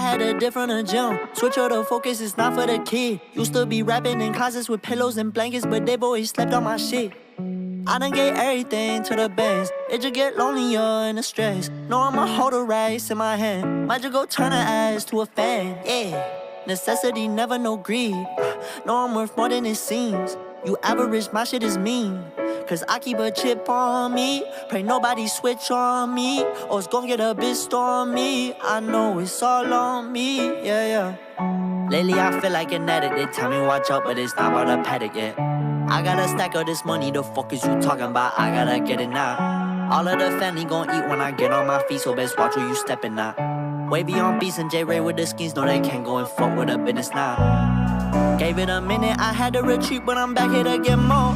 had a different gym. Switch out the focus, it's not for the kid. Used to be rapping in closets with pillows and blankets, but they've always slept on my shit. I done gave everything to the bands. It just get lonelier in the stress. No, I'ma hold a rice in my hand. Might just go turn her ass to a fan, yeah. Necessity, never no greed. No, I'm worth more than it seems. You average, my shit is mean. Cause I keep a chip on me. Pray nobody switch on me, or it's gon' get a bit stormy. I know it's all on me, yeah. Lately I feel like an addict. They tell me watch out, but it's not about a paddock yet. I got a stack of this money, the fuck is you talking about? I gotta get it now. All of the family gon' eat when I get on my feet, so best watch where you steppin' now. Wavy on beats and J-Ray with the skis, know they can't go and fuck with a business now. Gave it a minute, I had to retreat, but I'm back here to get more.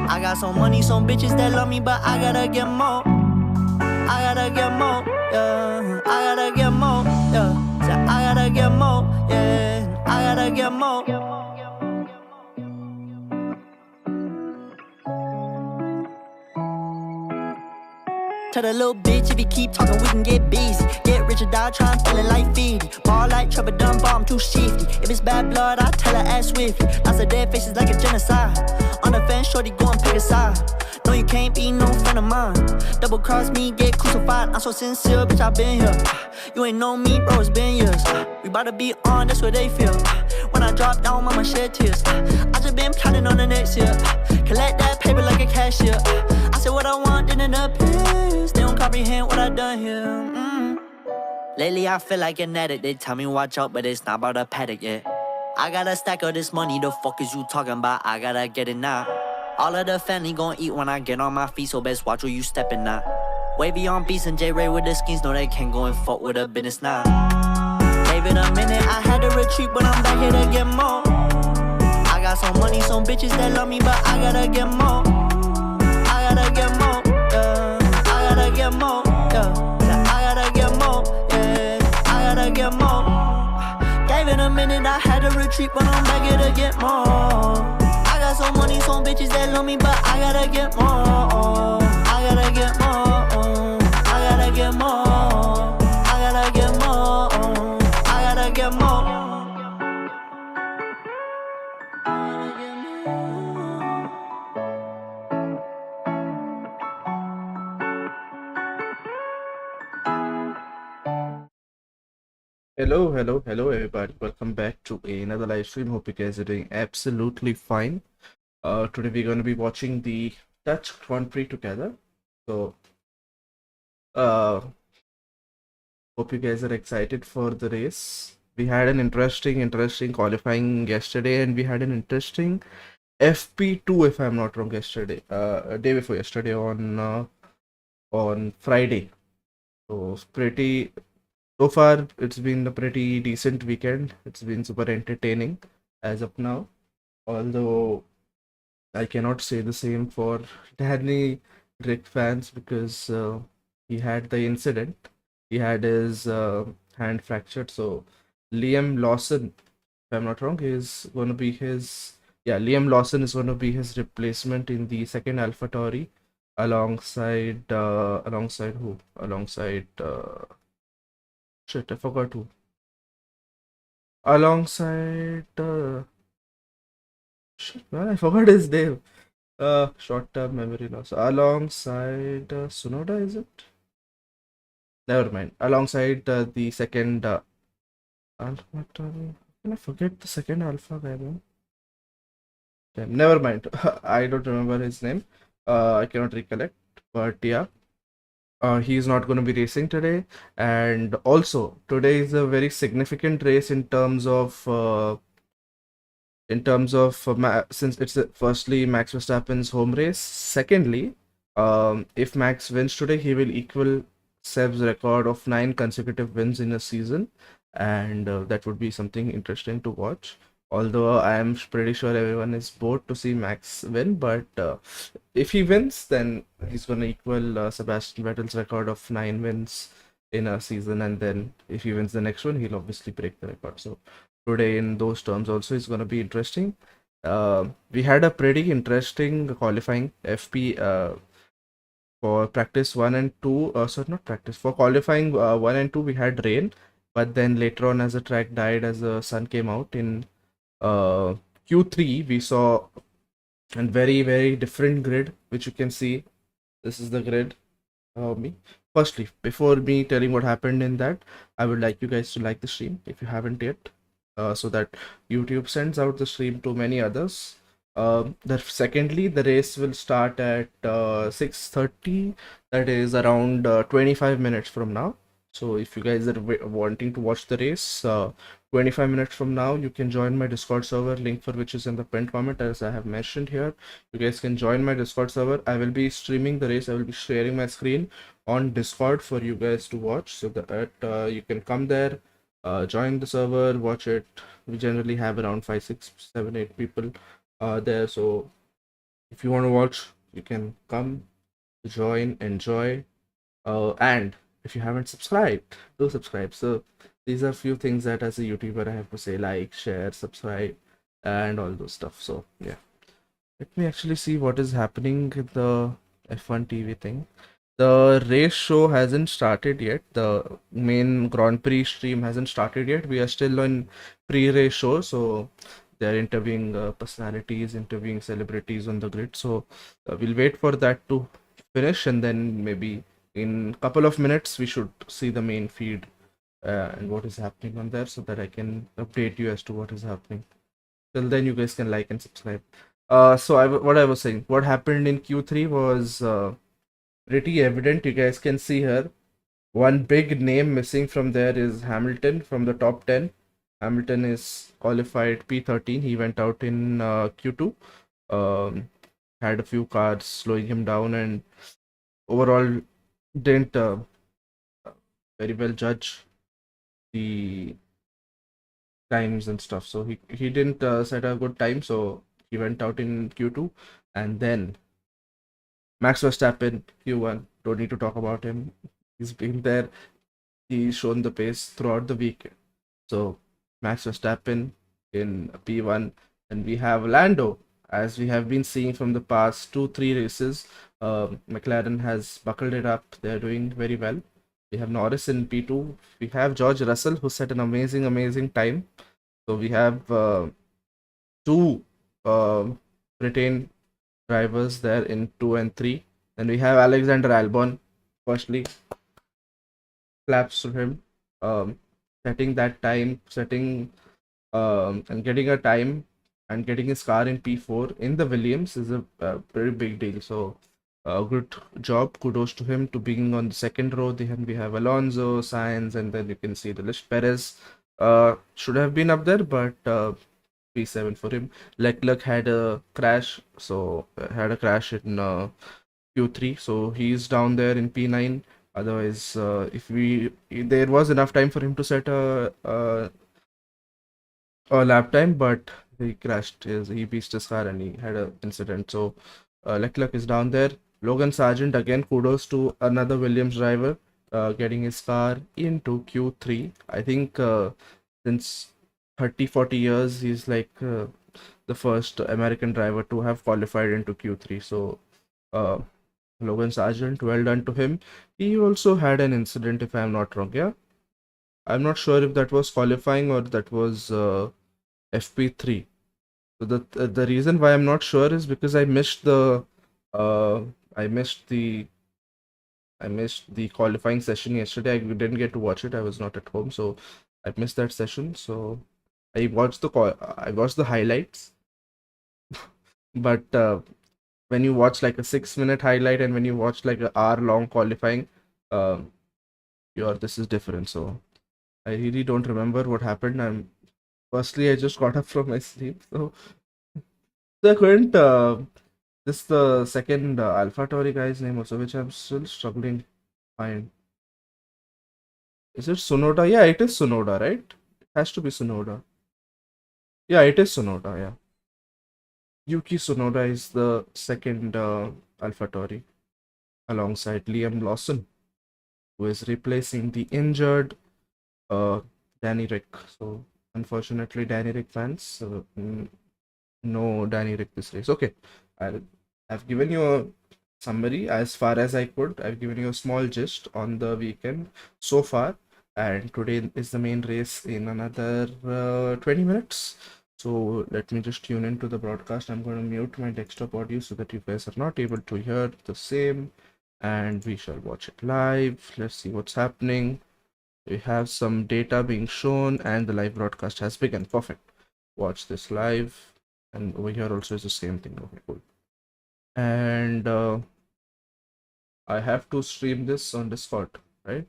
I got some money, some bitches that love me, but I gotta get more. I gotta get more, yeah. I gotta get more, yeah. So I gotta get more, yeah. I gotta get more. Tell the little bitch if you keep talking we can get busy. Get rich or die trying to feel it like Fiji. Ball like Trevor Dunbar, I'm too shifty. If it's bad blood, I tell her ass swiftly. Lots of dead faces like a genocide. On the fence, shorty go and pick a side. No, you can't be no friend of mine. Double cross me, get crucified. I'm so sincere, bitch, I been here. You ain't know me, bro, it's been years. We bout to be on, that's what they feel. When I drop down, mama shed tears. I just been plotting on the next year. Collect that paper like a cashier. I said what I want, then it appears. They don't comprehend what I done here. Lately I feel like an addict. They tell me watch out, but it's not about a paddock yet. I got a stack of this money, the fuck is you talking about? I gotta get it now. All of the family gon' eat when I get on my feet, so best watch where you steppin' now. Wavy on beats and J-Ray with the skis, know they can't go and fuck with a business now. Gave it a minute, I had to retreat, but I'm back here to get more. I got some money, some bitches that love me, but I gotta get more. I gotta get more, yeah. I gotta get more, yeah. I gotta get more, yeah. I gotta get more. Gave it a minute, I had to retreat, but I'm back here to get more. I got some money, some bitches that love me, but I gotta get more. I gotta get more. I gotta get more. I gotta get more. I gotta get more. Hello everybody. Welcome back to another live stream. Hope you guys are doing absolutely fine. Today we're going to be watching the Touch Grand Prix together. So hope you guys are excited for the race. We had an interesting qualifying yesterday, and we had an interesting FP2, if I'm not wrong, yesterday, day before yesterday on Friday. So so far, it's been a pretty decent weekend. It's been super entertaining as of now. Although I cannot say the same for Danny Rick fans because he had the incident. He had his hand fractured. So Liam Lawson, if I'm not wrong, is going to be his. Yeah, Liam Lawson is going to be his replacement in the second AlphaTauri, alongside who? Alongside. Shit, I forgot who. Alongside shit, man, I forgot his name. Short-term memory loss. Alongside Sunoda, is it? Never mind. Alongside the second Alpha. Can I forget the second Alpha guy, man? Damn, never mind. I don't remember his name. I cannot recollect. But yeah. He's not going to be racing today, and also today is a very significant race in terms of since it's firstly Max Verstappen's home race. Secondly, if Max wins today, he will equal Seb's record of 9 consecutive wins in a season, and that would be something interesting to watch. Although I am pretty sure everyone is bored to see Max win, but if he wins, then he's going to equal Sebastian Vettel's record of 9 wins in a season, and then if he wins the next one, he'll obviously break the record. So today, in those terms, also is going to be interesting. We had a pretty interesting qualifying FP for practice 1 and 2. Sorry, not practice. For qualifying 1 and 2, we had rain. but then later on, as the track died, as the sun came out in Q3, we saw a very different grid, which you can see. This is the grid. Me. Firstly, before me telling what happened in that, I would like you guys to like the stream if you haven't yet, so that YouTube sends out the stream to many others. Secondly, the race will start at 6:30. That is around 25 minutes from now. So if you guys are wanting to watch the race, 25 minutes from now, you can join my Discord server, link for which is in the pinned comment, as I have mentioned here. You guys can join my Discord server. I will be streaming the race. I will be sharing my screen on Discord for you guys to watch, so that you can come there, join the server, watch it. We generally have around 5, 6, 7, 8 people there. So if you want to watch, you can come, join, enjoy, and if you haven't subscribed, do subscribe. So these are few things that as a YouTuber I have to say: like, share, subscribe, and all those stuff. So yeah, let me actually see what is happening with the F1 TV thing. The race show hasn't started yet. The main Grand Prix stream hasn't started yet. We are still on pre-race show, so they're interviewing personalities, interviewing celebrities on the grid. So we'll wait for that to finish, and then maybe in a couple of minutes we should see the main feed and what is happening on there, so that I can update you as to what is happening. Till then, you guys can like and subscribe. What I was saying, what happened in Q3 was pretty evident. You guys can see here, one big name missing from there is Hamilton from the top 10. Hamilton is qualified P13. He went out in Q2. Had a few cars slowing him down, and overall didn't very well judge the times and stuff. So he didn't set a good time. So he went out in Q2, and then Max Verstappen Q1. Don't need to talk about him. He's been there. He's shown the pace throughout the week. So Max Verstappen in P1, and we have Lando, as we have been seeing from the past 2-3 races. McLaren has buckled it up. They're doing very well. We have Norris in P2. We have George Russell, who set an amazing time. So we have two Britain drivers there in 2 and 3. Then we have Alexander Albon. Firstly, claps to him. Setting that time, and getting a time and getting his car in P4 in the Williams is a very big deal. So good job, kudos to him to being on the second row. Then we have Alonso, Sainz, and then you can see the list. Perez should have been up there, but P7 for him. Leclerc had a crash, so had a crash in Q3, so he's down there in P9. Otherwise, there was enough time for him to set a lap time, but he crashed. He beached his car and he had an incident. So Leclerc is down there. Logan Sargent, again, kudos to another Williams driver getting his car into Q3. I think since 30-40 years, he's like the first American driver to have qualified into Q3. So Logan Sargent, well done to him. He also had an incident, if I'm not wrong. Yeah, I'm not sure if that was qualifying or that was FP3. So the reason why I'm not sure is because I missed the qualifying session yesterday. I didn't get to watch it. I was not at home, so I missed that session. So I watched the highlights, but when you watch like a 6-minute highlight and when you watch like an hour-long qualifying, this is different. So I really don't remember what happened. I just got up from my sleep. So I couldn't. This is the second AlphaTauri guy's name also, which I'm still struggling to find. Is it Tsunoda? Yeah, it is Tsunoda, right? It has to be Tsunoda. Yeah, it is Tsunoda, yeah. Yuki Tsunoda is the second AlphaTauri, alongside Liam Lawson, who is replacing the injured Danny Rick. So unfortunately, Danny Rick fans, no Danny Rick this race. Okay, I've given you a summary as far as I could. I've given you a small gist on the weekend so far. and today is the main race in another 20 minutes. So let me just tune into the broadcast. I'm going to mute my desktop audio so that you guys are not able to hear the same, and we shall watch it live. Let's see what's happening. We have some data being shown and the live broadcast has begun. Perfect. Watch this live, and over here also is the same thing. Okay, cool. And I have to stream this on Discord, right?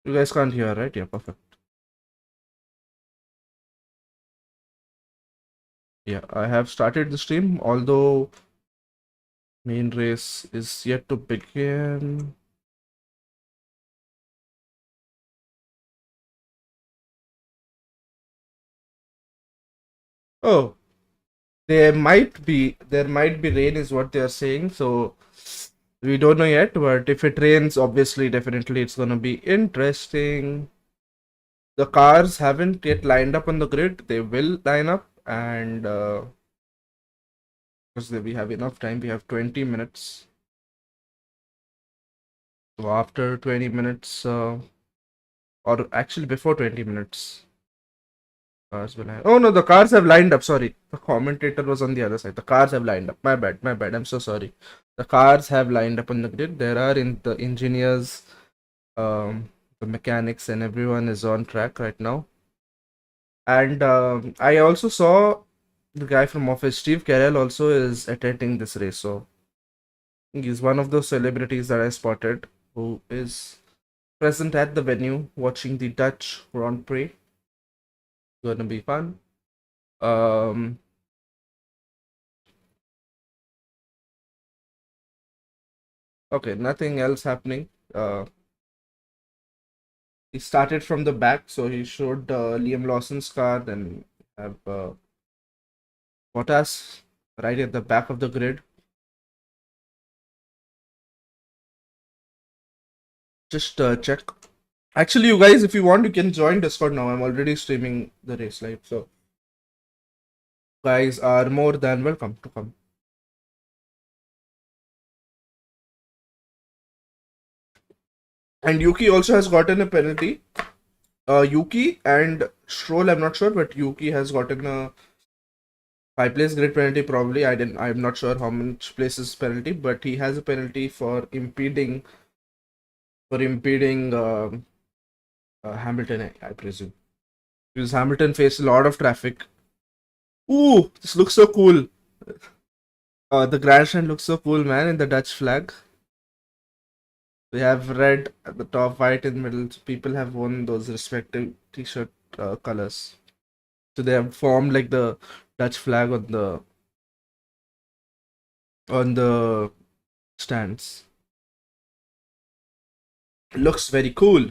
You guys can't hear, right? Yeah, perfect. Yeah, I have started the stream, although main race is yet to begin. Oh, there might be rain is what they are saying, so we don't know yet, but if it rains, obviously, definitely it's gonna be interesting. The cars haven't yet lined up on the grid. They will line up, and because we have enough time, we have 20 minutes. So after 20 minutes, or actually before 20 minutes, cars will line. Oh no, the cars have lined up. Sorry, the commentator was on the other side. The cars have lined up. My bad, my bad. I'm so sorry. The cars have lined up on the grid. There are in the engineers, the mechanics, and everyone is on track right now. And I also saw the guy from Office, Steve Carell, also is attending this race. So he's one of those celebrities that I spotted who is present at the venue watching the Dutch Grand Prix. Gonna be fun. Um, okay, nothing else happening. He started from the back, so he showed Liam Lawson's car, then have Bottas right at the back of the grid. Just check. Actually, you guys, if you want, you can join Discord now. I'm already streaming the race live, so guys are more than welcome to come. And Yuki also has gotten a penalty. Yuki and Stroll, I'm not sure, but Yuki has gotten a 5 place grid penalty. Probably, I'm not sure how much places penalty, but he has a penalty for impeding Hamilton, I presume, because Hamilton faced a lot of traffic. Ooh, this looks so cool. The grandstand looks so cool, man, in the Dutch flag. We have red at the top, white in the middle. So people have worn those respective t-shirt colors. So they have formed like the Dutch flag on the stands. Looks very cool.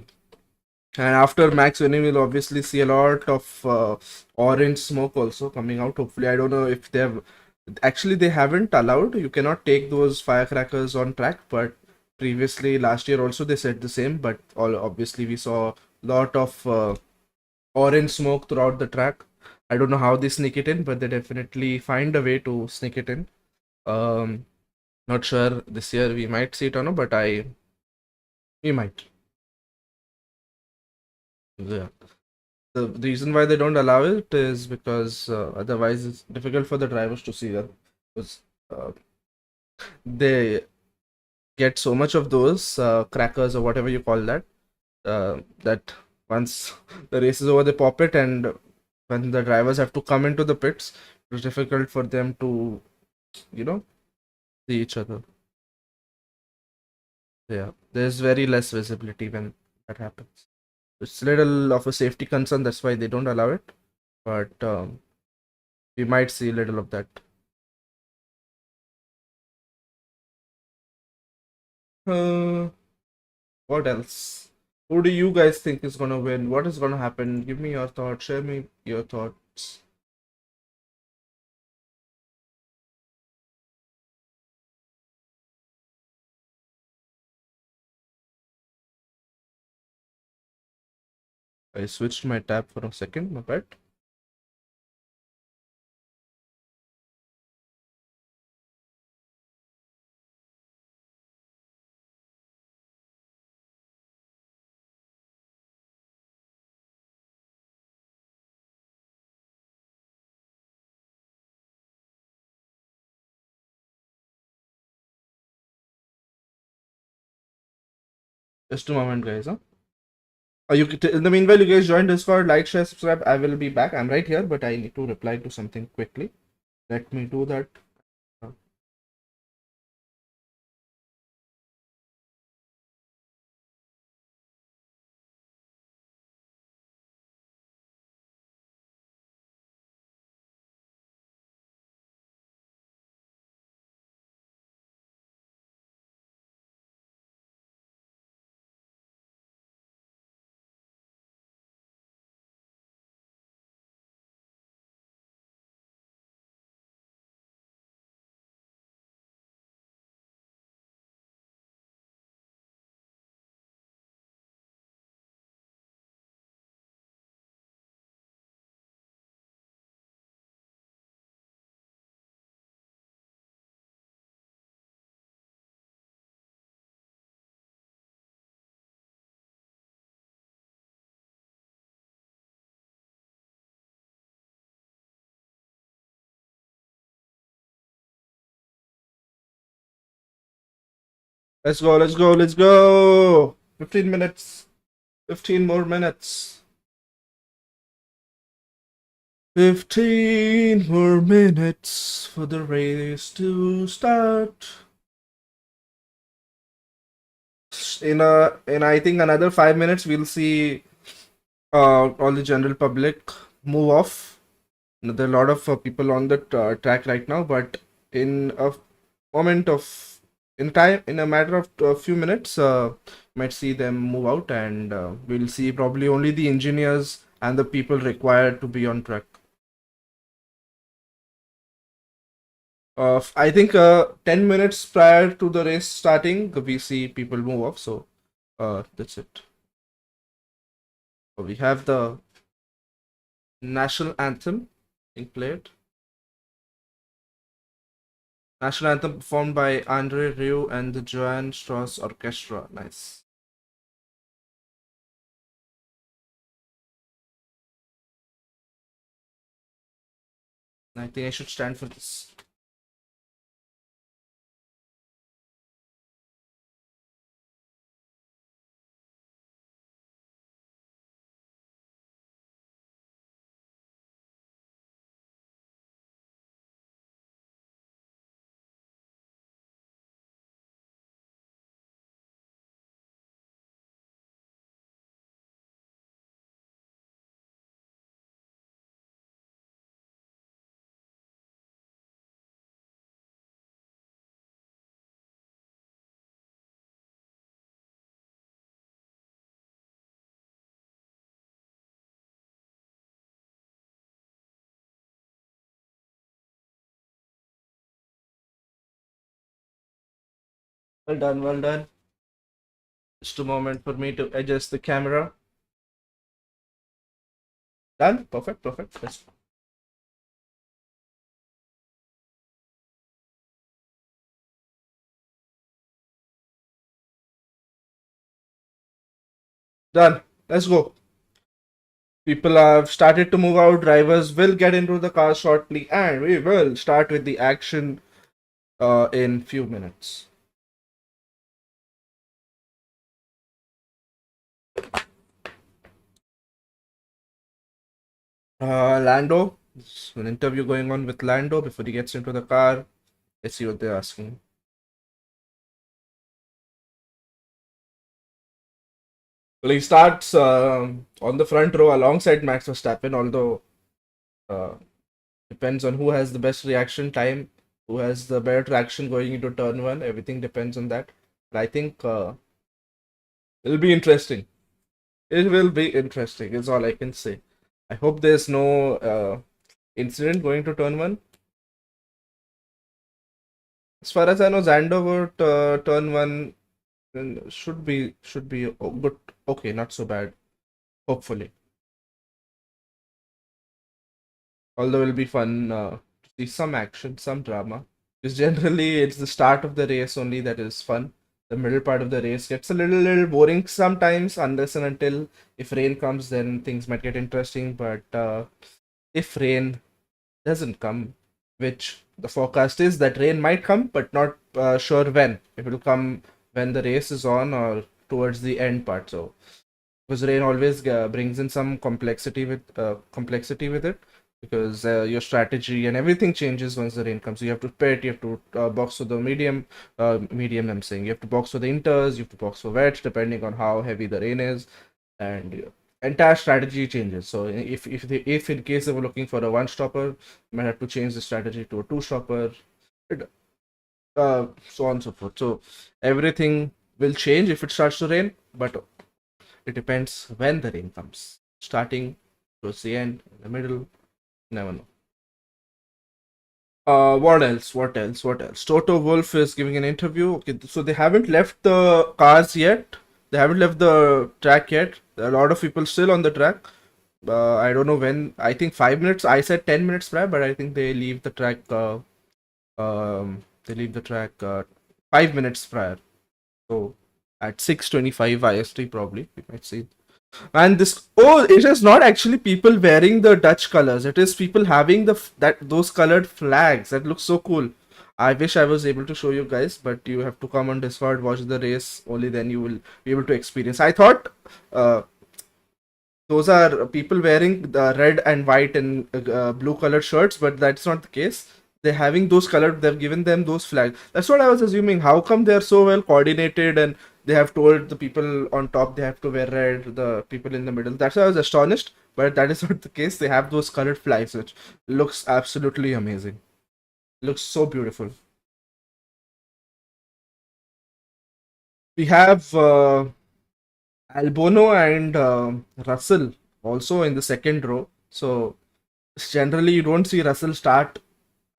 And after Max winning, we'll obviously see a lot of orange smoke also coming out. Hopefully, I don't know if they have. Actually, they haven't allowed. You cannot take those firecrackers on track. But previously, last year also, they said the same. But all obviously, we saw a lot of orange smoke throughout the track. I don't know how they sneak it in, but they definitely find a way to sneak it in. Um, Not sure this year we might see it or no, but we might. Yeah. The reason why they don't allow it is because otherwise it's difficult for the drivers to see that, because uh, they get so much of those crackers or whatever you call that, that once the race is over they pop it, and when the drivers have to come into the pits, it's difficult for them to you know see each other. Yeah, there's very less visibility when that happens. It's a little of a safety concern, that's why they don't allow it, but we might see a little of that. uh, what else? Who do you guys think is gonna win? What is gonna happen? Give me your thoughts. Share me your thoughts. I switched my tab for a second, my bad. Just a moment, guys. Huh? In the meanwhile, you guys join Discord, like, share, subscribe. I will be back. I'm right here, but I need to reply to something quickly. Let me do that. Let's go, let's go, let's go! 15 minutes. 15 more minutes. 15 more minutes for the race to start. In I think another 5 minutes, we'll see all the general public move off. There are a lot of people on the track right now, but in a moment of in a matter of a few minutes, might see them move out, and we'll see probably only the engineers and the people required to be on track. I think 10 minutes prior to the race starting, we see people move off. So that's it. So we have the national anthem being played. National anthem performed by Andre Rieu and the Johann Strauss Orchestra. Nice. I think I should stand for this. Well done, well done. Just a moment for me to adjust the camera. Done? Perfect, perfect. Yes. Done. Let's go. People have started to move out. Drivers will get into the car shortly, and we will start with the action in few minutes. Lando. There's an interview going on with Lando before he gets into the car. Let's see what they're asking. Well, he starts on the front row alongside Max Verstappen, although uh, depends on who has the best reaction time, who has the better traction going into turn one. Everything depends on that. But I think it'll be interesting. It will be interesting, is all I can say. I hope there's no incident going to turn one. As far as I know, Zando would turn one should be good. Okay, not so bad. Hopefully, although it'll be fun to see some action, some drama. Because generally, it's the start of the race only that is fun. The middle part of the race gets a little boring sometimes, unless and until if rain comes, then things might get interesting. But if rain doesn't come, which the forecast is that rain might come, but not sure when. If it will come when the race is on, or towards the end part. So because rain always brings in some complexity with it, because your strategy and everything changes once the rain comes. So you have to pit, you have to box for the medium. I'm saying you have to box for the inters, you have to box for wets, depending on how heavy the rain is, and entire strategy changes. So if in case they were looking for a one stopper, you might have to change the strategy to a two stopper, so on and so forth. So everything will change if it starts to rain, but it depends when the rain comes. Starting towards the end, in the middle, never know. What else? What else? What else? Toto Wolf is giving an interview. Okay, so they haven't left the cars yet. They haven't left the track yet. There are a lot of people still on the track. I don't know when. I think 5 minutes. I said 10 minutes prior, but I think they leave the track. They leave the track 5 minutes prior. So at 6:25 IST probably we might see. And this, oh, it is not actually people wearing the Dutch colors. It is people having those colored flags. That looks so cool. I wish I was able to show you guys, but you have to come on Discord, watch the race. Only then you will be able to experience. I thought those are people wearing the red and white and blue colored shirts, but that's not the case. They're having those colored. They've given them those flags. That's what I was assuming. How come they're so well coordinated and they have told the people on top they have to wear red, the people in the middle? That's why I was astonished, but that is not the case. They have those colored flags, which looks absolutely amazing. Looks so beautiful. We have Albono and Russell also in the second row. So generally, you don't see Russell start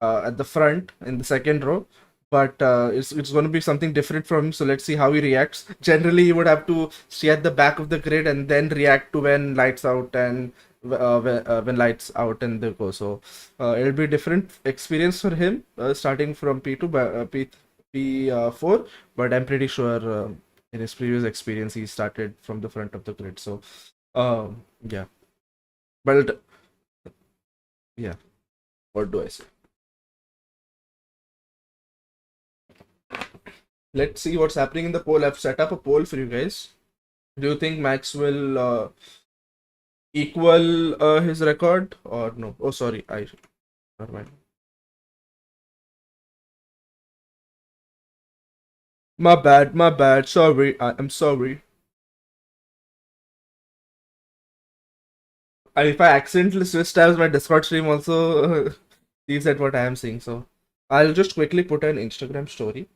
at the front in the second row, but it's going to be something different from him. So let's see how he reacts. Generally, he would have to stay at the back of the grid and then react to when lights out and when lights out and they go. So it'll be a different experience for him starting from P2 P4, but I'm pretty sure in his previous experience he started from the front of the grid. So yeah, but yeah, what do I say? Let's see what's happening in the poll. I've set up a poll for you guys. Do you think Max will equal his record or no? Oh, sorry, never mind. My bad, my bad. Sorry, I'm sorry. And if I accidentally switch tabs, my Discord stream also sees at what I am seeing. So I'll just quickly put an Instagram story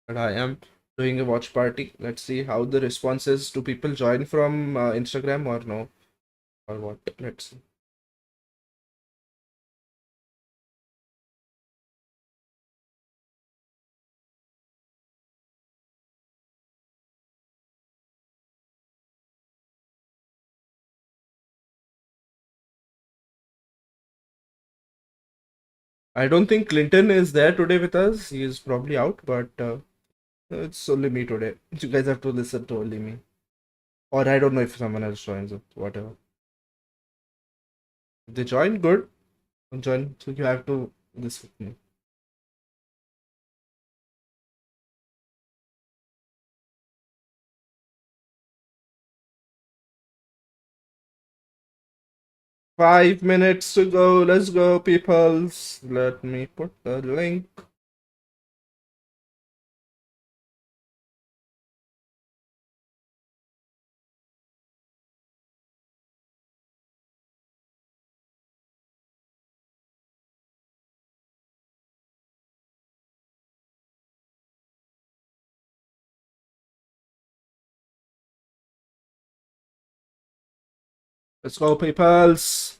that I am doing a watch party. Let's see how the response is. Do people join from Instagram or no? Or what? Let's see. I don't think Clinton is there today with us. He is probably out, but it's only me today. You guys have to listen to only me. Or I don't know if someone else joins it, whatever. If they join, good. Don't join, so you have to this with me. Five minutes to go. Let's go, peoples. Let me put the link. Let's go, peoples.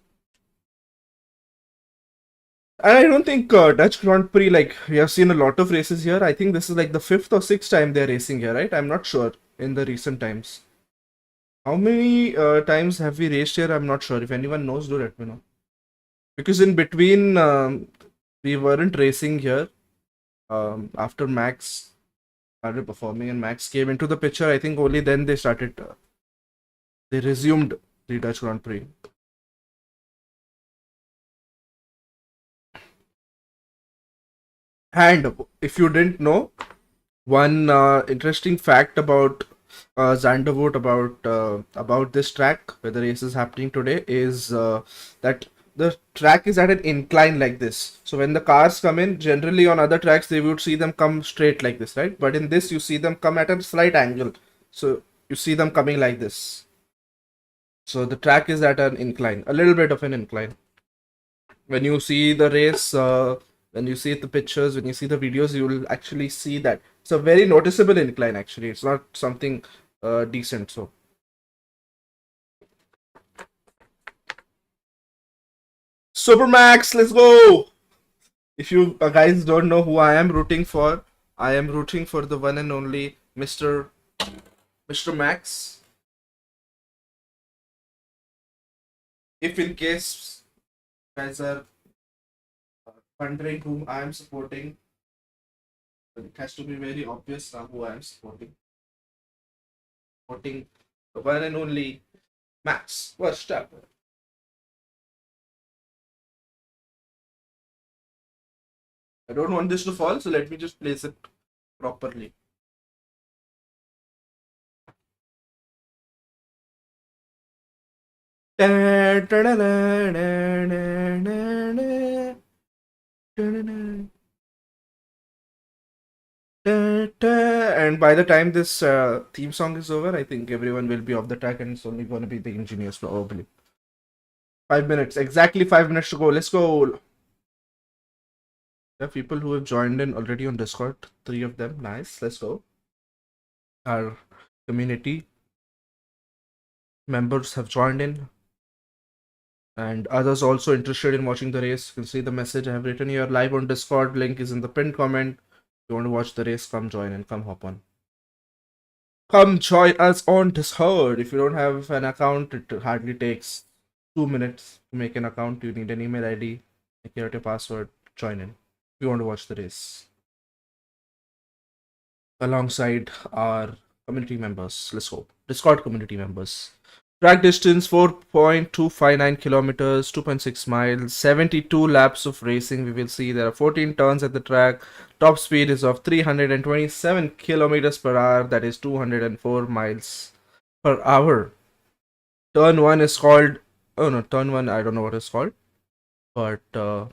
I don't think Dutch Grand Prix, like, we have seen a lot of races here. I think this is like the fifth or sixth time they're racing here, right? I'm not sure in the recent times. How many times have we raced here? I'm not sure. If anyone knows, do let me know. Because in between, we weren't racing here. After Max started performing and Max came into the picture, I think only then they started, they resumed the Dutch Grand Prix. And if you didn't know, one interesting fact about Xander vote about this track where the race is happening today is that the track is at an incline like this. So when the cars come in, generally on other tracks they would see them come straight like this, right? But in this you see them come at a slight angle. So you see them coming like this. So the track is at an incline, a little bit of an incline. When you see the race, when you see the pictures, when you see the videos, you will actually see that it's a very noticeable incline. Actually, it's not something decent. So Supermax, let's go. If you guys don't know who I am rooting for, I am rooting for the one and only Mr. Max. If in case you guys are wondering whom I am supporting, it has to be very obvious now who I am supporting. Supporting the one and only Max Verstappen. I don't want this to fall, so let me just place it properly. And by the time this theme song is over, I think everyone will be off the track and it's only going to be the engineers probably. 5 minutes, exactly 5 minutes to go. Let's go. There are people who have joined in already on Discord. 3 of them. Nice. Let's go. Our community members have joined in. And others also interested in watching the race. You can see the message I have written here live on Discord. Link is in the pinned comment. If you want to watch the race, come join and come hop on. Come join us on Discord. If you don't have an account, it hardly takes 2 minutes to make an account. You need an email ID, security password, join in. If you want to watch the race alongside our community members. Let's go. Discord community members. Track distance 4.259 kilometers, 2.6 miles, 72 laps of racing. We will see there are 14 turns at the track. Top speed is of 327 kilometers per hour, that is 204 miles per hour. Turn 1 is called, oh no, turn 1, I don't know what it's called, but oh,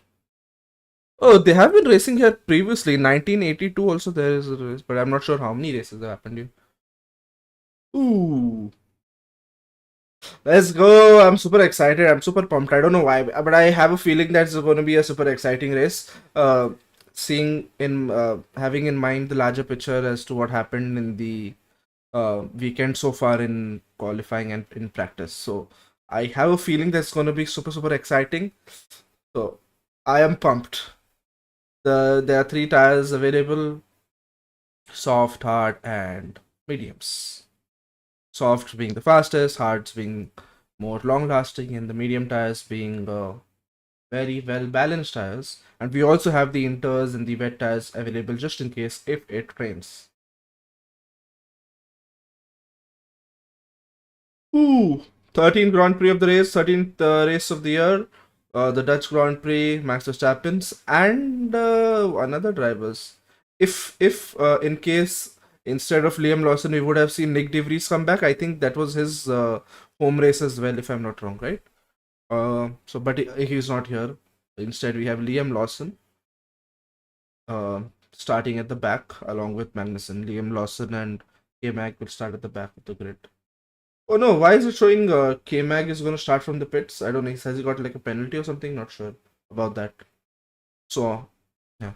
they have been racing here previously. 1982 also there is a race, but I'm not sure how many races have happened here. Ooh. Let's go. I'm super excited. I'm super pumped. I don't know why, but I have a feeling that it's going to be a super exciting race. Seeing in having in mind the larger picture as to what happened in the weekend so far in qualifying and in practice. So I have a feeling that's going to be super exciting. So I am pumped. There are 3 tires available: soft, hard, and mediums. Soft being the fastest, hards being more long lasting, and the medium tires being very well balanced tires. And we also have the inters and the wet tires available just in case if it rains. Ooh, 13th Grand Prix of the race, 13th race of the year. The Dutch Grand Prix, Max Verstappen's, and another drivers. If in case instead of Liam Lawson, we would have seen Nick De Vries come back. I think that was his home race as well, if I'm not wrong, right? But he's not here. Instead, we have Liam Lawson starting at the back along with Magnussen. Liam Lawson and K-Mag will start at the back of the grid. Oh no, why is it showing K-Mag is going to start from the pits? I don't know. Has he got like a penalty or something? Not sure about that. So, yeah.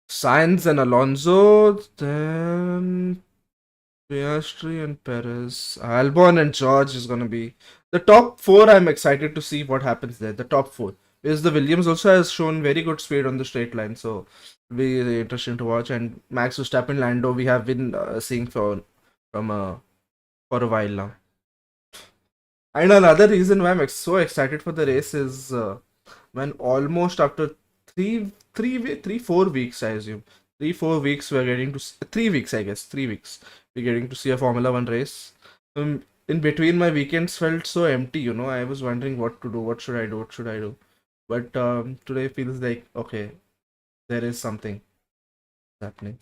Sainz and Alonso, then Piastri and Perez, Albon and George is going to be the top 4. I'm excited to see what happens there. The top 4. Because the Williams also has shown very good speed on the straight line, so it'll be really interesting to watch. And Max Verstappen, Lando, we have been seeing for a while now. And another reason why I'm so excited for the race is when almost after 4 weeks, I assume 4 weeks, we're getting to 3 weeks, I guess 3 weeks, we're getting to see a Formula One race. In between, my weekends felt so empty. I was wondering what to do, what should I do, but today feels like okay. there is something happening.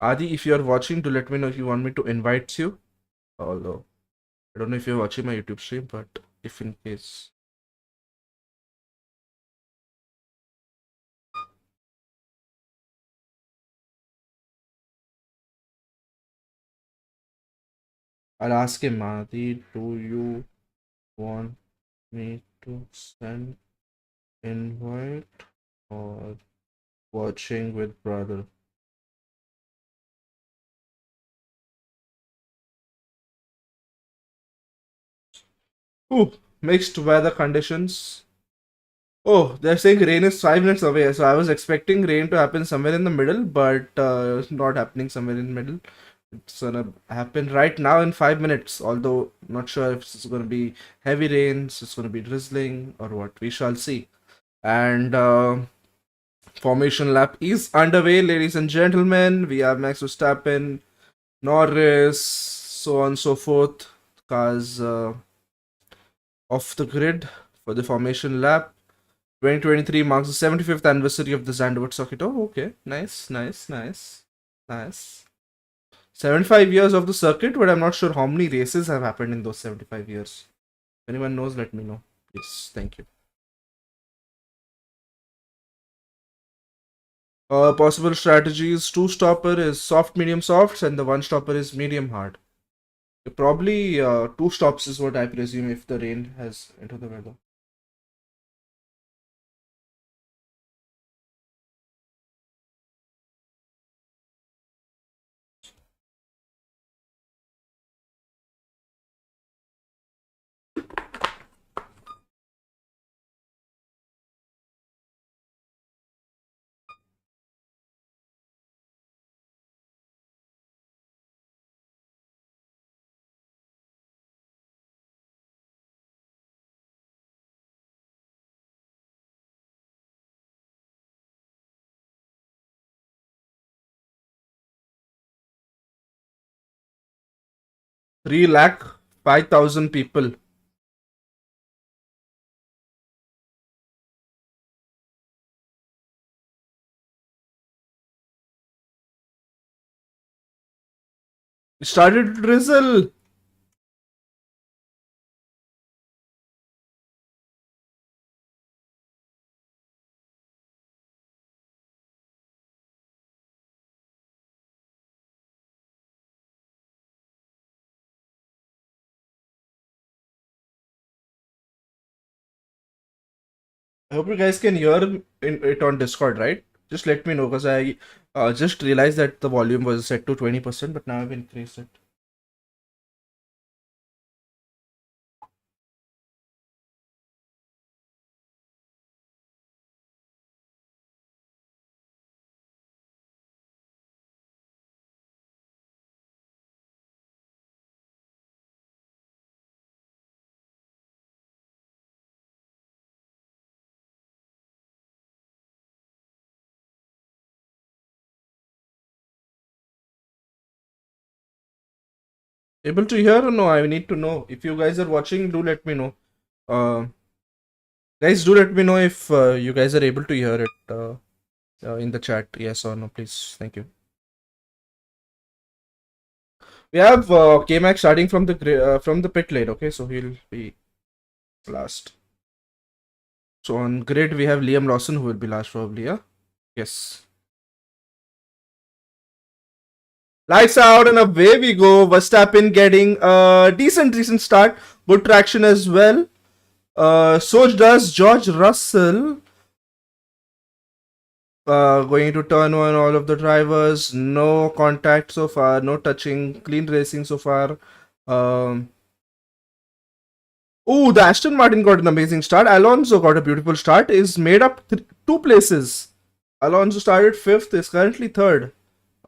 Adi, if you are watching, do let me know if you want me to invite you. Although I don't know if you're watching my YouTube stream, but if in case. I'll ask him, Adi, do you want me to send invite or watching with brother? Ooh, mixed weather conditions. Oh, they're saying rain is 5 minutes away. So I was expecting rain to happen somewhere in the middle, but it's not happening somewhere in the middle. It's gonna happen right now in 5 minutes. Although not sure if it's gonna be heavy rains, it's gonna be drizzling or what. We shall see. And formation lap is underway, ladies and gentlemen. We have Max Verstappen, Norris, so on and so forth. Cars off the grid for the formation lap. 2023 marks the 75th anniversary of the Zandvoort circuit. Oh, okay. Nice, nice, nice, nice. 75 years of the circuit, but I'm not sure how many races have happened in those 75 years. If anyone knows, let me know. Yes, thank you. Possible strategies: two stopper is soft, medium, softs, and the one stopper is medium hard. Probably two stops is what I presume if the rain has entered the weather. Three lakh 5,000 people. It started to drizzle. I hope you guys can hear it on Discord, right? Just let me know because I just realized that the volume was set to 20%, but now I've increased it. Able to hear or no? I need to know. If you guys are watching, do let me know. Guys, do let me know if you guys are able to hear it in the chat. Yes or no, please. Thank you. We have K-Max starting from the pit lane. Okay, so he'll be last. So on grid we have Liam Lawson who will be last probably. Yeah. Yes. Lights out and away we go. Verstappen getting a decent start. Good traction as well. So does George Russell. Going to turn one all of the drivers. No contact so far. No touching. Clean racing so far. Oh, the Aston Martin got an amazing start. Alonso got a beautiful start. Is made up two places. Alonso started 5th. Is currently 3rd.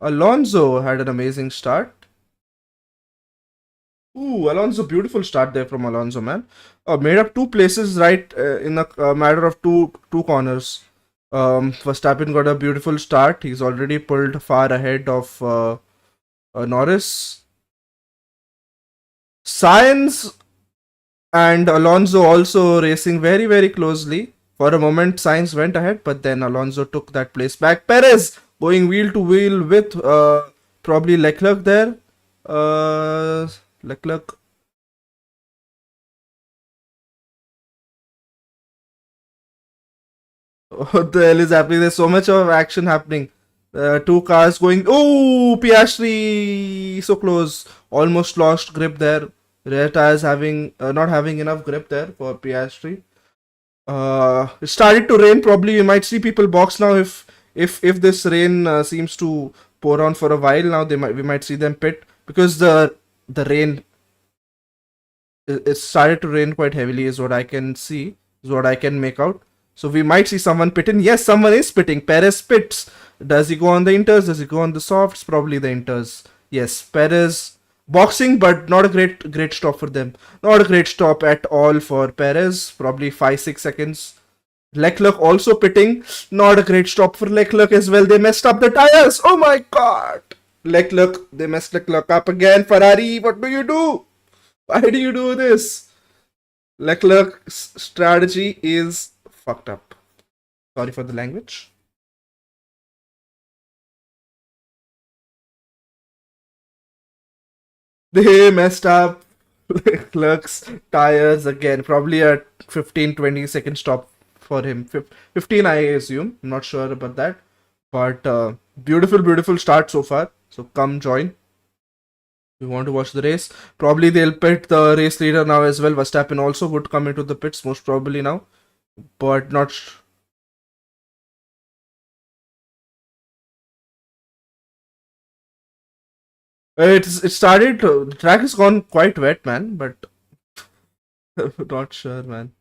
Alonso had an amazing start. Ooh, Alonso, beautiful start there from Alonso, man. Made up two places right in a matter of two corners. Verstappen got a beautiful start. He's already pulled far ahead of Norris. Science And Alonso also racing very, very closely. For a moment, Sainz went ahead, but then Alonso took that place back. Perez going wheel to wheel with probably Leclerc there. Leclerc. What the hell is happening? There's so much of action happening. Two cars going. Oh, Piastri so close. Almost lost grip there. Rear tires having not having enough grip there for Piastri. It started to rain. Probably we might see people box now if this rain seems to pour on for a while. Now we might see them pit because the rain it started to rain quite heavily is what I can see, is what I can make out. So we might see someone pitting. Yes, someone is pitting. Perez pits. Does he go on the inters? Does he go on the softs? Probably the inters. Yes, Perez boxing, but not a great stop for them. Not a great stop at all for Perez. Probably 5-6 seconds. Leclerc also pitting. Not a great stop for Leclerc as well. They messed up the tires. Oh my god. Leclerc, they messed Leclerc up again. Ferrari, what do you do? Why do you do this? Leclerc's strategy is fucked up. Sorry for the language. They messed up Leclerc's tires again. Probably a 15-20 second stop for him. 15, I assume. I'm not sure about that. But beautiful start so far. So come join. We want to watch the race. Probably they'll pit the race leader now as well. Verstappen also would come into the pits most probably now. But not. It started. The track has gone quite wet, man. But not sure, man.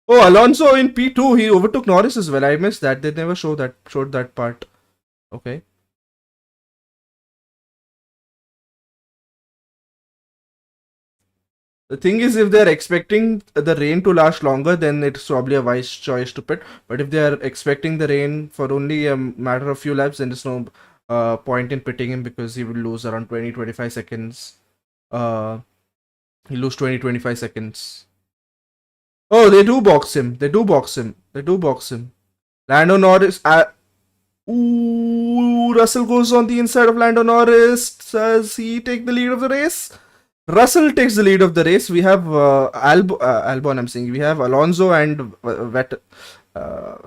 Oh, Alonso in P2, he overtook Norris as well. I missed that. They never showed that part. Okay. The thing is, if they're expecting the rain to last longer, then it's probably a wise choice to pit. But if they're expecting the rain for only a matter of few laps, then there's no point in pitting him because he will lose around 20-25 seconds. He'll lose 20-25 seconds. Oh, they do box him. They do box him. They do box him. Lando Norris. Ooh, Russell goes on the inside of Lando Norris. Does he take the lead of the race? Russell takes the lead of the race. We have Albon. I'm saying we have Alonso and Vettel.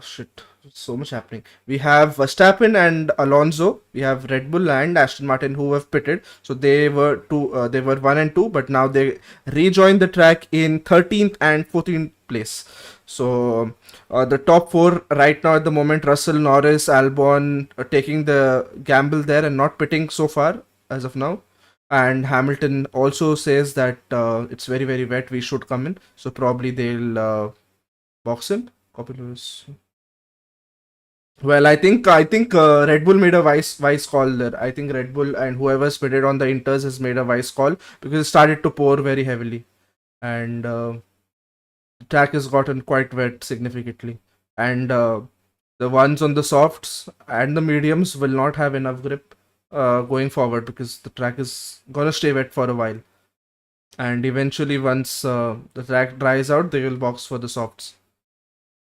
Shit, so much happening. We have Verstappen and Alonso. We have Red Bull and Aston Martin who have pitted. So they were two. They were 1 and 2, but now they rejoined the track in 13th and 14th place. So the top four right now at the moment: Russell, Norris, Albon, taking the gamble there and not pitting so far as of now. And Hamilton also says that it's very wet. We should come in. So probably they'll box him. Copy Lewis. Well, I think Red Bull made a wise call there. I think Red Bull and whoever spitted on the inters has made a wise call because it started to pour very heavily, and the track has gotten quite wet significantly. And the ones on the softs and the mediums will not have enough grip going forward because the track is gonna stay wet for a while. And eventually, once the track dries out, they will box for the softs.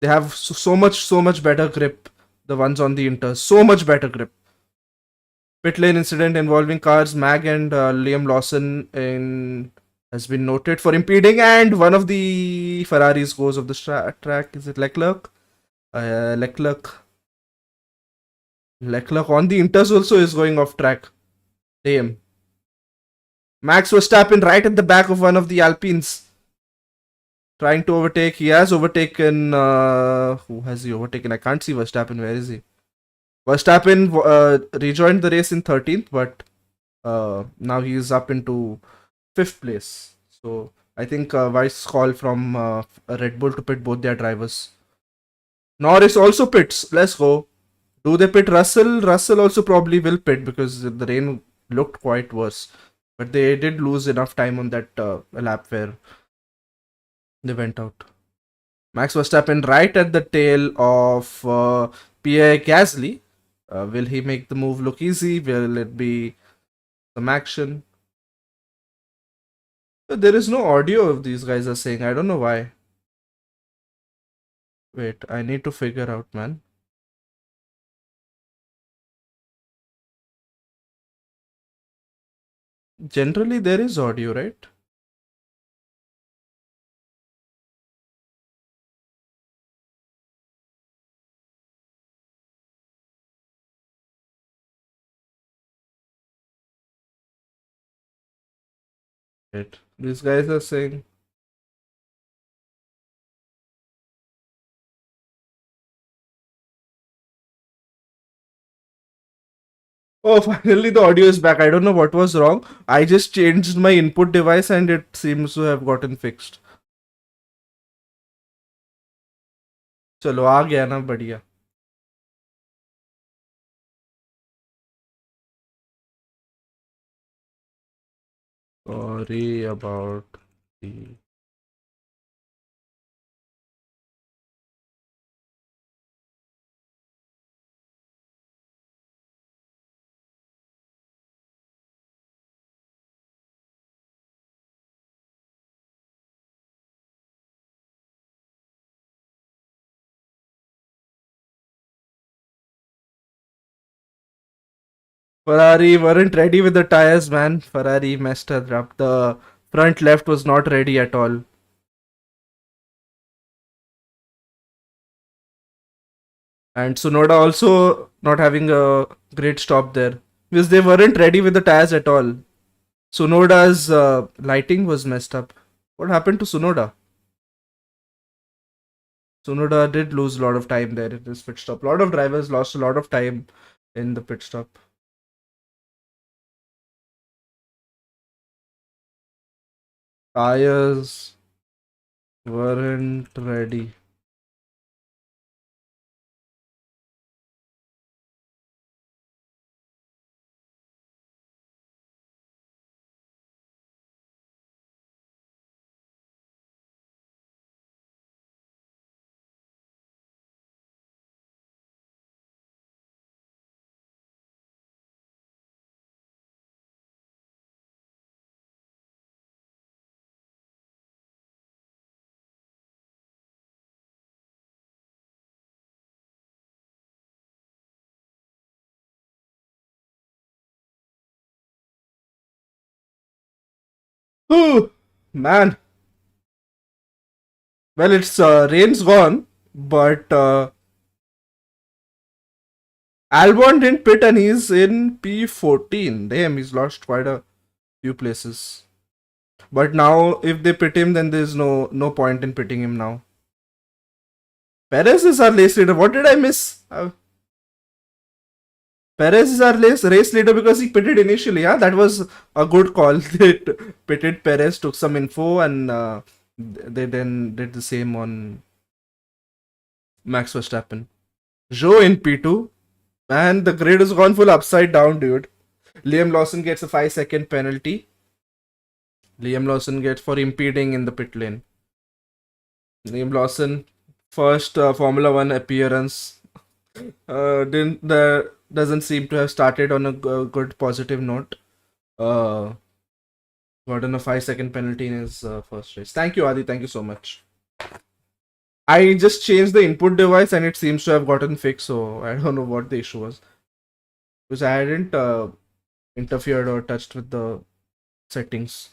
They have so much better grip. The ones on the inters, so much better grip. Pit lane incident involving cars. Mag and Liam Lawson has been noted for impeding, and one of the Ferraris goes off the track. Is it Leclerc? Leclerc on the inters also is going off track. Damn. Max Verstappen right at the back of one of the Alpines. Trying to overtake. He has overtaken. Who has he overtaken? I can't see Verstappen. Where is he? Verstappen rejoined the race in 13th, but now he is up into 5th place. So I think wise call from Red Bull to pit both their drivers. Norris also pits. Let's go. Do they pit Russell? Russell also probably will pit because the rain looked quite worse. But they did lose enough time on that lap where they went out. Max Verstappen right at the tail of Pierre Gasly. Will he make the move look easy? Will it be some action? There is no audio of these guys are saying. I don't know why. Wait, I need to figure out, man. Generally, there is audio, right? Wait, these guys are saying. Oh, finally the audio is back. I don't know what was wrong. I just changed my input device and it seems to have gotten fixed. चलो आ गया ना बढ़िया. Sorry about the. Ferrari weren't ready with the tires, man. Ferrari messed it up. The front left was not ready at all. And Tsunoda also not having a great stop there. Because they weren't ready with the tires at all. Tsunoda's lighting was messed up. What happened to Tsunoda? Tsunoda did lose a lot of time there in his pit stop. A lot of drivers lost a lot of time in the pit stop. Tires weren't ready. Whew, man. Well, it's rain's gone, but Albon didn't pit and he's in P14. Damn, he's lost quite a few places. But now, if they pit him, then there's no point in pitting him now. Perez is our race leader. What did I miss? Perez is our race leader because he pitted initially. Yeah, that was a good call. They pitted Perez, took some info, and they then did the same on Max Verstappen. Joe in P2. Man, the grid has gone full upside down, dude. Liam Lawson gets a 5-second penalty. Liam Lawson gets for impeding in the pit lane. Liam Lawson, first Formula One appearance, didn't doesn't seem to have started on a good positive note. Gotten a 5-second penalty in his first race. Thank you, Adi. Thank you so much. I just changed the input device and it seems to have gotten fixed, so I don't know what the issue was. Because I hadn't interfered or touched with the settings.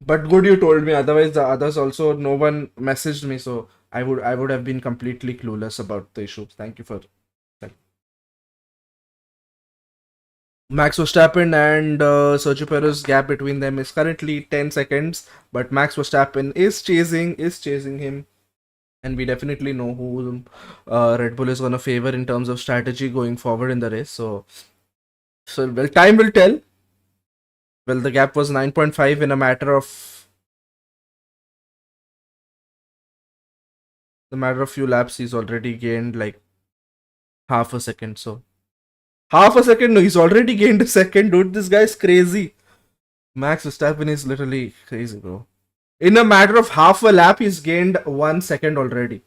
But good you told me, otherwise the others also, no one messaged me, so I would have been completely clueless about the issue. Thank you for that. Max Verstappen and Sergio Perez gap between them is currently 10 seconds, but Max Verstappen is chasing him, and we definitely know who Red Bull is going to favor in terms of strategy going forward in the race. So well, time will tell. Well, the gap was 9.5 in a matter of few laps. He's already gained like half a second. So half a second? No, he's already gained a second, dude. This guy's crazy. Max Verstappen is literally crazy, bro. In a matter of half a lap, he's gained 1 second already.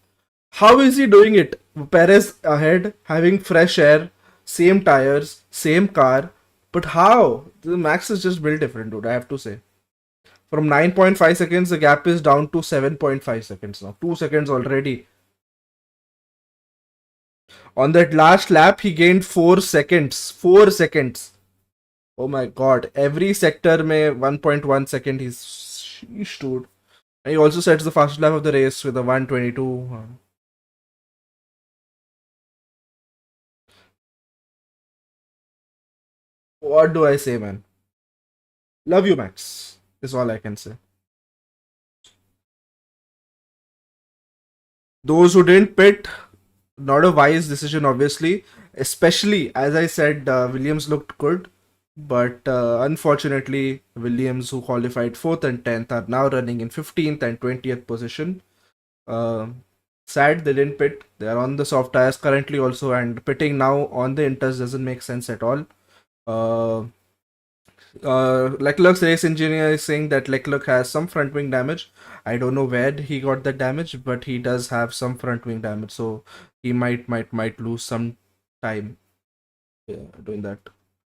How is he doing it? Perez ahead, having fresh air, same tires, same car. But how? The Max is just built different, dude, I have to say. From 9.5 seconds, the gap is down to 7.5 seconds now. 2 seconds already. On that last lap, he gained 4 seconds. 4 seconds. Oh my god. Every sector mein 1.1 second he's stood. And he also sets the fastest lap of the race with a 122. What do I say, man? Love you, Max. Is all I can say. Those who didn't pit, not a wise decision, obviously. Especially, as I said, Williams looked good. But unfortunately, Williams, who qualified 4th and 10th, are now running in 15th and 20th position. Uh, Sad they didn't pit. They are on the soft tires currently also, and pitting now on the inters doesn't make sense at all. Uh, Leclerc's race engineer is saying that Leclerc has some front wing damage. I don't know where he got that damage, but he does have some front wing damage, so he might lose some time doing that.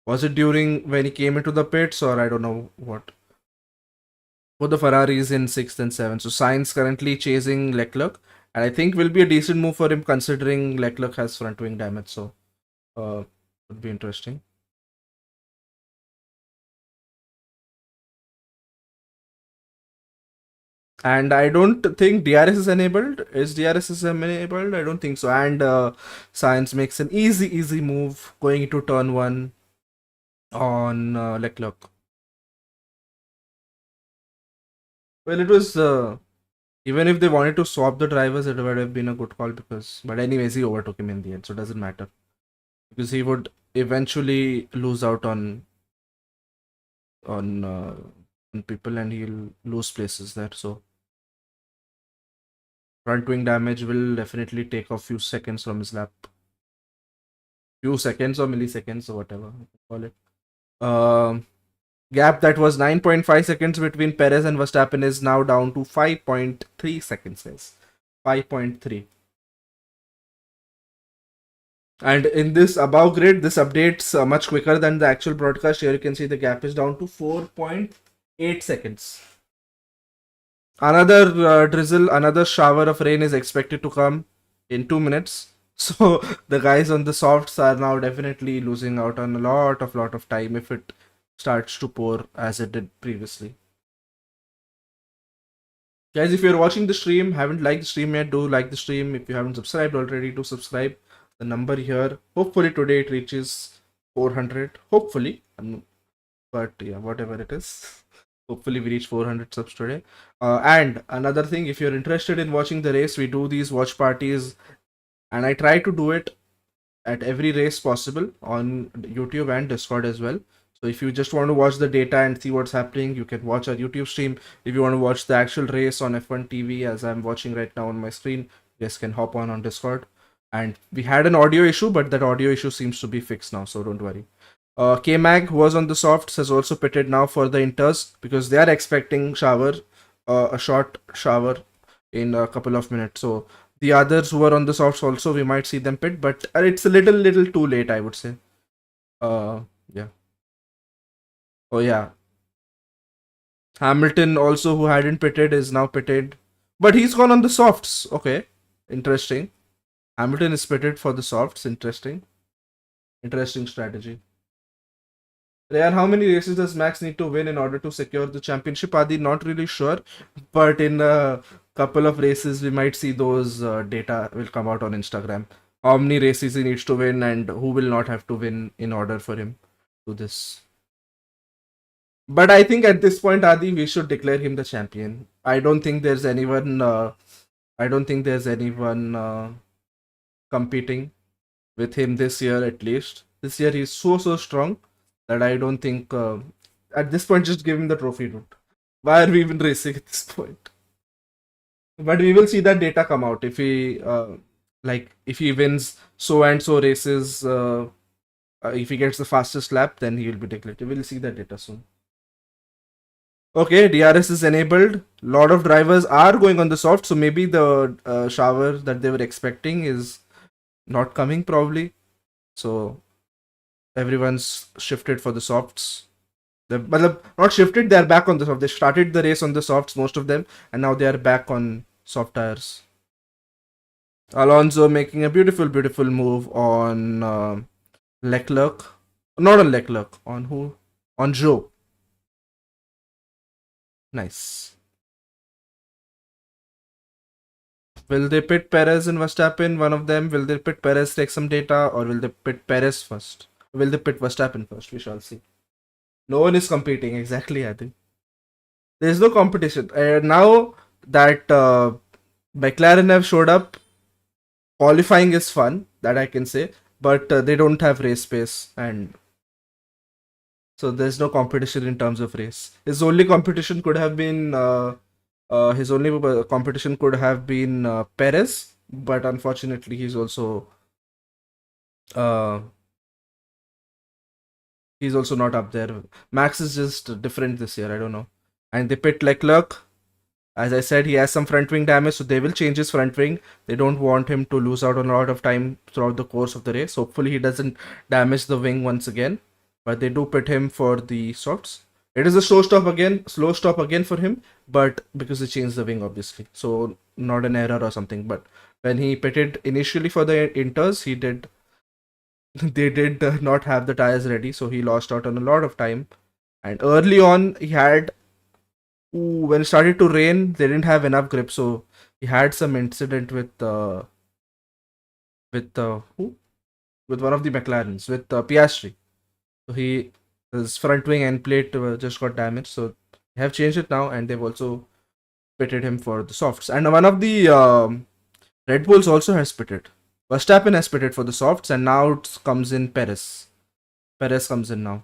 Was it during when he came into the pits, or I don't know what? For the Ferraris in 6th and 7th. So Sainz currently chasing Leclerc, and I think will be a decent move for him considering Leclerc has front wing damage. So would be interesting. And I don't think DRS is enabled. Is DRS enabled? I don't think so. And Sainz makes an easy move going into turn 1 on Leclerc. Well, it was even if they wanted to swap the drivers, it would have been a good call because. But anyways, he overtook him in the end, so it doesn't matter because he would eventually lose out on people, and he'll lose places there. So front wing damage will definitely take a few seconds from his lap. Few seconds or milliseconds or whatever you can call it. Gap that was 9.5 seconds between Perez and Verstappen is now down to 5.3 seconds. Guys. 5.3. And in this above grid, this updates much quicker than the actual broadcast. Here you can see the gap is down to 4.8 seconds. Another drizzle, another shower of rain is expected to come in 2 minutes. So the guys on the softs are now definitely losing out on a lot of time if it starts to pour as it did previously. Guys, if you're watching the stream, haven't liked the stream yet, do like the stream. If you haven't subscribed already, do subscribe. The number here, hopefully today it reaches 400. Hopefully, but yeah, whatever it is. Hopefully we reach 400 subs today. And another thing, if you're interested in watching the race, we do these watch parties, and I try to do it at every race possible on YouTube and Discord as well. So if you just want to watch the data and see what's happening, you can watch our YouTube stream. If you want to watch the actual race on F1 TV, as I'm watching right now on my screen, you guys can hop on Discord. And we had an audio issue, but that audio issue seems to be fixed now, so don't worry. K-Mag, who was on the softs, has also pitted now for the inters because they are expecting a short shower in a couple of minutes. So the others who are on the softs also, we might see them pit, but it's a little too late, I would say. Yeah. Oh yeah. Hamilton also, who hadn't pitted, is now pitted, but he's gone on the softs. Okay, interesting. Hamilton is pitted for the softs. Interesting strategy. Rayan, how many races does Max need to win in order to secure the championship? Adi, not really sure, but in a couple of races we might see those data will come out on Instagram. How many races he needs to win and who will not have to win in order for him to this. But I think at this point, Adi, we should declare him the champion. I don't think there's anyone. Competing with him this year, at least. This year he's so strong that I don't think at this point just give him the trophy, dude. Why are we even racing at this point? But we will see that data come out if he if he wins so and so races. If he gets the fastest lap, then he will be declared. We will see that data soon. Okay, DRS is enabled. A lot of drivers are going on the soft, so maybe the shower that they were expecting is not coming probably. So everyone's shifted for the softs. They've not shifted, they're back on the soft. They started the race on the softs, most of them, and now they are back on soft tires. Alonso making a beautiful, beautiful move on Leclerc. Not on Leclerc, on who? On Joe. Nice. Will they pit Perez and Verstappen? One of them. Will they pit Perez, take some data, or will they pit Perez first? Will they pit Verstappen first? We shall see. No one is competing, exactly, I think. There's no competition. Now that McLaren have showed up, qualifying is fun, that I can say, but they don't have race pace, and so there's no competition in terms of race. His only competition could have been Perez, but unfortunately he's also not up there. Max is just different this year, I don't know. And they pit Leclerc. As I said, he has some front wing damage, so they will change his front wing. They don't want him to lose out on a lot of time throughout the course of the race. Hopefully he doesn't damage the wing once again. But they do pit him for the softs. It is a slow stop again for him, but because they changed the wing, obviously. So not an error or something. But when he pitted initially for the inters, they did not have the tires ready, so he lost out on a lot of time. And early on, he had when it started to rain, they didn't have enough grip, so he had some incident with one of the McLarens, with Piastri. So his front wing end plate just got damaged. So they have changed it now, and they've also pitted him for the softs. And one of the Red Bulls also has pitted. Verstappen has pitted for the softs, and now it comes in Perez. Perez comes in now.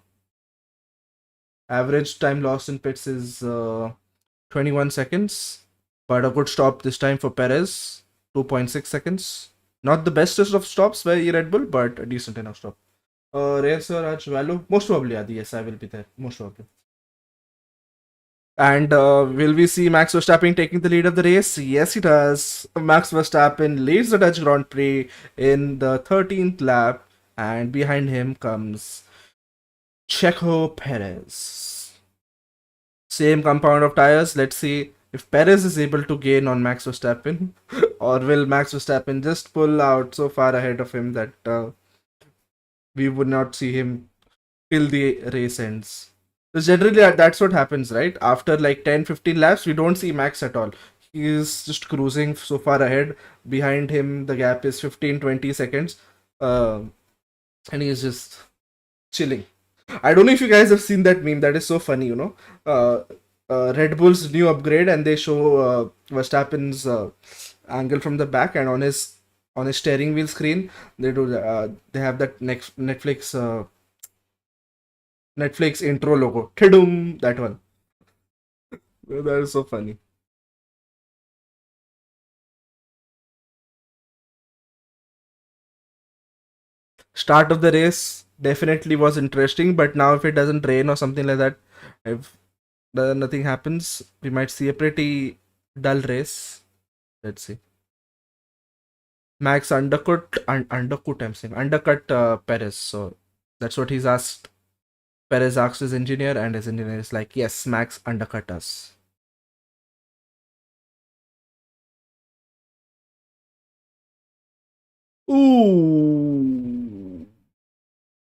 Average time lost in pits is 21 seconds, but a good stop this time for Perez, 2.6 seconds. Not the bestest of stops by Red Bull, but a decent enough stop. Rare sir, Raj Value? Most probably, Adi. Yes, I will be there. Most probably. And will we see Max Verstappen taking the lead of the race? Yes, he does. Max Verstappen leads the Dutch Grand Prix in the 13th lap, and behind him comes Checo Perez. Same compound of tires. Let's see if Perez is able to gain on Max Verstappen, or will Max Verstappen just pull out so far ahead of him that we would not see him till the race ends. So generally that's what happens, right? After like 10-15 laps, we don't see Max at all. He is just cruising so far ahead. Behind him, the gap is 15-20 seconds. And he is just chilling. I don't know if you guys have seen that meme. That is so funny, Red Bull's new upgrade, and they show Verstappen's angle from the back, and on his steering wheel screen, they have that Netflix intro logo. Tidum, that one. That is so funny. Start of the race definitely was interesting, but now if it doesn't rain or something like that, if nothing happens, we might see a pretty dull race. Let's see. Max undercut Perez. So that's what he's asked. Perez asked his engineer, and his engineer is like, yes, Max undercut us. Ooh.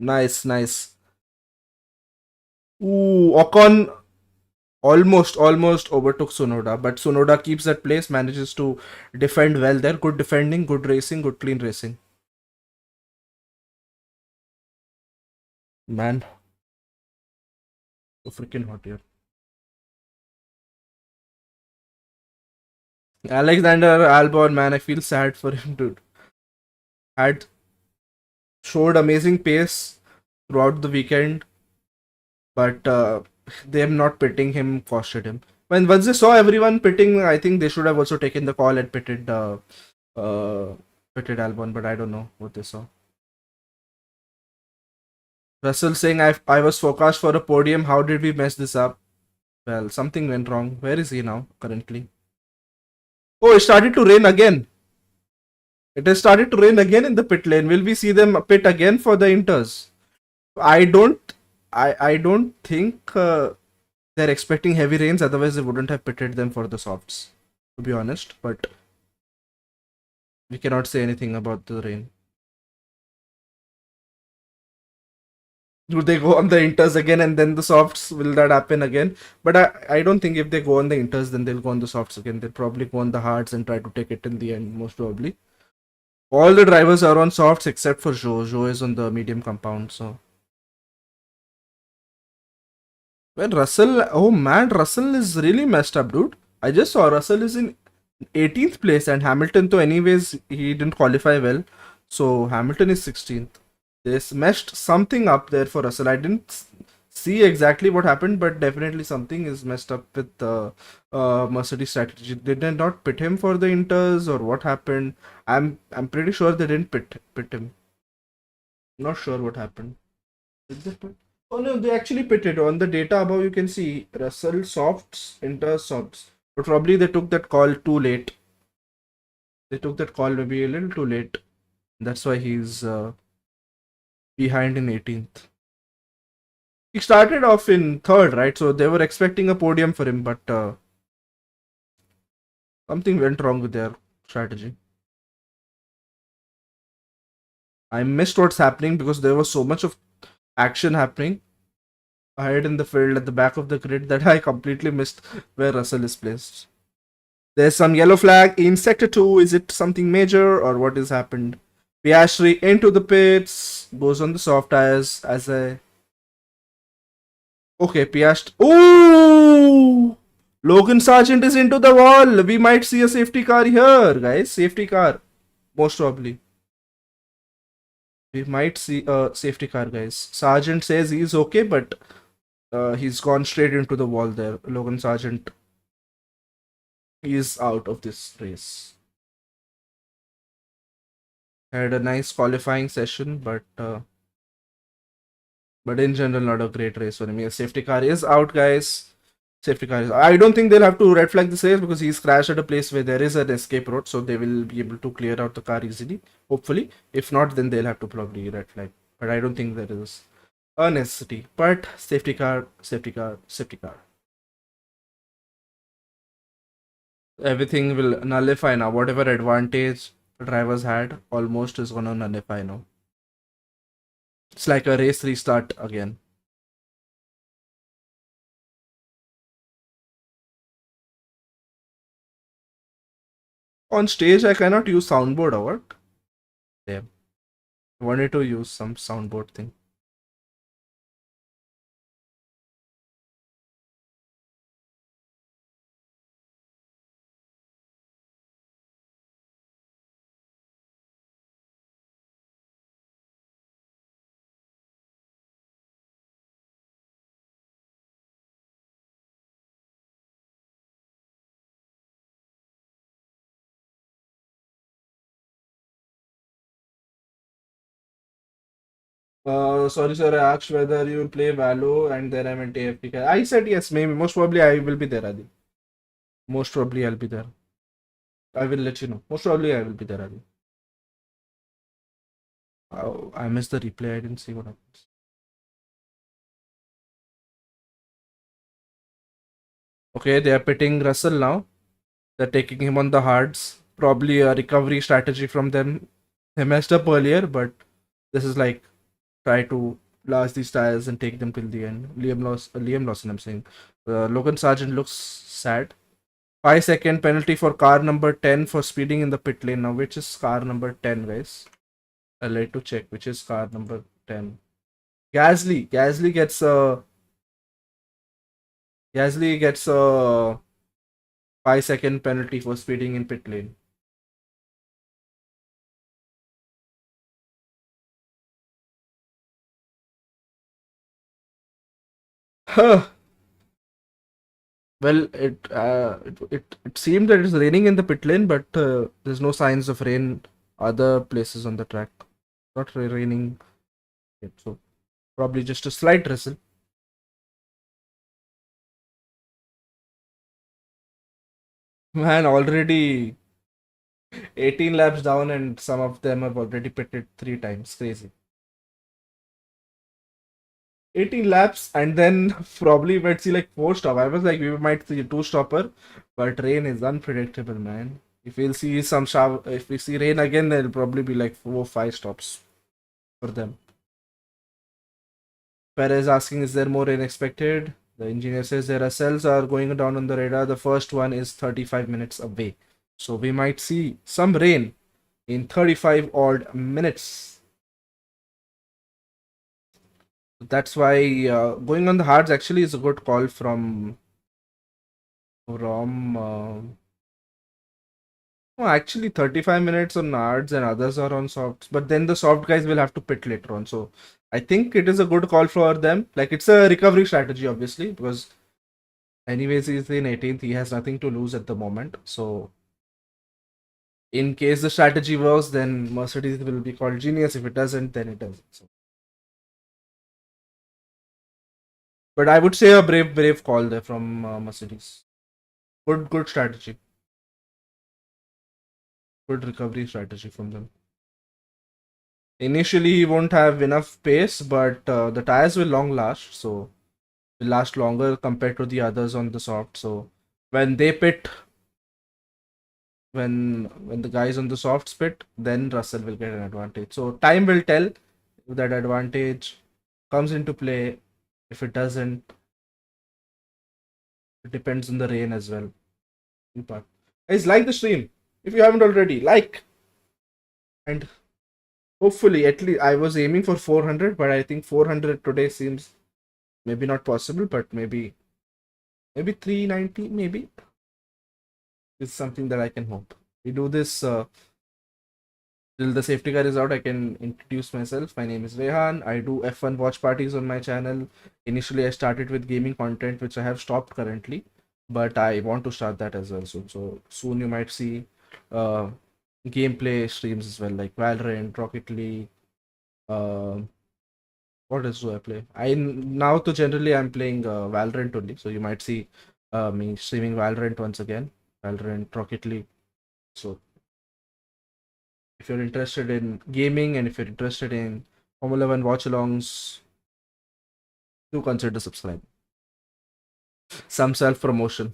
Nice. Ooh, Ocon almost overtook Tsunoda, but Tsunoda keeps that place, manages to defend well there. Good defending, good racing, good clean racing. Man, so freaking hot here. Alexander Albon, man, I feel sad for him, dude. Had showed amazing pace throughout the weekend, but them not pitting him costed him. Once they saw everyone pitting, I think they should have also taken the call and pitted Albon, but I don't know what they saw. Russell saying, I was forecast for a podium. How did we mess this up? Well, something went wrong. Where is he now, currently? Oh, it started to rain again. It has started to rain again in the pit lane. Will we see them pit again for the inters? I don't I don't think they're expecting heavy rains, otherwise they wouldn't have pitted them for the softs, to be honest. But we cannot say anything about the rain. Do they go on the inters again and then the softs? Will that happen again? But I don't think if they go on the inters, then they'll go on the softs again. They'll probably go on the hards and try to take it in the end, most probably. All the drivers are on softs except for Joe. Joe is on the medium compound, so. When Russell, oh man, Russell is really messed up, dude. I just saw Russell is in 18th place and Hamilton, though, anyways, he didn't qualify well. So Hamilton is 16th. They messed something up there for Russell. I didn't see exactly what happened, but definitely something is messed up with the Mercedes strategy. Did they not pit him for the inters or what happened? I'm pretty sure they didn't pit him. Not sure what happened. Did they pit? Oh no, they actually pitted. On the data above you can see Russell softs, inter softs. But probably they took that call too late. They took that call maybe a little too late. That's why he's behind in 18th. He started off in 3rd, right? So they were expecting a podium for him, but something went wrong with their strategy. I missed what's happening because there was so much of action happening ahead in the field at the back of the grid that I completely missed where Russell is placed. There's some yellow flag in sector 2. Is it something major or what has happened? Piastri into the pits, goes on the soft tires as a. Okay, Piastri. Oh! Logan Sargent is into the wall. We might see a safety car here, guys. Safety car. Most probably. We might see a safety car, guys. Sargent says he's okay, but he's gone straight into the wall there. Logan Sargent is out of this race. Had a nice qualifying session, but in general, not a great race for him. A safety car is out, guys. Safety car is. I don't think they'll have to red flag this race because he's crashed at a place where there is an escape road, so they will be able to clear out the car easily. Hopefully, if not, then they'll have to probably red flag. But I don't think there is a necessity. But safety car, safety car, safety car. Everything will nullify now. Whatever advantage drivers had, almost is gonna nullify now. It's like a race restart again. On stage, I cannot use soundboard or what? Damn. I wanted to use some soundboard thing. Sorry, sir. I asked whether you will play Valo and then I went AFK. I said yes, maybe. Most probably I will be there, Adi. Most probably I'll be there. I will let you know. Most probably I will be there, Adi. Oh, I missed the replay. I didn't see what happens. Okay, they are pitting Russell now. They're taking him on the hards. Probably a recovery strategy from them. They messed up earlier, but this is like try to blast these tires and take them till the end. Liam Lawson, I'm saying. Logan Sargent looks sad. 5-second penalty for car number 10 for speeding in the pit lane. Now, which is car number 10, guys? I'll like to check which is car number 10. Gasly. Gasly gets a 5-second penalty for speeding in pit lane. Huh. Well, it seemed that it's raining in the pit lane, but there's no signs of rain other places on the track. Not raining yet, so probably just a slight drizzle. Man, already 18 laps down, and some of them have already pitted 3 times. Crazy. 18 laps, and then probably we might see like 4 stop. I was like, we might see a 2 stopper, but rain is unpredictable, man. If we'll see some shower, if we see rain again, there'll probably be like 4 or 5 stops for them. Perez asking, is there more rain expected? The engineer says there are cells are going down on the radar. The first one is 35 minutes away. So we might see some rain in 35 odd minutes. That's why going on the hards actually is a good call from oh, actually 35 minutes on hards and others are on softs, but then the soft guys will have to pit later on. So I think it is a good call for them. Like, it's a recovery strategy, obviously, because anyways he's in 18th, he has nothing to lose at the moment. So in case the strategy works, then Mercedes will be called genius. If it doesn't, then it doesn't. So. But I would say a brave call there from Mercedes. Good strategy. Good recovery strategy from them. Initially, he won't have enough pace, but the tires will long last, so will last longer compared to the others on the soft. So when they pit, when the guys on the softs pit, then Russell will get an advantage. So time will tell if that advantage comes into play. If it doesn't, it depends on the rain as well. Guys, like the stream if you haven't already. Like, and hopefully, at least I was aiming for 400, but I think 400 today seems maybe not possible, but maybe 390, maybe is something that I can hope. We do this till the safety car is out. I can introduce myself. My name is Rehan. I do F1 watch parties on my channel. Initially, I started with gaming content, which I have stopped currently, but I want to start that as well soon. So soon you might see gameplay streams as well, like Valorant, Rocket League. What else do I play? Now to generally I'm playing Valorant only, so you might see me streaming Valorant once again, Valorant, Rocket League. So if you're interested in gaming and if you're interested in Formula One watch-alongs, do consider subscribing. Some self-promotion.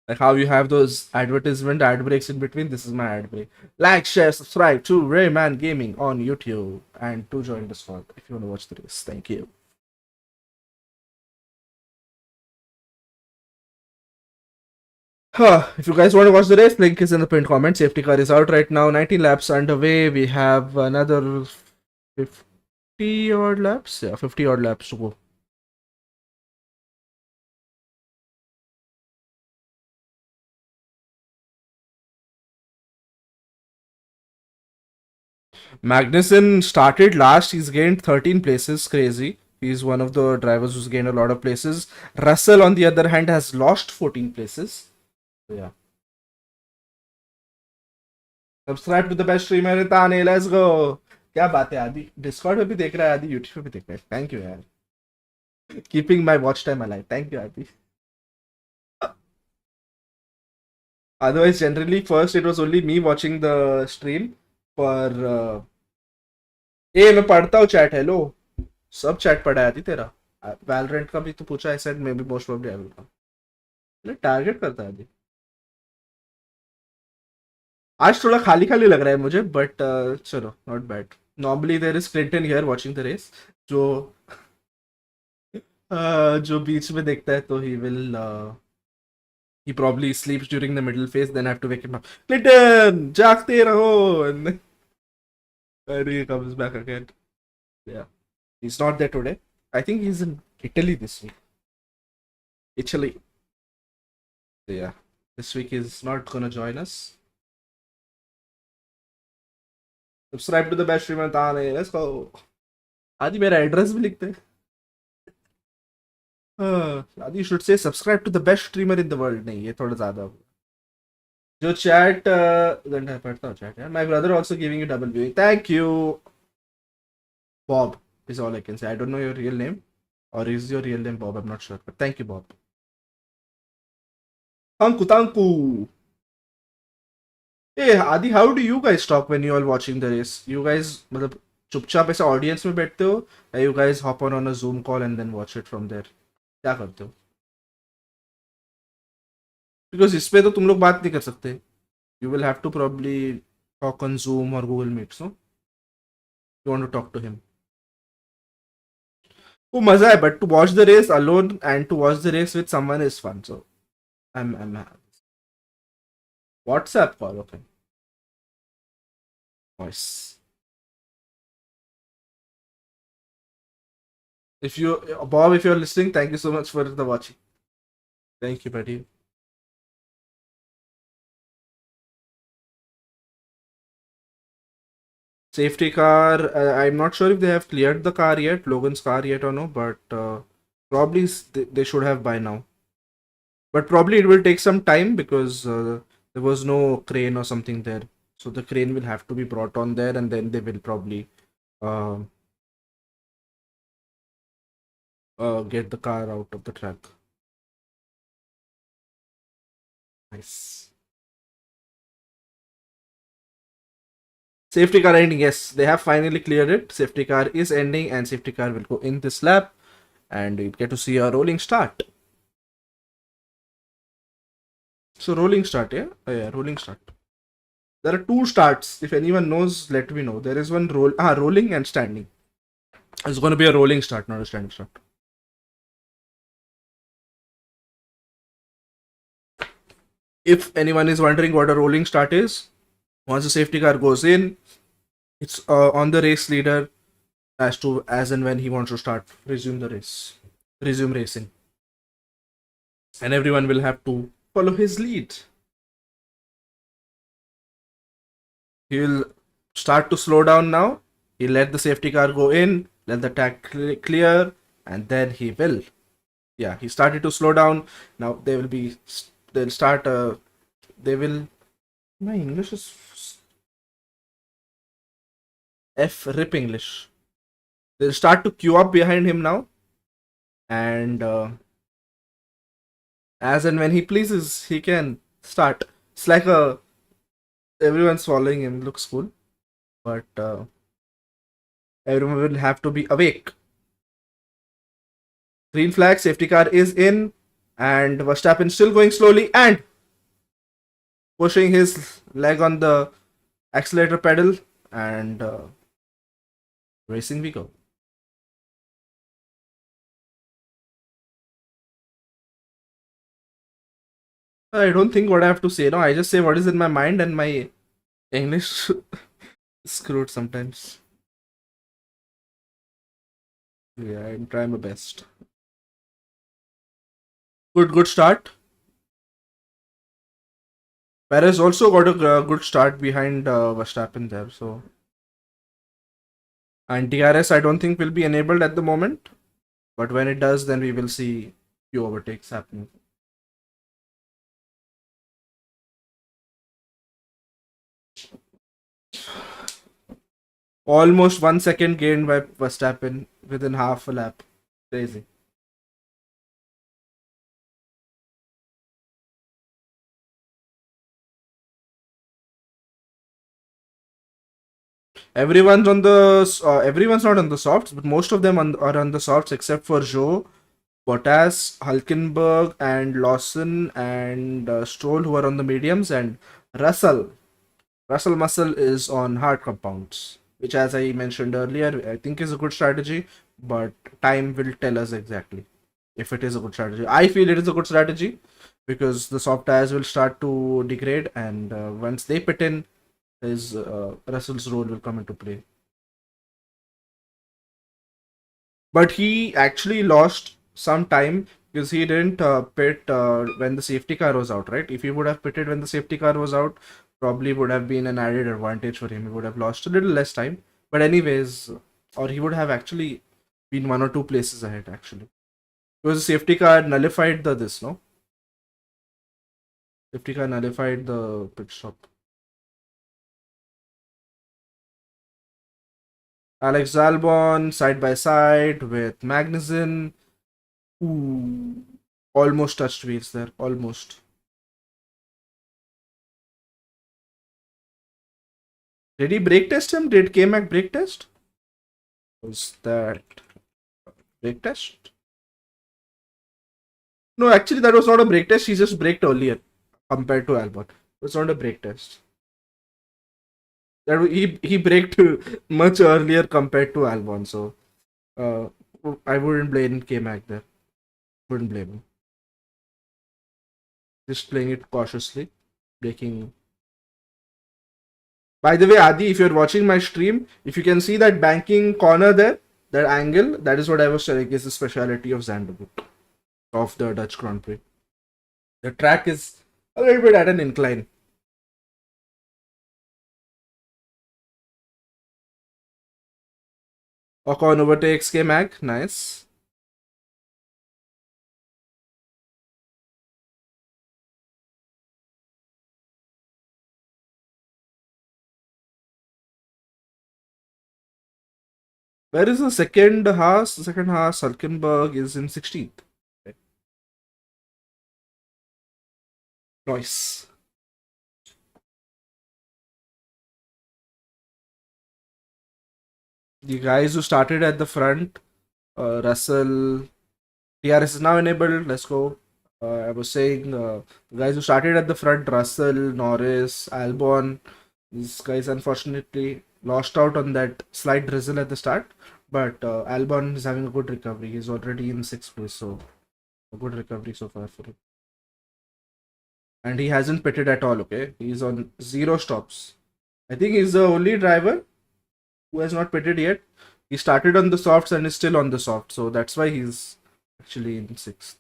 Like how you have those advertisement ad breaks in between, this is my ad break. Like, share, subscribe to Rayman Gaming on YouTube and to join Discord if you want to watch the race. Thank you. If you guys want to watch the race, link is in the pinned comment. Safety car is out right now. 19 laps underway. We have another 50 odd laps. Yeah, 50 odd laps to go. Magnussen started last. He's gained 13 places. Crazy. He's one of the drivers who's gained a lot of places. Russell, on the other hand, has lost 14 places. Yeah. Subscribe to the best streamer ताने let's go. क्या बात है आदि, Discord में भी देख रहा है आदि, यूट्यूब पे भी देख रहा है. थैंक यू यार, keeping my watch time alive. Thank you आदि. Otherwise, generally, first it was only me watching the stream. पर ए मैं पढ़ता हूँ चैट. हेलो, सब चैट पढ़ा है आदि तेरा. वैलोरेंट का भी तो पूछा. I said may be most probably I will come. Target करता है आदि. आज थोड़ा खाली खाली लग रहा है मुझे, बट चलो, not bad. Normally there is Clinton here watching the race, जो जो बीच में देखता है तो he probably sleeps during the middle phase, then I have to wake him up. Clinton, जागते रहो. And he comes back again. Yeah, he's not there today. I think he's in Italy this week. Italy. Yeah, this week he's not gonna join us. Subscribe to the best streamer ताने let's go. Adi मेरा address भी लिखते हैं. Adi should say subscribe to the best streamer in the world. नहीं, ये थोड़ा ज्यादा. जो चैट घंटा पढ़ता हूँ चैट यार. My brother also giving U double viewing. Thank you. Bob is all I can say. I don't know your real name, or is your real name Bob? I'm not sure, but thank you, Bob. Tanku. Hey Adi, how do you guys talk when you all watching the race? You guys, मतलब चुपचाप ऐसे audience में बैठते हो या you guys hop on a Zoom call and then watch it from there? क्या करते हो? बिकॉज इस पे तो तुम लोग बात नहीं कर सकते. You will have to probably talk on Zoom और Google Meets, no? You want to talk to him. वो मजा है, but to watch the race alone and to watch the race with someone is fun. So I'm WhatsApp call, okay. Nice. If you, Bob, if you're listening, thank you so much for the watching. Thank you, buddy. Safety car. I'm not sure if they have cleared the car yet, Logan's car yet or no, but probably they should have by now. But probably it will take some time because there was no crane or something there. So the crane will have to be brought on there, and then they will probably uh, get the car out of the track. Nice. Safety car ending. Yes, they have finally cleared it. Safety car is ending, and safety car will go in this lap, and you get to see a rolling start. So rolling start, yeah? Oh, yeah, rolling start. There are two starts. If anyone knows, let me know. There is one rolling and standing. It's going to be a rolling start, not a standing start. If anyone is wondering what a rolling start is, once the safety car goes in, it's on the race leader as and when he wants to resume racing, and everyone will have to follow his lead. He will start to slow down now. He'll let the safety car go in, let the track clear, and then he will. Yeah, he started to slow down. Now they'll start. They will. My English is rip English. They'll start to queue up behind him now, and as and when he pleases, he can start. It's like everyone's following him. Looks cool, but everyone will have to be awake. Green flag, safety car is in, and Verstappen still going slowly and pushing his leg on the accelerator pedal, and racing we go. I don't think what I have to say now. I just say what is in my mind, and my English is screwed sometimes. Yeah, I'm trying my best. Good start. Perez also got a good start behind Verstappen there. So, and DRS I don't think will be enabled at the moment, but when it does, then we will see few overtakes happening. Almost 1 second gained by Verstappen within half a lap. Crazy. Everyone's not on the softs, but most of them are on the softs except for Joe, Bottas, Hulkenberg, and Lawson and Stroll, who are on the mediums, and Russell. Russell Muscle is on hard compounds, which, as I mentioned earlier, I think is a good strategy, but time will tell us exactly if it is a good strategy. I feel it is a good strategy because the soft tires will start to degrade, and once they pit in, his Russell's role will come into play. But he actually lost some time because he didn't pit when the safety car was out, right? If he would have pitted when the safety car was out, probably would have been an added advantage for him. He would have lost a little less time. But anyways, or he would have actually been 1 or 2 places ahead actually. Because the safety car nullified this, no? Safety car nullified the pit stop. Alex Albon side by side with Magnussen. Ooh, almost touched wheels there. Almost. Did he brake test him? Did K-Mac brake test? Was that brake test? No, actually, that was not a brake test. He just braked earlier compared to Albon. It was not a brake test. That he braked much earlier compared to Albon. So uh, I wouldn't blame K-Mac there. Wouldn't blame him. Just playing it cautiously, braking. By the way, Adi, if you're watching my stream, if you can see that banking corner there, that angle, that is what I was telling is the speciality of Zandvoort, of the Dutch Grand Prix. The track is a little bit at an incline. Ocon overtakes K-Mag, nice. Where is the second Haas? The second Haas, Hulkenberg, is in 16th. Okay. Nice. The guys who started at the front, Russell, TRS is now enabled. Let's go. I was saying, the guys who started at the front, Russell, Norris, Albon, these guys unfortunately lost out on that slight drizzle at the start. But Albon is having a good recovery. He's already in 6th place, so a good recovery so far for him. And he hasn't pitted at all, okay? He's on 0 stops. I think he's the only driver who has not pitted yet. He started on the softs and is still on the soft, so that's why he's actually in 6th.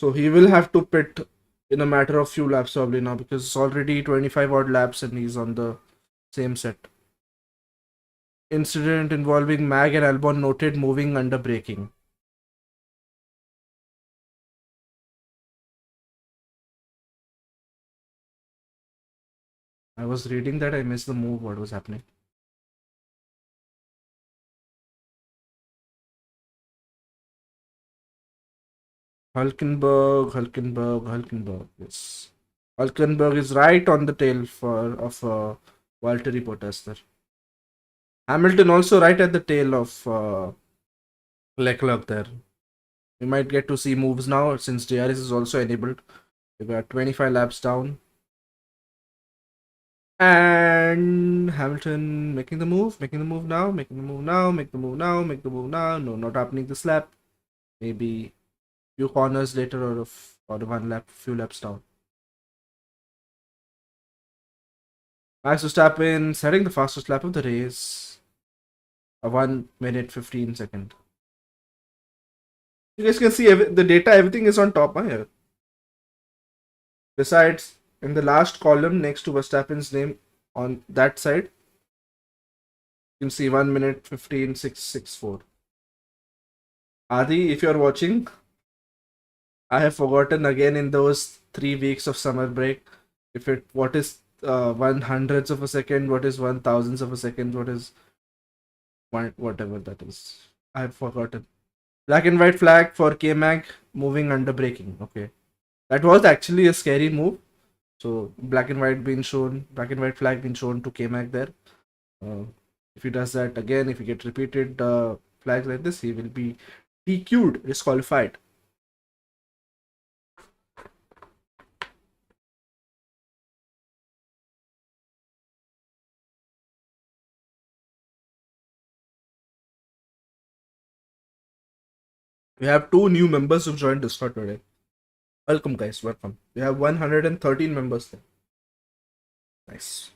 So he will have to pit in a matter of few laps probably now, because it's already 25 odd laps and he's on the same set. Incident involving Mag and Albon noted moving under braking. I was reading that, I missed the move. What was happening? Hulkenberg. Yes. Hulkenberg is right on the tail of Valtteri Bottas there. Hamilton also right at the tail of Leclerc there. We might get to see moves now since DRS is also enabled. We got 25 laps down. And Hamilton making the move now. No, not happening this lap. Maybe few corners later or one lap, few laps down. Max Verstappen setting the fastest lap of the race. A 1 minute 15 second. You guys can see the data, everything is on top here. Besides, in the last column next to Verstappen's name on that side, you can see 1 minute 15.664. Adi, if you're watching, I have forgotten again in those 3 weeks of summer break what is 1/100th of a second, what is 1/1000th of a second, what is whatever that is. I have forgotten. Black and white flag for K-Mag moving under braking. Okay. That was actually a scary move. So black and white flag being shown to K-Mag there. If he does that again, if he gets repeated flags like this, he will be DQ'd, disqualified. We have 2 new members who joined Discord today. Welcome guys, welcome. We have 113 members there. Nice.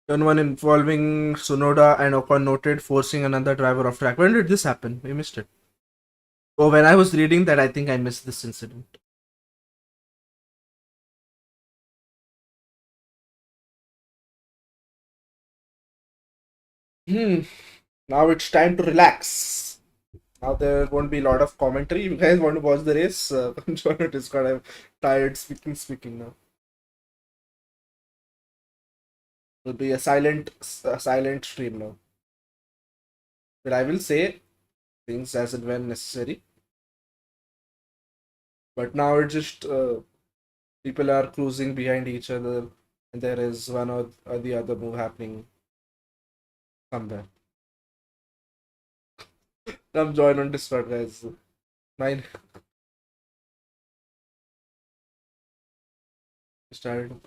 Turn 1 involving Sonoda and Ocon noted forcing another driver off track. When did this happen? We missed it. Oh, when I was reading that, I think I missed this incident. Now it's time to relax. Now there won't be a lot of commentary. You guys want to watch the race? I'm sure it is. I'm tired speaking now. It'll be a silent stream now. But I will say things as and when necessary. But now it's just people are cruising behind each other, and there is one or the other move happening somewhere. Come join on Discord, guys. Mine started.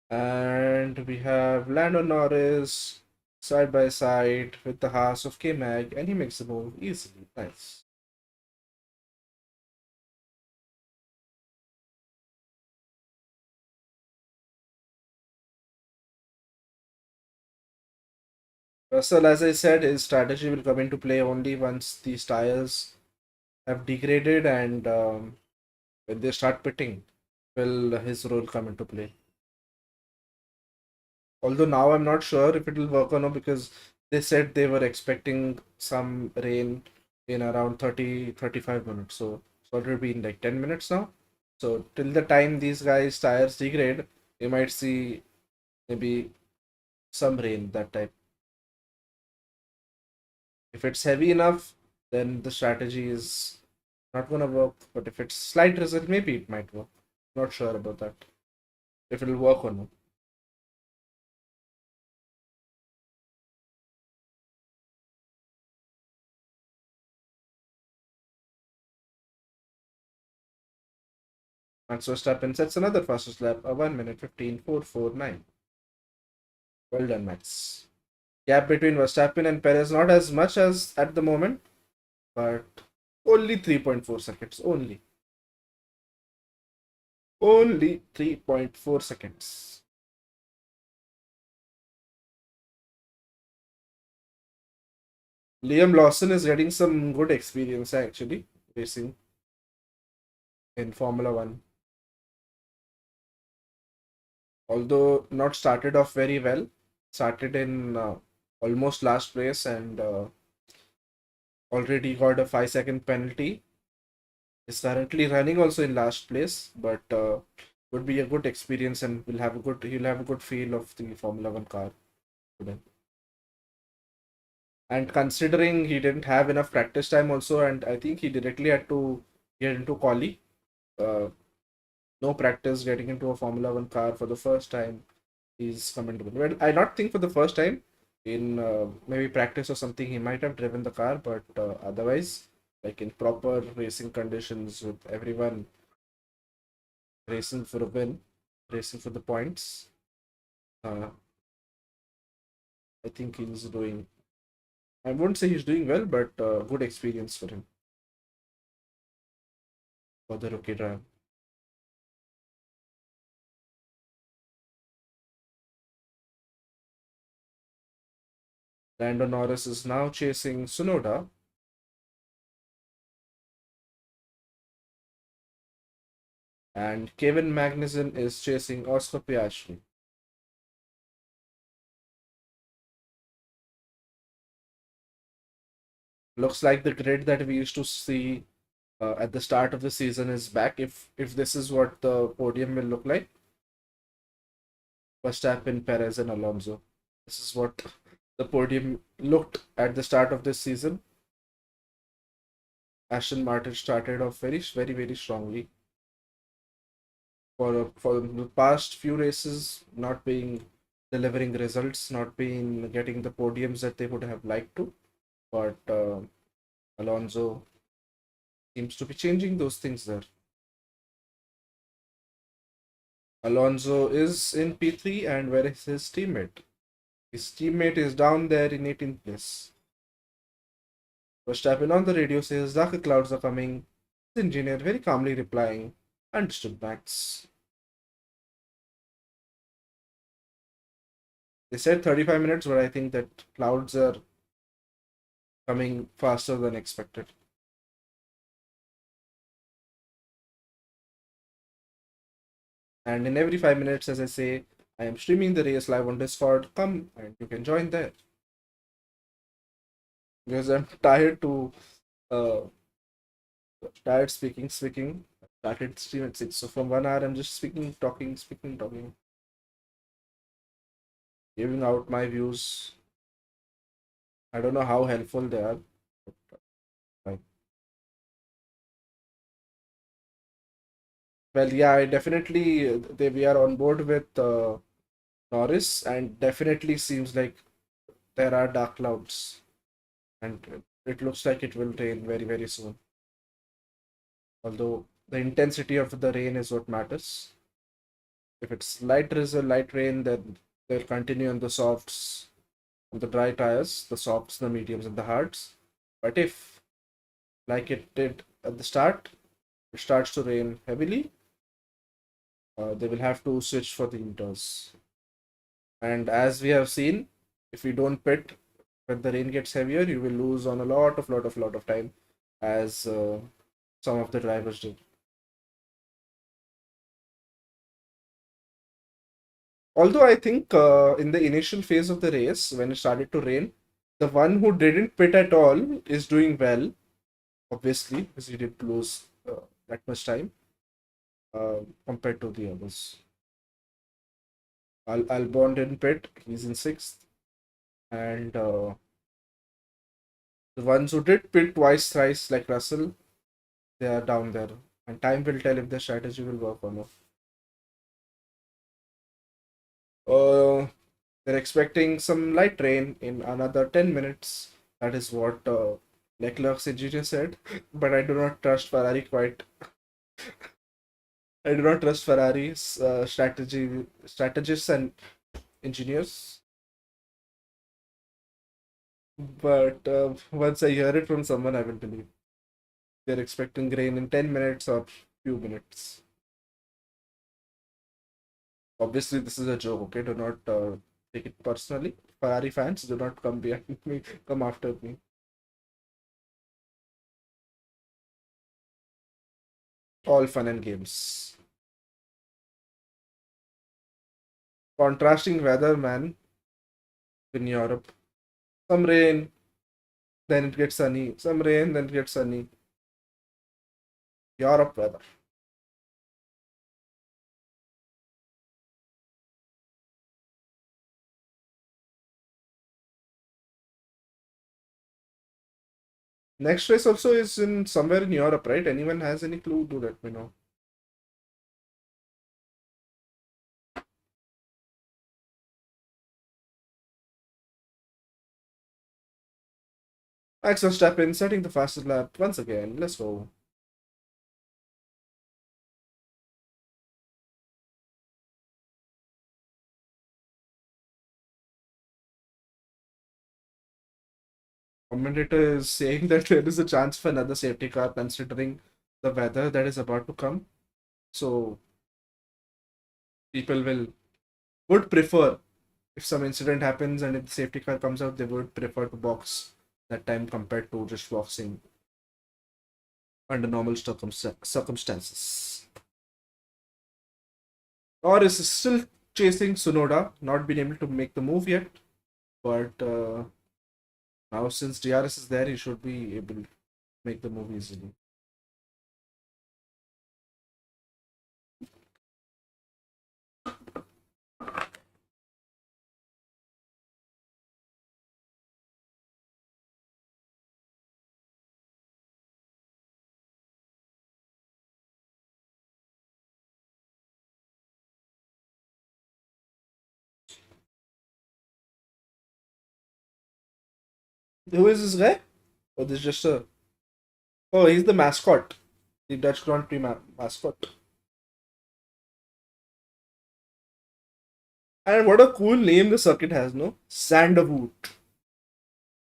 And we have Lando Norris side by side with the House of K-Mag, and he makes the move easily. Nice. Russell, as I said, his strategy will come into play only once these tires have degraded and when they start pitting, will his role come into play. Although now I'm not sure if it will work or not because they said they were expecting some rain in around 35 minutes. So it's already been like 10 minutes now. So till the time these guys tires degrade, you might see maybe some rain that time. If it's heavy enough, then the strategy is not gonna work. But if it's slight drizzle, maybe it might work. Not sure about that. If it'll work or not. Max Verstappen sets another fastest lap, a 1 minute 15.449. Well done, Max. Gap between Verstappen and Perez not as much as at the moment, but only 3.4 seconds. Only 3.4 seconds. Liam Lawson is getting some good experience actually racing in Formula One. Although not started off very well, started in almost last place and already got a 5-second penalty. Is currently running also in last place, but would be a good experience and he'll have a good feel of the Formula One car today. And considering he didn't have enough practice time also, and I think he directly had to get into quali. No practice getting into a Formula One car for the first time. He's commendable. Well, I not think for the first time in maybe practice or something he might have driven the car, but otherwise, like in proper racing conditions with everyone racing for a win, racing for the points. Uh, I think he's doing. I wouldn't say he's doing well, but good experience for him for the rookie drive. Lando Norris is now chasing Tsunoda. And Kevin Magnussen is chasing Oscar Piastri. Looks like the grid that we used to see at the start of the season is back. If this is what the podium will look like, Verstappen, Perez, and Alonso. This is what the podium looked at the start of this season. Aston Martin started off very strongly. For the past few races, not being delivering results, not being getting the podiums that they would have liked to, but Alonso seems to be changing those things there. Alonso is in P3, and where is his teammate? His teammate is down there in 18th place. Verstappen on the radio says darker clouds are coming. The engineer very calmly replying, understood, Max. They said 35 minutes, but I think that clouds are coming faster than expected. And in every 5 minutes, as I say, I am streaming the race live on Discord. Come and you can join there. because I'm tired to uh tired speaking. Started stream at 6. So from 1 hour I'm just speaking, talking, giving out my views. I don't know how helpful they are. But, like, well, yeah, I definitely we are on board with Norris, and definitely seems like there are dark clouds, and it looks like it will rain very, very soon. Although the intensity of the rain is what matters. If it's light drizzle, light rain, then they'll continue on the softs, on the dry tires, the softs, the mediums, and the hards. But if, like it did at the start, it starts to rain heavily, they will have to switch for the inters. And as we have seen, if you don't pit when the rain gets heavier, you will lose on a lot of time, as some of the drivers did. Although I think in the initial phase of the race, when it started to rain, the one who didn't pit at all is doing well, obviously, because he didn't lose that much time compared to the others. Albon didn't pit, he's in sixth, and the ones who did pit twice, thrice, like Russell, they are down there. And time will tell if the strategy will work or not. Uh, they're expecting some light rain in another 10 minutes. That is what Leclerc's engineer said. But I do not trust Ferrari quite. I do not trust Ferrari's strategists and engineers. But once I hear it from someone, I will believe. They're expecting rain in 10 minutes or few minutes. Obviously, this is a joke, okay? Do not take it personally. Ferrari fans, do not come behind me, come after me. All fun and games. Contrasting weather, man, in Europe. Some rain, then it gets sunny. Some rain, then it gets sunny. Europe weather. Next race also is in somewhere in Europe, right? Anyone has any clue? Do let me know. Max Verstappen setting the fastest lap once again. Let's go. Commentator is saying that there is a chance for another safety car considering the weather that is about to come. So people would prefer, if some incident happens and if the safety car comes out, they would prefer to box that time compared to just boxing under normal circumstances. Or is still chasing Sunoda, not been able to make the move yet, but now since DRS is there, he should be able to make the move easily. Who is this guy? Oh, this is just a. Oh, he's the mascot, the Dutch Grand Prix mascot. And what a cool name the circuit has, no? Sandalwood.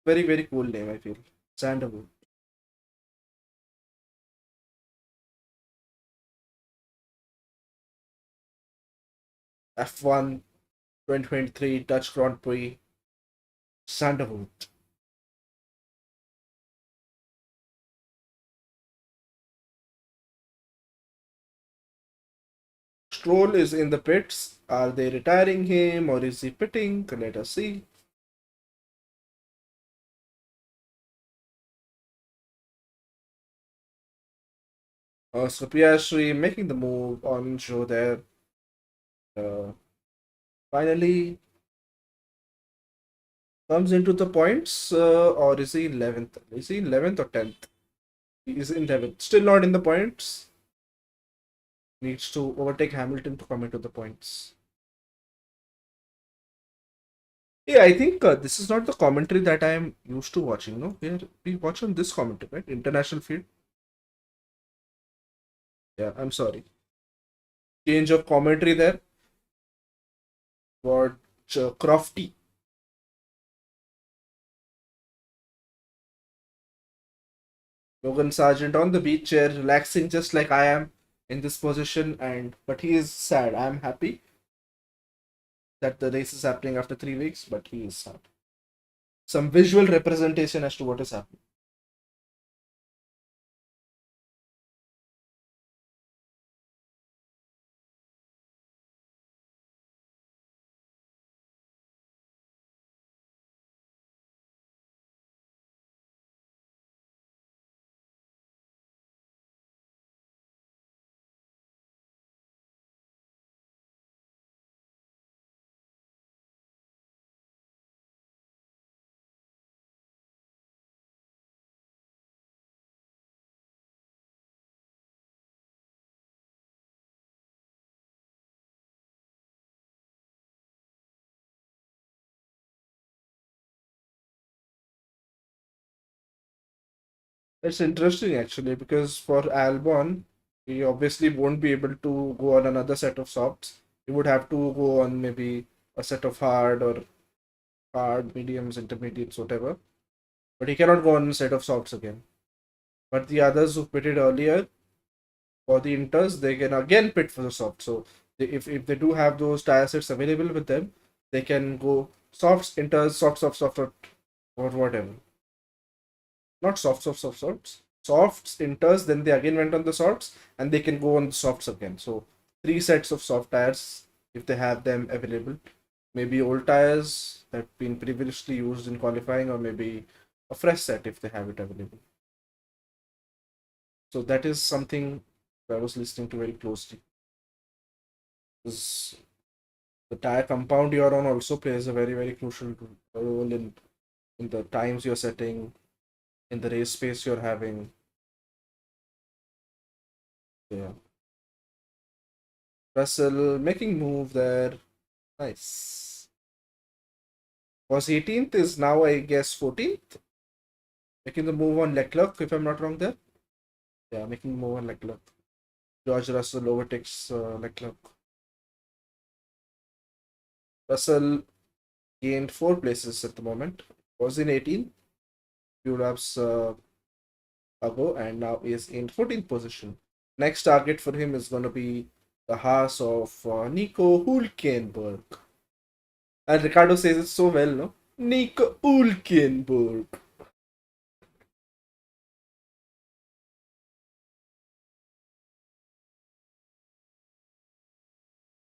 Very, very cool name, I feel. Sandalwood. F1 2023 Dutch Grand Prix. Sandalwood. Stroll is in the pits. Are they retiring him or is he pitting? Let us see. So Piastri making the move on show there. Uh, Finally comes into the points, or is he 11th? Is he 11th or 10th? He is in 11th. Still not in the points. Needs to overtake Hamilton to come into the points. Yeah, I think this is not the commentary that I am used to watching. No, we watch on this commentary, right? International feed. Yeah, I'm sorry. Change of commentary there. What Crofty. Logan Sargent on the beach chair, relaxing just like I am in this position, and but he is sad. I'm happy that the race is happening after 3 weeks, but he is sad. Some visual representation as to what is happening. It's interesting actually because for Albon, he obviously won't be able to go on another set of softs. He would have to go on maybe a set of hard, mediums, intermediates, whatever. But he cannot go on a set of softs again. But the others who pitted earlier for the inters, they can again pit for the soft. So if they do have those tire sets available with them, they can go softs, inters, soft, or whatever. Not softs. Softs, inters, then they again went on the softs, and they can go on the softs again. So three sets of soft tires if they have them available. Maybe old tires that have been previously used in qualifying, or maybe a fresh set if they have it available. So that is something I was listening to very closely. Because the tire compound you're on also plays a very crucial role in the times you're setting, in the race space you're having. Yeah. Russell making move there. Nice. Was 18th, is now I guess 14th. Making the move on Leclerc, if I'm not wrong there. Yeah, making move on Leclerc. George Russell overtakes Leclerc. Russell gained 4 places at the moment. Was in 18 few laps ago, and now is in 14th position. Next target for him is going to be the Haas of Nico Hulkenberg. And Ricardo says it so well, no? Nico Hulkenberg.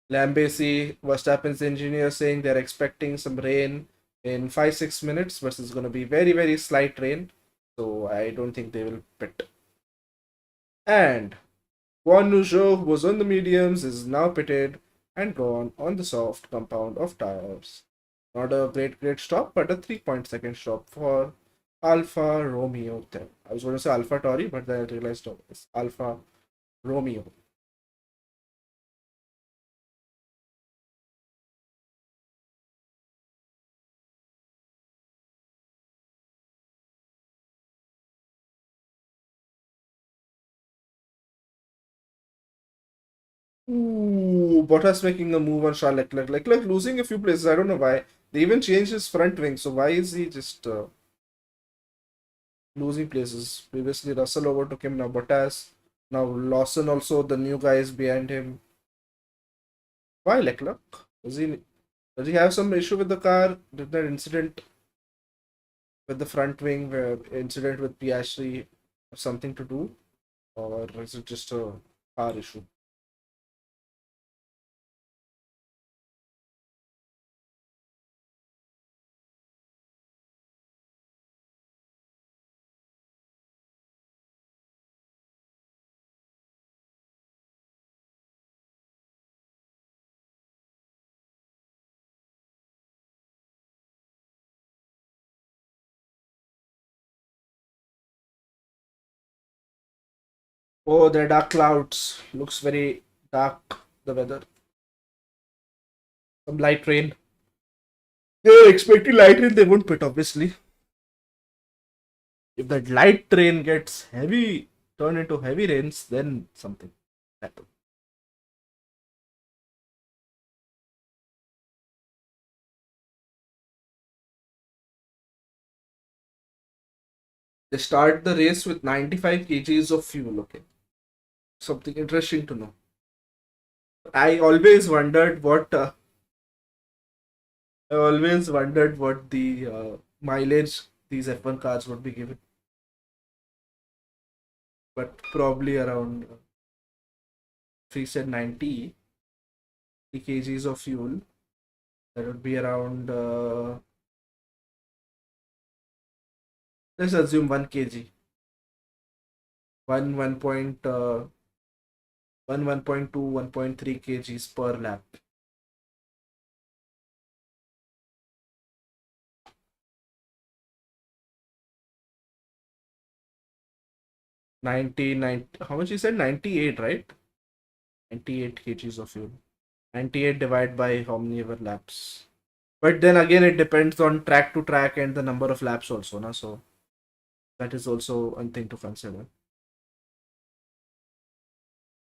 Lambesi, Verstappen's engineer, saying they're expecting some rain in 5-6 minutes, but it's going to be very slight rain. So I don't think they will pit. And Juan Nujo, who was on the mediums, is now pitted and gone on the soft compound of tires. Not a great stop, but a 3.2 stop for Alfa Romeo 10. I was going to say Alfa Tori, but then I realized it's Alfa Romeo. Ooh, Bottas making a move on Charles Leclerc. Leclerc losing a few places. I don't know why. They even changed his front wing. So why is he just losing places? Previously, Russell overtook him. Now Bottas. Now Lawson also. The new guy is behind him. Why Leclerc? Does he have some issue with the car? Did that incident with the front wing, where incident with Piastri, have something to do, or is it just a car issue? Oh, the dark clouds. Looks very dark, the weather. Some light rain. They're expecting light rain, they won't pit, obviously. If that light rain gets heavy, turn into heavy rains, then something happens. They start the race with 95 kgs of fuel, okay. Something interesting to know. I always wondered what mileage these F1 cars would be given, but probably around. He said 90 kgs of fuel. That would be around. Let's assume 1 kg. 1.2, 1.3 kgs per lap. 90, how much you said? 98, right? 98 kgs of fuel. 98 divided by how many ever laps. But then again, it depends on track to track and the number of laps also, na? So that is also one thing to consider.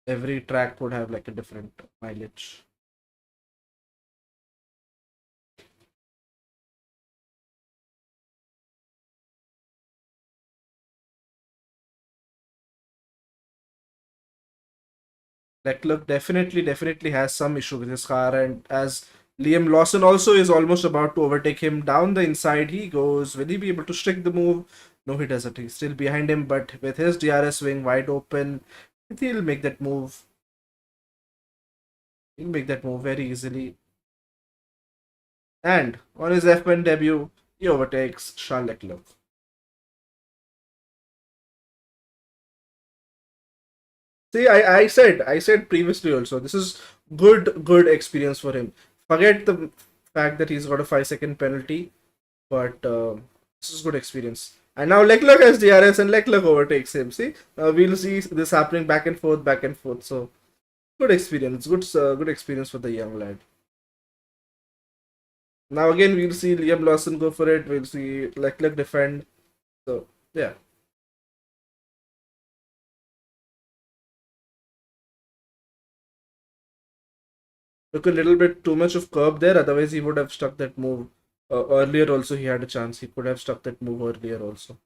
Every track would have like a different mileage. Leclerc definitely has some issue with his car, and as Liam Lawson also is almost about to overtake him down the inside, he goes. Will he be able to stick the move? No, he doesn't. He's still behind him, but with his DRS wing wide open, he'll make that move. He'll make that move very easily. And on his F1 debut, he overtakes Charles Leclerc. See, I said previously also, this is good experience for him. Forget the fact that he's got a 5 second penalty, but this is good experience. And now Leclerc has DRS and Leclerc overtakes him. See, we'll see this happening back and forth, back and forth. So good experience, good experience for the young lad. Now again, we'll see Liam Lawson go for it. We'll see Leclerc defend. So yeah. Took a little bit too much of curb there. Otherwise, he would have stuck that move earlier. Also, he had a chance. He could have stuck that move earlier also.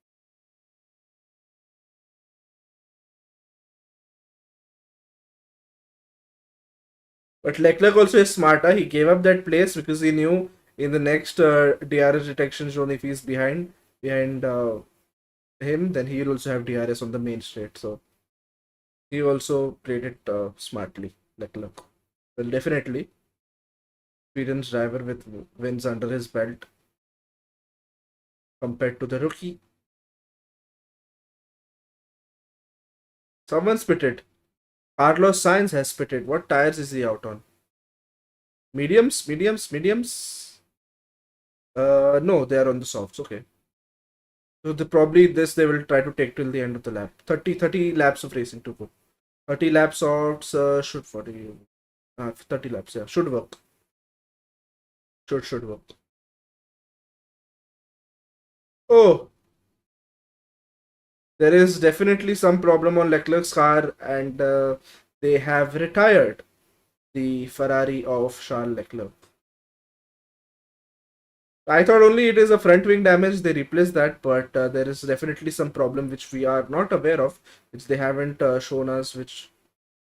But Leclerc also is smarter. He gave up that place because he knew in the next DRS detection zone, if he's behind him, then he'll also have DRS on the main straight. So he also played it smartly, Leclerc. Well, definitely experienced driver with wins under his belt compared to the rookie. Someone spitted. Carlos Sainz has spitted. What tires is he out on? Mediums. No, they are on the softs. Okay. So probably they will try to take till the end of the lap. 30 laps of racing to go. 30 laps softs should 30 laps. Yeah, should work. Should work. Oh, there is definitely some problem on Leclerc's car, and they have retired the Ferrari of Charles Leclerc. I thought only it is a front wing damage. They replaced that, but there is definitely some problem which we are not aware of, which they haven't shown us, which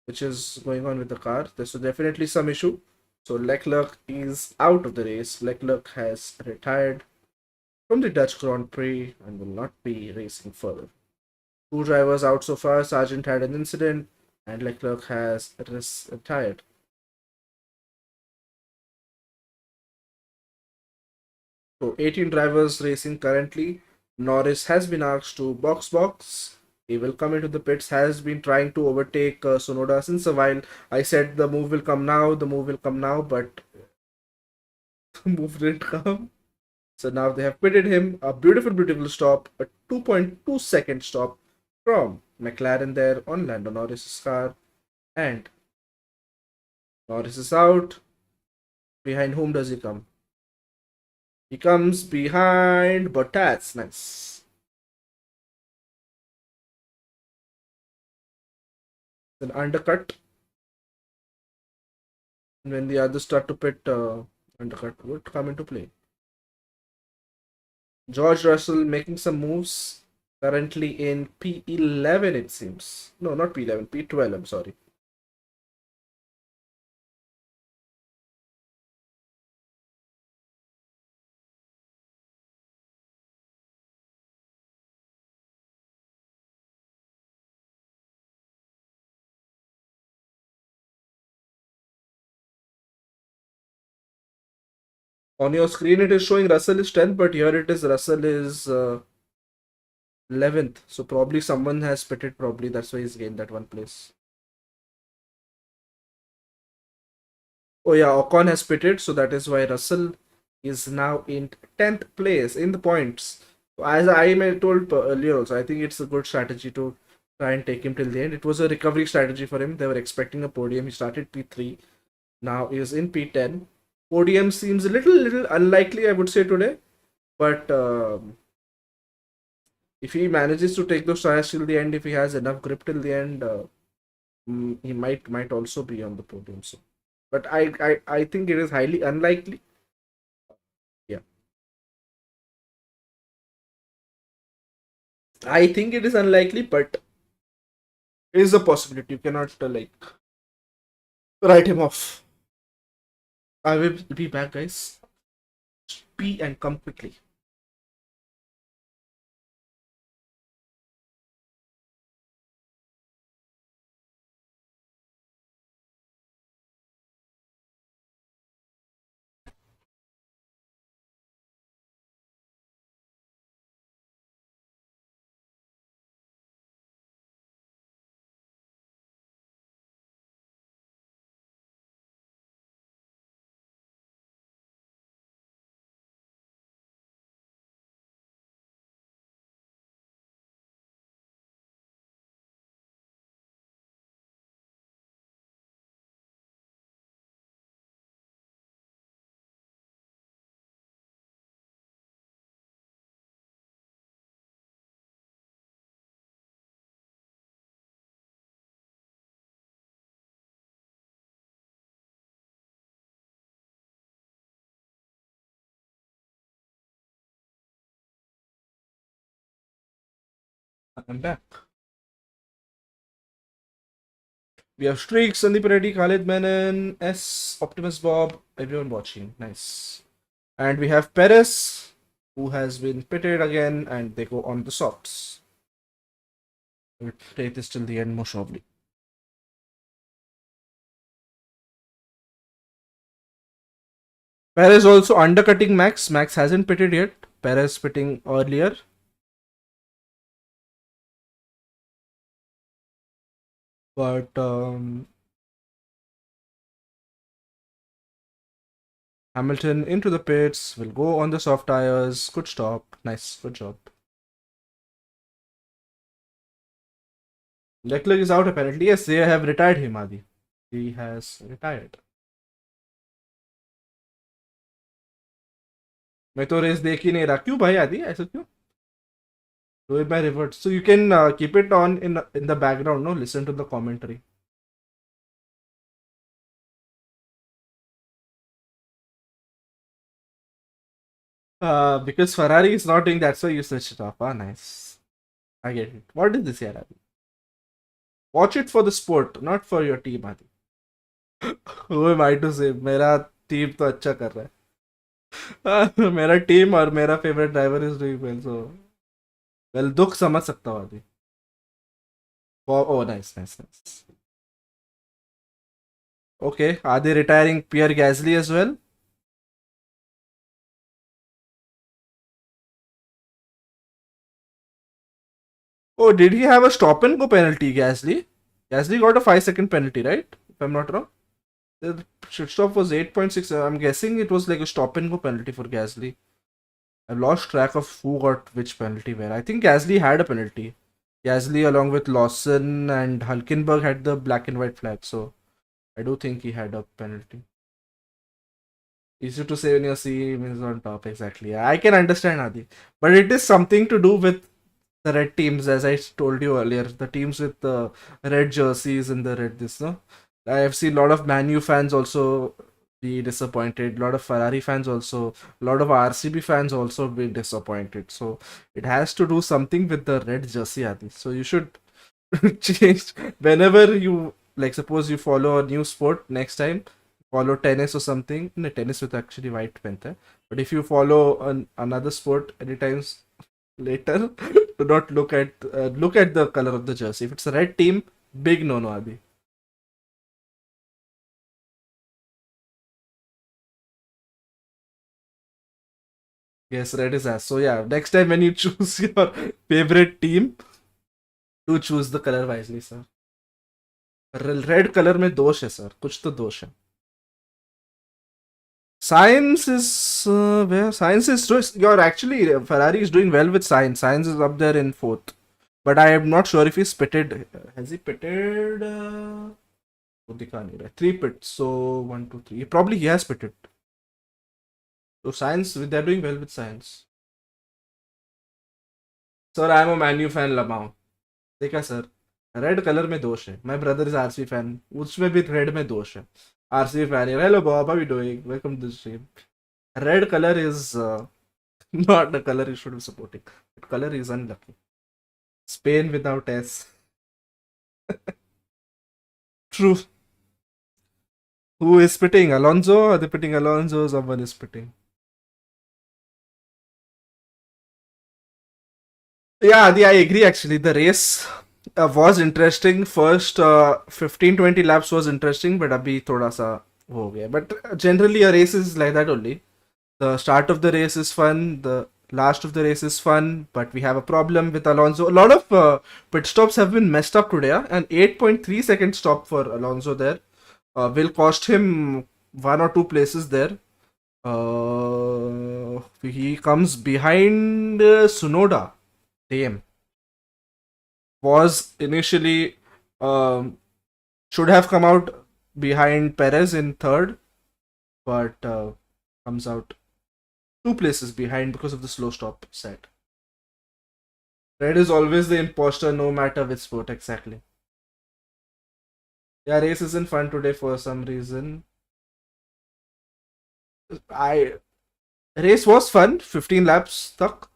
is going on with the car. There's definitely some issue. So Leclerc is out of the race. Leclerc has retired from the Dutch Grand Prix and will not be racing further. Two drivers out so far. Sargent had an incident, and Leclerc has retired. So 18 drivers racing currently. Norris has been asked to box. He will come into the pits. Has been trying to overtake Sonoda since a while. I said the move will come now. But the move didn't come. So now they have pitted him. A beautiful stop. A 2.2 second stop from McLaren there on Lando Norris's car, and Norris is out. Behind whom does he come? He comes behind Bottas. Nice. An undercut. And when the others start to pit, undercut would come into play. George Russell making some moves. Currently in P11, it seems. No, not P11, P12, I'm sorry. On your screen, it is showing Russell is 10th, but here it is Russell is 11th. So probably someone has pitted, probably that's why he's gained that one place. Oh yeah, Ocon has pitted, so that is why Russell is now in 10th place in the points. As I told earlier also, I think it's a good strategy to try and take him till the end. It was a recovery strategy for him. They were expecting a podium. He started P3. Now he is in P10. Podium seems a little unlikely, I would say, today. But if he manages to take those tires till the end, if he has enough grip till the end, he might also be on the podium. So, but I think it is highly unlikely. Yeah, I think it is unlikely, but it is a possibility. You cannot like write him off. I will be back, guys. Pee and come quickly. I'm back. We have Streaks, Sandeep Reddy, Khalid Menon, S, Optimus Bob, everyone watching. Nice. And we have Perez, who has been pitted again, and they go on the softs. We'll take this till the end, most probably. Perez also undercutting Max. Max hasn't pitted yet. Perez pitting earlier. But Hamilton into the pits, will go on the soft tires. Good stop. Nice, good job. Leclerc is out apparently. Yes, they have retired him, Adi. He has retired. मैं तो race देख ही नहीं रहा क्यों भाई आदि ऐसा क्यों do it by revert so you can keep it on in the background no listen to the commentary because Ferrari is not doing that so you switch it off nice I get it what is this here Adi watch it for the sport not for your team Adi who am I to say मेरा team तो अच्छा कर रहा है मेरा team और मेरा favourite driver is doing well so well दुख समझ सकता हूँ अभी oh nice nice nice okay are they retiring Pierre Gasly as well oh did he have a stop and go penalty Gasly got a 5-second penalty right if I'm not wrong the shit stop was 8.6 I'm guessing it was like a stop and go penalty for Gasly I've lost track of who got which penalty where I think Gasly had a penalty Gasly along with Lawson and Hulkenberg had the black and white flag, so I do think he had a penalty. Easy to say when your team is on top, exactly. I can understand Adi, but it is something to do with the red teams, as I told you earlier. The teams with the red jerseys and the red this, no. I have seen a lot of Man U fans also be disappointed. A lot of Ferrari fans also. A lot of RCB fans also be disappointed. So it has to do something with the red jersey, Adi. So you should change whenever you like. Suppose you follow a new sport next time, follow tennis or something. No, tennis with actually white penta. But if you follow another sport anytime later, do not look at the color of the jersey. If it's a red team, big no no, Adi. Yes, red is ass. So yeah, next time when you choose your favorite team, do choose the color wisely, sir. Red colour में दोष है sir, कुछ तो दोष है. Science is where science is you're actually Ferrari is doing well with science. Science is up there in fourth, but I am not sure if he's pitted. Has he pitted? वो दिखा नहीं रहा. Three pits. So 1, 2, 3. Probably he has pitted. So science, they're doing well with science. Sir, I am a Man U fan. लमाओ देखा sir, red colour में दोष है. My brother is RCB fan, उसमें भी रेड में दोष है. आरसीबी फैन है. Hello Bob, how are you doing? Welcome to the stream. Red color is not the color you should be supporting. That color is unlucky. Spain without S. True. Who is spitting? Alonso? Are they pitting Alonso? Someone is spitting. Yeah, I agree actually. The race was interesting. First 15-20 laps was interesting, but abhi thoda sa ho gaya. But generally a race is like that only. The start of the race is fun. The last of the race is fun, but we have a problem with Alonso. A lot of pit stops have been messed up today. An 8.3 second stop for Alonso there will cost him 1 or 2 places there. He comes behind Tsunoda. Damn. Was initially should have come out behind Perez in third, but comes out 2 places behind because of the slow stop set. Red is always the imposter, no matter which sport, exactly. Yeah, race isn't fun today for some reason. Race was fun, 15 laps tak.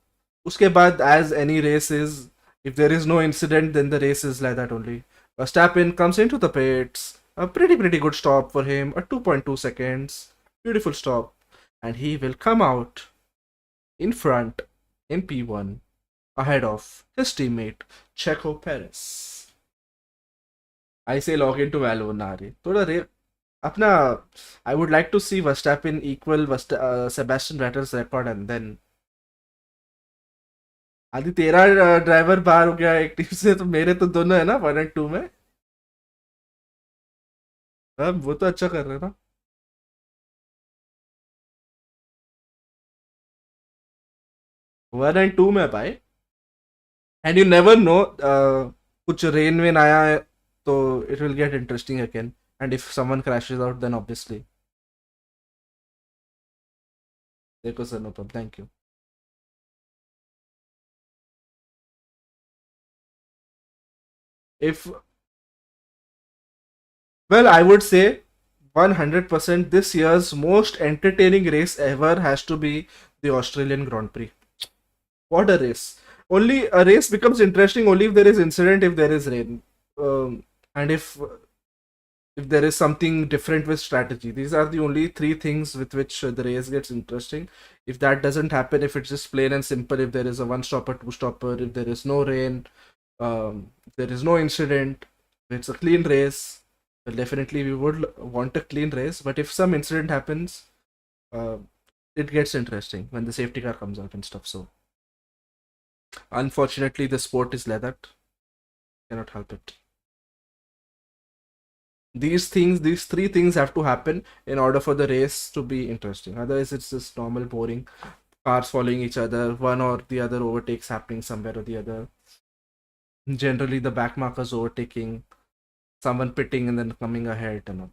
Uske baad, as any race is, if there is no incident, then the race is like that only. Verstappen comes into the pits. A pretty good stop for him. A 2.2 seconds. Beautiful stop. And he will come out in front in P1 ahead of his teammate Checo Perez. I say log into Valvonari. I would like to see Verstappen equal Sebastian Vettel's record, and then आदि तेरा driver बाहर हो गया एक team से, तो मेरे तो दोनों है ना 1 और 2 में. अब वो तो अच्छा कर रहे हैं ना. 1 और 2 में भाई. एंड यू नेवर नो, कुछ रेन वेन आया है तो it will get interesting again. And if someone crashes out then obviously. देखो sir, no problem, thank you. If, well, I would say 100% this year's most entertaining race ever has to be the Australian Grand Prix. What a race! Only a race becomes interesting only if there is incident, if there is rain, and if there is something different with strategy. These are the only 3 things with which the race gets interesting. If that doesn't happen, if it's just plain and simple, if there is a 1 stopper, 2 stopper, if there is no rain, if there is no incident, it's a clean race. Well, definitely we would want a clean race, but if some incident happens, it gets interesting when the safety car comes out and stuff. So unfortunately the sport is like that. Cannot help it. These 3 things have to happen in order for the race to be interesting. Otherwise it's just normal boring cars following each other, one or the other overtakes happening somewhere or the other. Generally, the back markers overtaking, someone pitting and then coming ahead and all.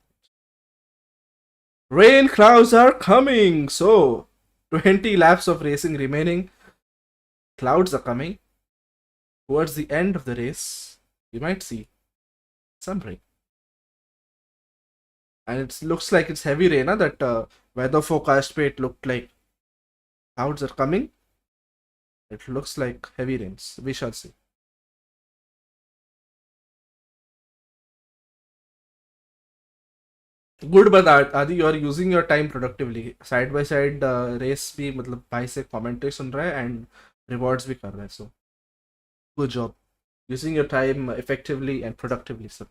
Rain clouds are coming! So, 20 laps of racing remaining. Clouds are coming. Towards the end of the race, you might see some rain. And it looks like it's heavy rain, that weather forecast it looked like clouds are coming. It looks like heavy rains. We shall see. Good, but Adi, you are using your time productively. Side by side race भी मतलब भाई से commentary सुन रहा है and rewards भी कर रहा है. So good job. Using your time effectively and productively, sir.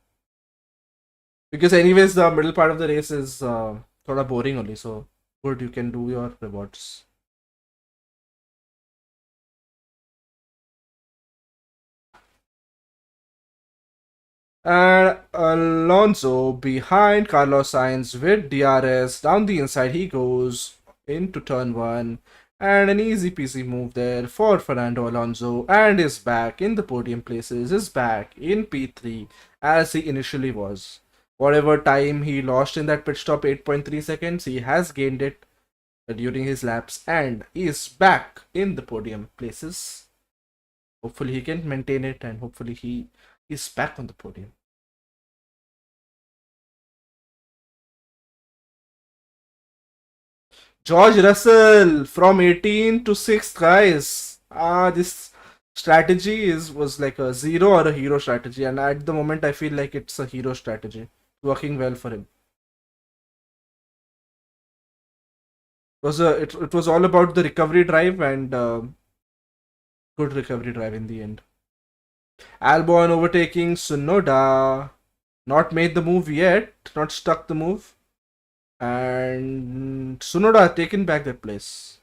Because anyways, the middle part of the race is थोड़ा boring only. So good, you can do your rewards. And Alonso behind Carlos Sainz with DRS. Down the inside he goes into turn 1. And an easy peasy move there for Fernando Alonso. And is back in the podium places. Is back in P3 as he initially was. Whatever time he lost in that pit stop, 8.3 seconds, he has gained it during his laps. And he is back in the podium places. Hopefully he can maintain it and hopefully he is back on the podium. George Russell from 18 to 6th, guys. This strategy was like a zero or a hero strategy, and at the moment I feel like it's a hero strategy, working well for him. It was all about the recovery drive and good recovery drive in the end. Albon overtaking Tsunoda, not made the move yet, not stuck the move, and Tsunoda taken back that place.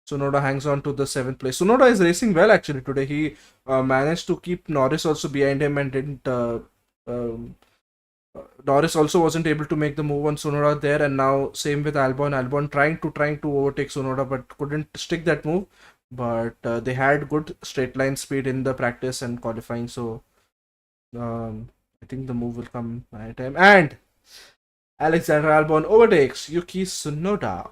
Tsunoda hangs on to the 7th place. Tsunoda is racing well actually today. He managed to keep Norris also behind him and didn't. Norris also wasn't able to make the move on Tsunoda there, and now same with Albon. Albon trying to overtake Tsunoda but couldn't stick that move. But they had good straight line speed in the practice and qualifying, so I think the move will come by time. And Alexander Albon overtakes Yuki Tsunoda.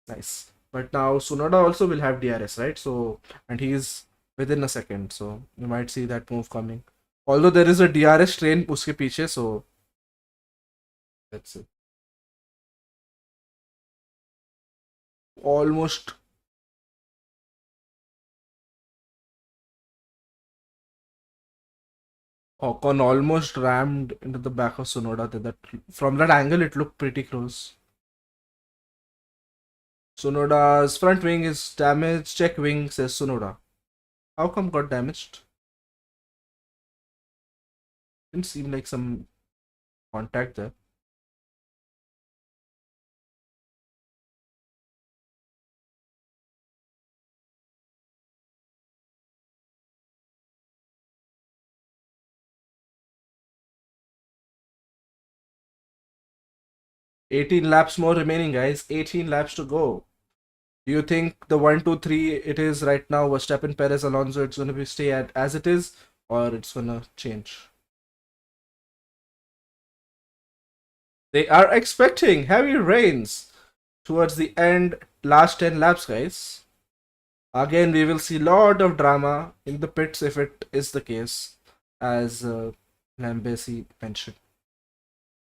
Nice. But now Tsunoda also will have DRS, right? So, and he is within a second, so you might see that move coming. Although there is a DRS train uske piche, so that's it. Almost. Ocon almost rammed into the back of Tsunoda. That from that angle, it looked pretty close. Tsunoda's front wing is damaged. Check wing, says Tsunoda. How come got damaged? Didn't seem like some contact there. $18 laps more remaining, guys. 18 laps to go. Do you think the 1, 2, 3 it is right now, Verstappen, Perez, Alonso, it's going to be stay at as it is, or it's going to change? They are expecting heavy rains towards the end, last 10 laps, guys. Again, we will see lot of drama in the pits if it is the case, as Lambesi mentioned.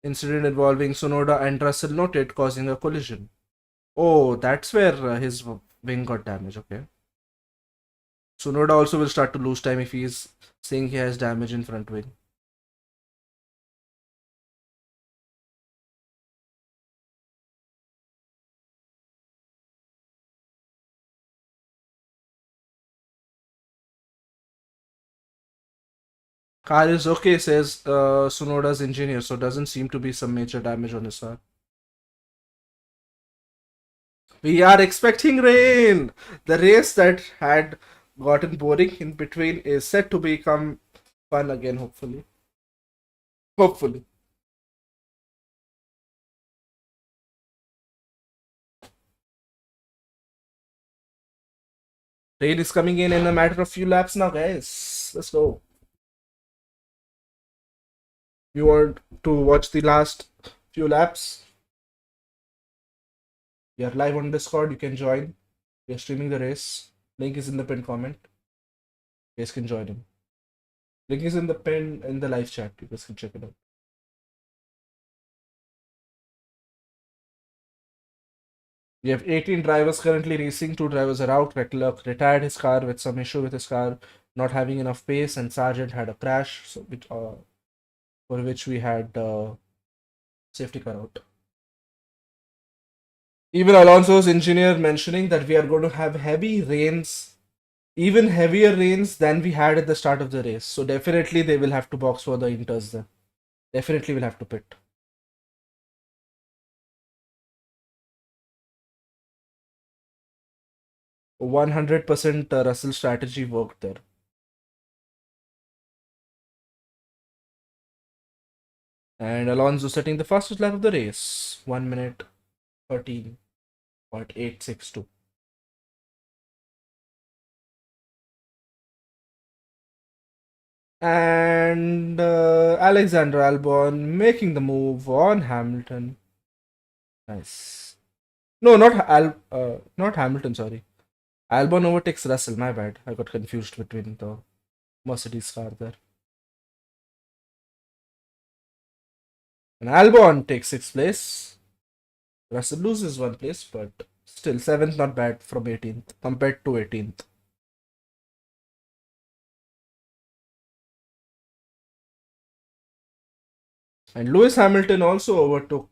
Incident involving Tsunoda and Russell noted, causing a collision. Oh, that's where his wing got damaged. Okay. Tsunoda also will start to lose time if he is saying he has damage in front wing. Car is okay, says Tsunoda's engineer, so doesn't seem to be some major damage on his car. We are expecting rain! The race that had gotten boring in between is set to become fun again, hopefully. Hopefully. Rain is coming in a matter of few laps now, guys. Let's go. You want to watch the last few laps? We are live on Discord. You can join. We are streaming the race. Link is in the pinned comment. You guys can join him. Link is in the pin in the live chat. You guys can check it out. We have 18 drivers currently racing. 2 drivers are out. Recluck retired his car with some issue with his car not having enough pace, and Sargent had a crash, so for which we had safety car out. Even Alonso's engineer mentioning that we are going to have heavy rains, even heavier rains than we had at the start of the race. So definitely they will have to box for the inters then. Definitely will have to pit. 100% Russell strategy worked there. And Alonso setting the fastest lap of the race. 1 minute 13.862. And Alexander Albon making the move on Hamilton. Nice. No, not Hamilton, sorry. Albon overtakes Russell, my bad. I got confused between the Mercedes car there. And Albon takes 6th place. Russell loses 1 place, but still 7th not bad from 18th compared to 18th. And Lewis Hamilton also overtook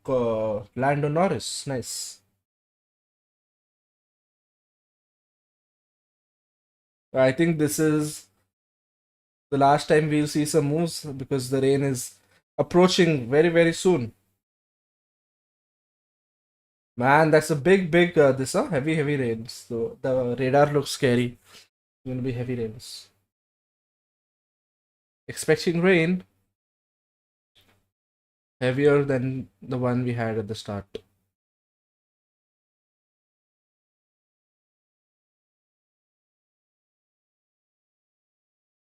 Lando Norris. Nice. I think this is the last time we'll see some moves because the rain is approaching very, very soon. Man, that's a big, heavy rains. So the radar looks scary. It's going to be heavy rains. Expecting rain heavier than the one we had at the start.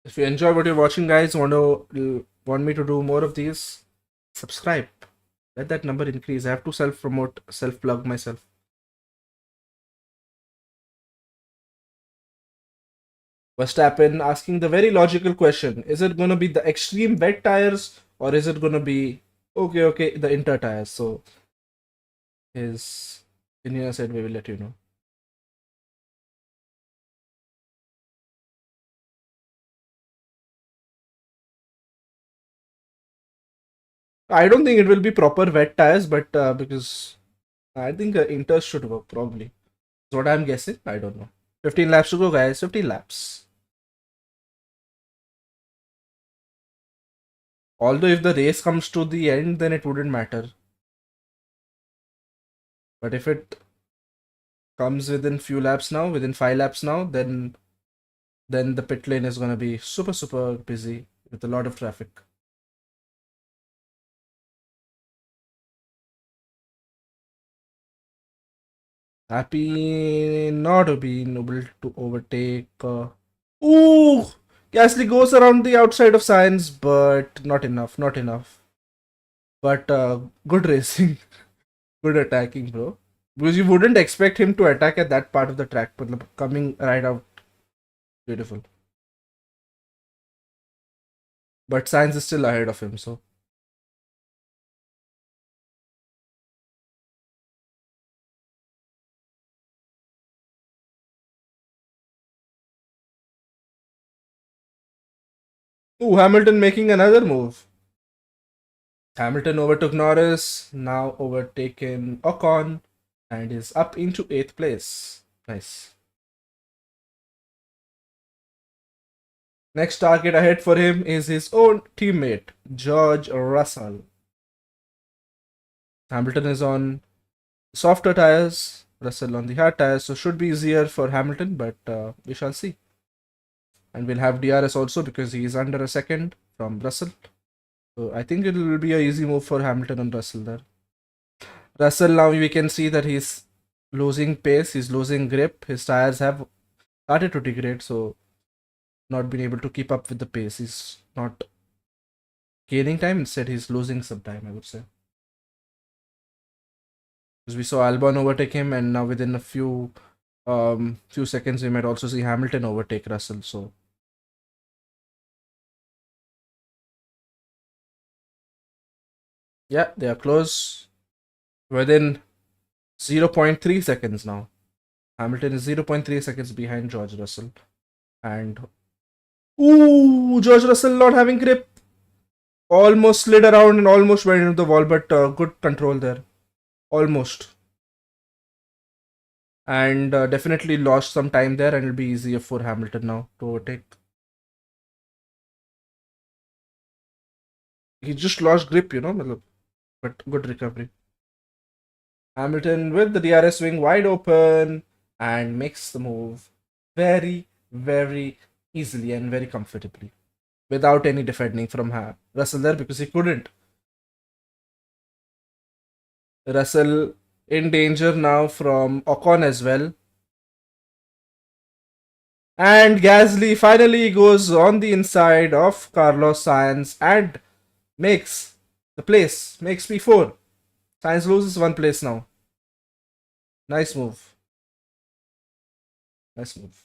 If you enjoy what you're watching, guys, want me to do more of these, subscribe. Let that number increase. I have to self-promote, self-plug myself. Verstappen asking the very logical question: is it going to be the extreme wet tires or is it going to be okay, the inter tires? So his engineer said we will let you know. I don't think it will be proper wet tires, but because I think inter should work probably. That's what I'm guessing. I don't know. 15 laps to go, guys. 15 laps. Although if the race comes to the end, then it wouldn't matter. But if it comes within few laps now, within 5 laps now, then the pit lane is gonna be super busy with a lot of traffic. Happy not being able to overtake. Ooh! Gasly goes around the outside of Science, but not enough. Not enough. But good racing. Good attacking, bro. Because you wouldn't expect him to attack at that part of the track, but coming right out. Beautiful. But Science is still ahead of him, so. Ooh, Hamilton making another move. Hamilton overtook Norris, now overtaken Ocon, and is up into 8th place. Nice. Next target ahead for him is his own teammate, George Russell. Hamilton is on softer tires, Russell on the hard tires, so should be easier for Hamilton, but we shall see. And we'll have DRS also because he is under a second from Russell. So I think it will be an easy move for Hamilton and Russell there. Russell, now we can see that he's losing pace, he's losing grip, his tires have started to degrade, so not been able to keep up with the pace. He's not gaining time. Instead, he's losing some time, I would say. Because we saw Albon overtake him, and now within a few seconds, we might also see Hamilton overtake Russell. So yeah, they are close. Within 0.3 seconds now. Hamilton is 0.3 seconds behind George Russell. And ooh, George Russell not having grip. Almost slid around and almost went into the wall, but good control there. Almost. And definitely lost some time there, and it'll be easier for Hamilton now to overtake. He just lost grip, but good recovery. Hamilton with the DRS wing wide open and makes the move very, very easily and very comfortably without any defending from Russell there, because he couldn't. Russell in danger now from Ocon as well. And Gasly finally goes on the inside of Carlos Sainz and makes the place, makes P4. Sainz loses one place now. Nice move. Nice move.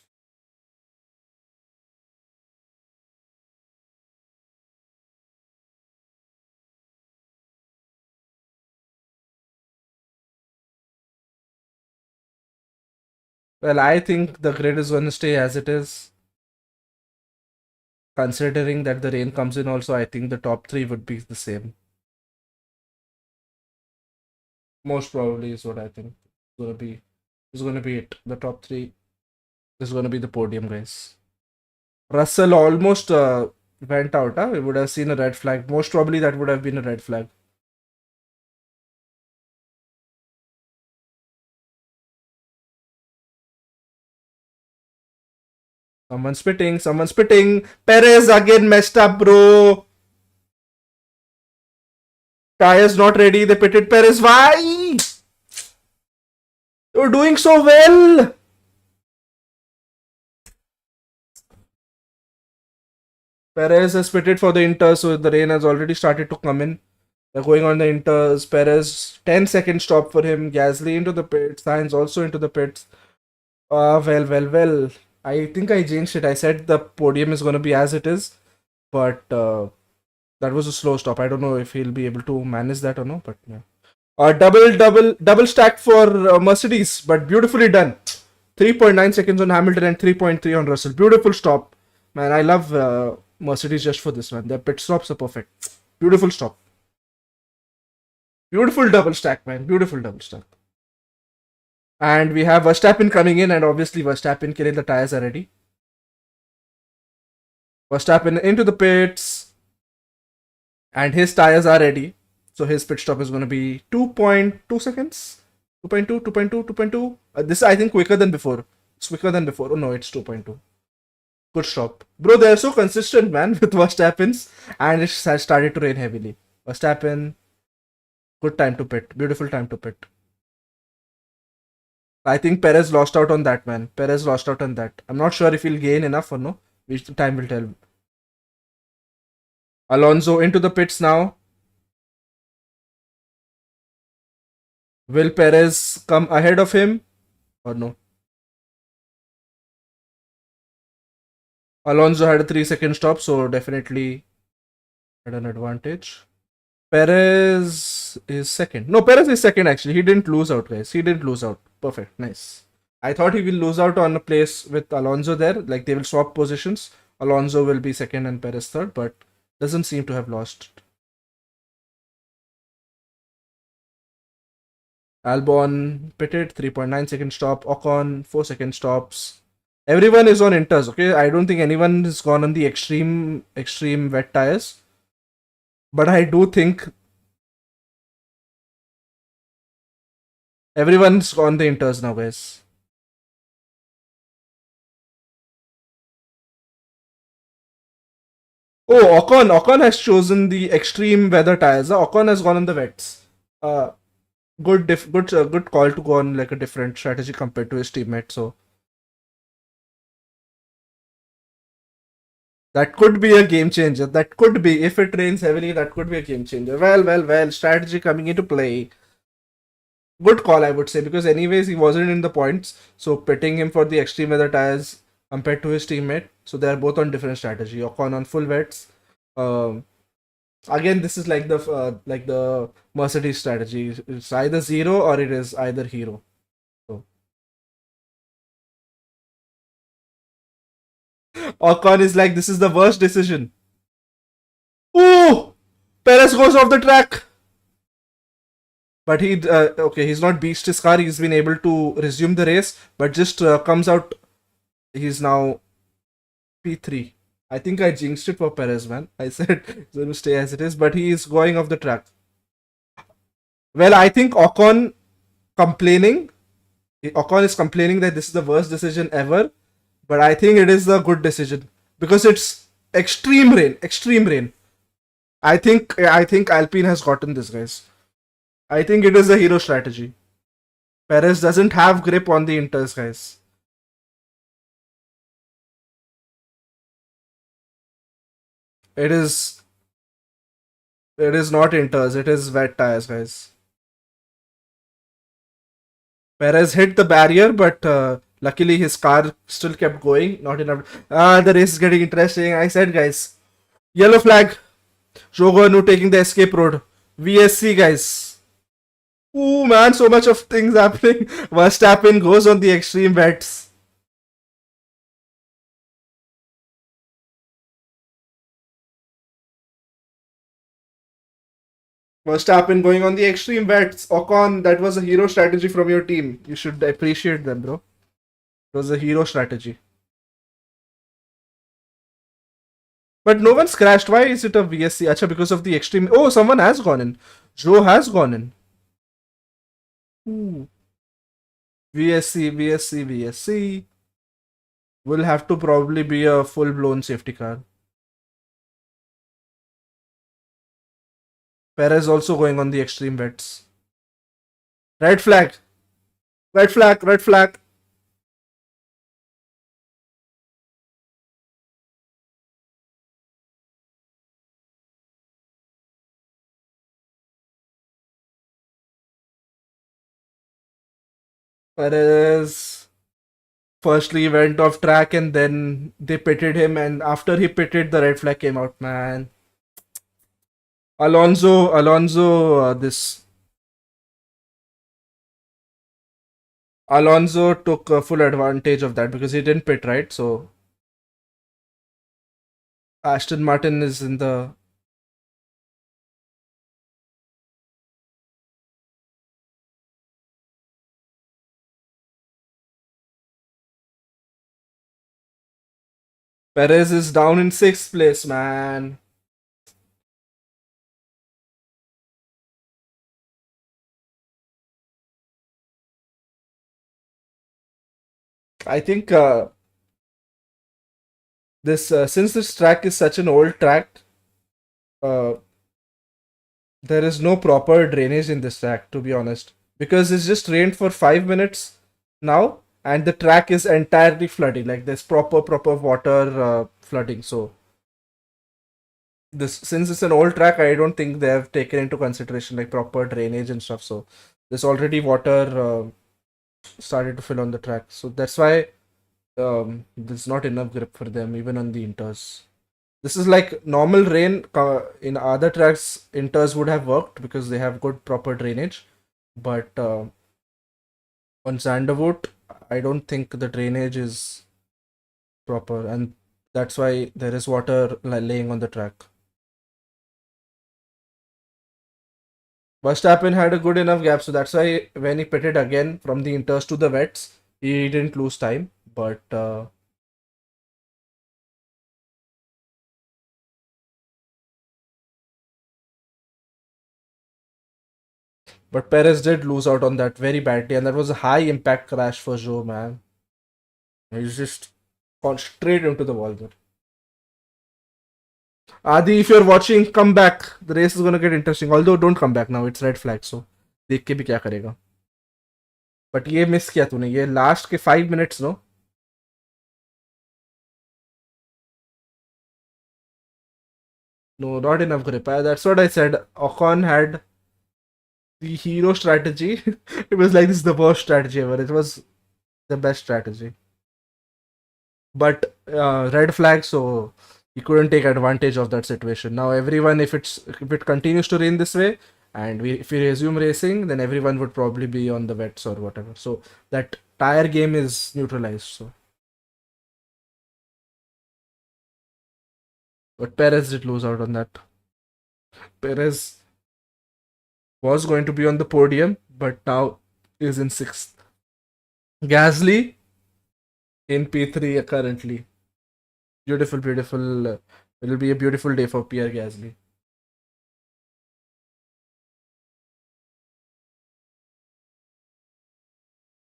Well, I think the grid is going to stay as it is. Considering that the rain comes in also, I think the top three would be the same. Most probably is what I think. Is gonna be it. The top three is gonna be the podium, guys. Russell almost went out. We would have seen a red flag. Most probably that would have been a red flag. Someone's spitting. Someone's spitting. Perez again messed up, bro. Tires not ready. They pitted Perez. Why? You're doing so well. Perez has pitted for the Inter, so the rain has already started to come in. They're going on the Inters. Perez, 10-second stop for him. Gasly into the pits. Sainz also into the pits. Well. I think I changed it. I said the podium is going to be as it is, but that was a slow stop. I don't know if he'll be able to manage that or no, but yeah. Double stack for Mercedes, but beautifully done. 3.9 seconds on Hamilton and 3.3 on Russell. Beautiful stop. Man, I love Mercedes just for this one. Their pit stops are perfect. Beautiful stop. Beautiful double stack, man. Beautiful double stack. And we have Verstappen coming in, and obviously Verstappen killing the tires are ready. Verstappen into the pits, and his tires are ready. So his pit stop is going to be 2.2 seconds. 2.2, 2.2, 2.2. This is, I think, quicker than before. It's quicker than before. Oh no, it's 2.2. Good stop. Bro, they're so consistent, man, with Verstappen's, and it has started to rain heavily. Verstappen, good time to pit. Beautiful time to pit. I think Perez lost out on that, man. Perez lost out on that. I'm not sure if he'll gain enough or no. Which time will tell. Alonso into the pits now. Will Perez come ahead of him or no? Alonso had a 3-second stop, so definitely had an advantage. Perez is second. No, Perez is second actually. He didn't lose out, guys. He didn't lose out. Perfect. Nice. I thought he will lose out on a place with Alonso there. Like they will swap positions. Alonso will be second and Perez third, but doesn't seem to have lost. Albon pitted, 3.9 second stop. Ocon, 4-second stops. Everyone is on inters, okay? I don't think anyone has gone on the extreme wet tires. But I do think everyone's on the inters now, guys. Oh, Ocon has chosen the extreme weather tires. Ocon has gone on the wets. Good call to go on like a different strategy compared to his teammate. So That could be a game changer. That could be, if it rains heavily, that could be a game changer. Well. Strategy coming into play. Good call, I would say, because anyways he wasn't in the points. So pitting him for the extreme weather tires compared to his teammate. So they are both on different strategy. Ocon on full wets. Um, Again, this is like the Mercedes strategy. It's either zero or it is either hero. So Ocon is like, this is the worst decision. Ooh, Perez goes off the track. But okay, he's not beached his car. He's been able to resume the race, but just comes out. He's now P3. I think I jinxed it for Perez, man. I said it's going to stay as it is, but he is going off the track. Well, I think complaining. Ocon is complaining that this is the worst decision ever, but I think it is a good decision because it's extreme rain. Extreme rain. I think Alpine has gotten this, guys. I think it is a hero strategy. Perez doesn't have grip on the inters, guys. It is not inters, it is wet tires, guys. Perez hit the barrier, but luckily his car still kept going. Not enough. The race is getting interesting. I said, guys. Yellow flag. Jogonu taking the escape road. VSC, guys. Ooh, man, so much of things happening. Verstappen goes on the extreme wets. Verstappen going on the extreme bets. Ocon, that was a hero strategy from your team. You should appreciate them, bro. It was a hero strategy. But no one's crashed. Why is it a VSC? Acha, because of the extreme. Oh, someone has gone in. Joe has gone in. Ooh. VSC. Will have to probably be a full blown safety car. Perez also going on the extreme bets. Red flag. Red flag. Red flag. Perez firstly went off track and then they pitted him, and after he pitted, the red flag came out, man. Alonso took full advantage of that because he didn't pit, right? So Aston Martin is in the. Perez is down in 6th place, man. I think this since this track is such an old track, uh, there is no proper drainage in this track, to be honest, because it's just rained for 5 minutes now, and the track is entirely flooding. Like there's proper water flooding. So this since it's an old track, I don't think they have taken into consideration like proper drainage and stuff. So there's already water started to fill on the track. So that's why there's not enough grip for them even on the inters. This is like normal rain. In other tracks, inters would have worked because they have good proper drainage. But on Zanderwood, I don't think the drainage is proper, and that's why there is water laying on the track. Verstappen had a good enough gap, so that's why when he pitted again from the inters to the wets, he didn't lose time. But Perez did lose out on that very badly, and that was a high impact crash for Joe, man. He's just gone straight into the wall there. Adi, if you're watching, come back. The race is gonna get interesting. Although, don't come back now. It's red flag, so देख के भी क्या करेगा. But ये miss किया तूने. ये last के 5 minutes no. No, not enough grip. That's what I said. Ocon had the hero strategy. It was like, this is the worst strategy ever. It was the best strategy. But red flag, so he couldn't take advantage of that situation. Now everyone, if it continues to rain this way, and if we resume racing, then everyone would probably be on the wets or whatever. So that tire game is neutralized. So, but Perez did lose out on that. Perez was going to be on the podium, but now is in sixth. Gasly in P3 currently. Beautiful, beautiful. It'll be a beautiful day for Pierre Gasly.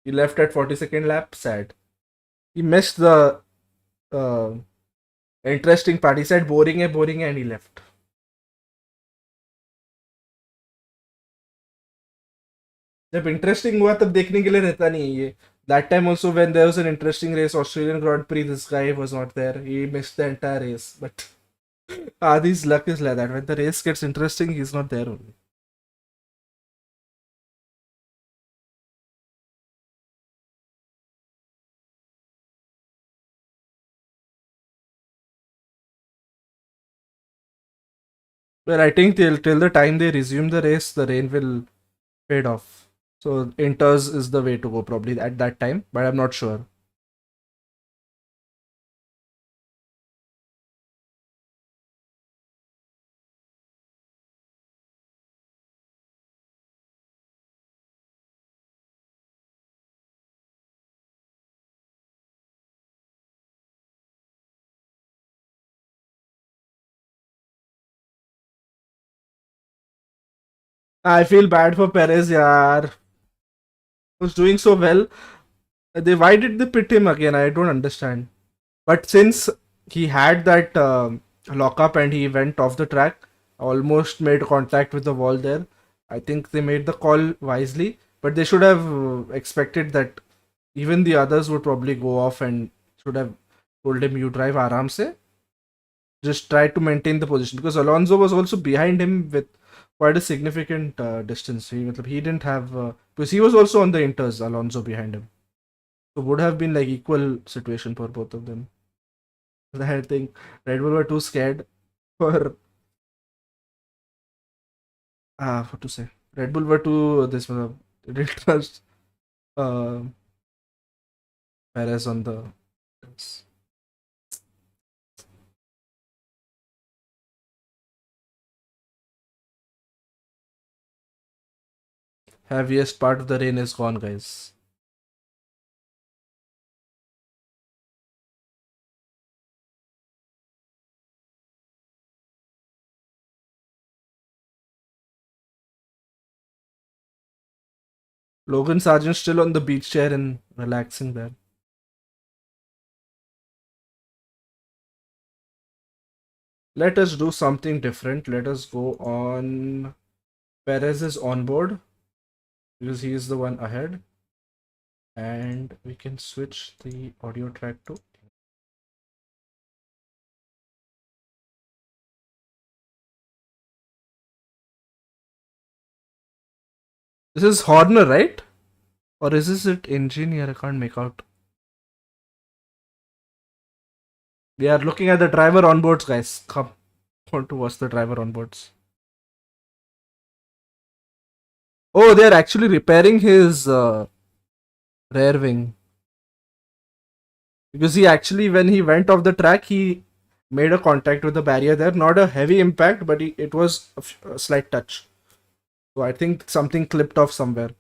He left at 42nd lap. Sad. He missed the uh, interesting part. He said boring hai, and he left. जब interesting हुआ तब देखने के लिए रहता नहीं है ये. That time also when there was an interesting race, Australian Grand Prix, this guy was not there. He missed the entire race. But Adi's luck is like that. When the race gets interesting, he's not there only. But I think till the time they resume the race, the rain will fade off. So Inters is the way to go probably at that time, but I'm not sure. I feel bad for Perez, yaar. Was doing so well. Why did they pit him again? I don't understand. But since he had that lockup and he went off the track, almost made contact with the wall there, I think they made the call wisely. But they should have expected that even the others would probably go off and should have told him, you drive aram se. Just try to maintain the position, because Alonso was also behind him with quite a significant distance. He didn't have because he was also on the inters. Alonso behind him, so would have been like equal situation for both of them. I think Red Bull were too scared for what to say. Red Bull were too they didn't trust uh, Perez on the. Heaviest part of the rain is gone, guys. Logan Sargent still on the beach chair and relaxing there. Let us do something different. Let us go on Perez's onboard, because he is the one ahead. And we can switch the audio track to. This is Horner, right? Or is this it engineer? I can't make out. We are looking at the driver onboards, guys. Come. Want to watch the driver onboards. Oh, they are actually repairing his rear wing. Because he actually, when he went off the track, he made a contact with the barrier there. Not a heavy impact, but it was a slight touch. So I think something clipped off somewhere.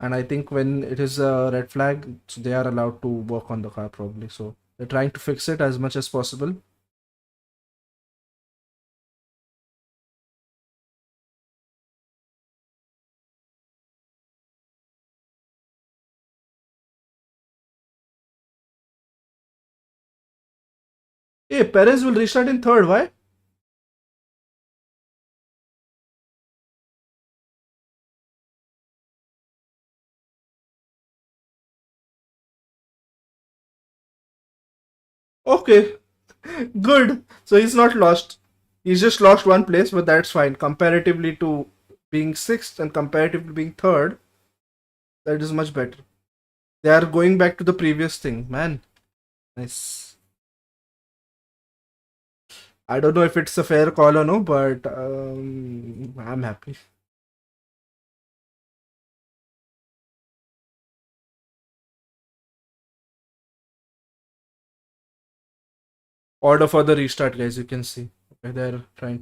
And I think when it is a red flag, so they are allowed to work on the car probably. So they're trying to fix it as much as possible. Hey, Perez will restart in third. Why? Okay, good. So he's not lost. He's just lost one place, but that's fine. Comparatively to being sixth and comparatively being third, that is much better. They are going back to the previous thing, man. Nice. I don't know if it's a fair call or no, but I'm happy. Order for the restart, guys. You can see. Okay, they're trying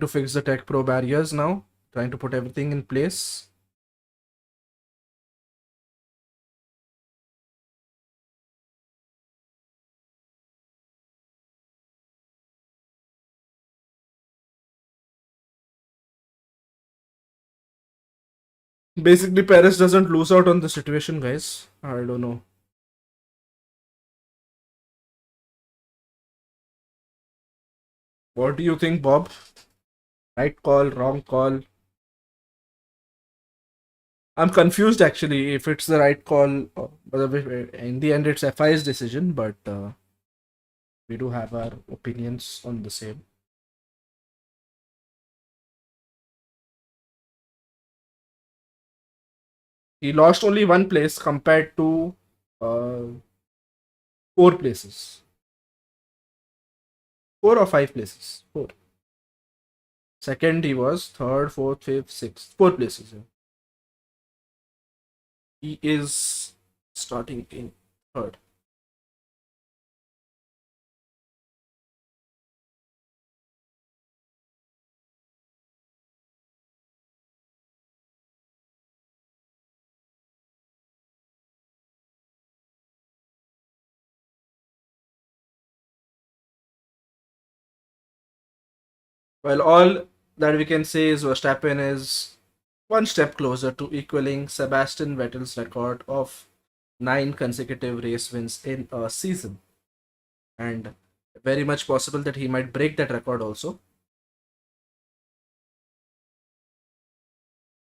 to fix the tech pro barriers now. Trying to put everything in place. Basically, Paris doesn't lose out on the situation, guys. I don't know. What do you think, Bob? Right call, wrong call? I'm confused actually if it's the right call. But in the end, it's FI's decision, but we do have our opinions on the same. He lost only one place compared to uh, four places. 4 or 5 places. Four. Second, he was third, fourth, fifth, sixth. 4 places. Yeah. He is starting in third. Well, all that we can say is Verstappen is one step closer to equaling Sebastian Vettel's record of 9 consecutive race wins in a season. And very much possible that he might break that record also.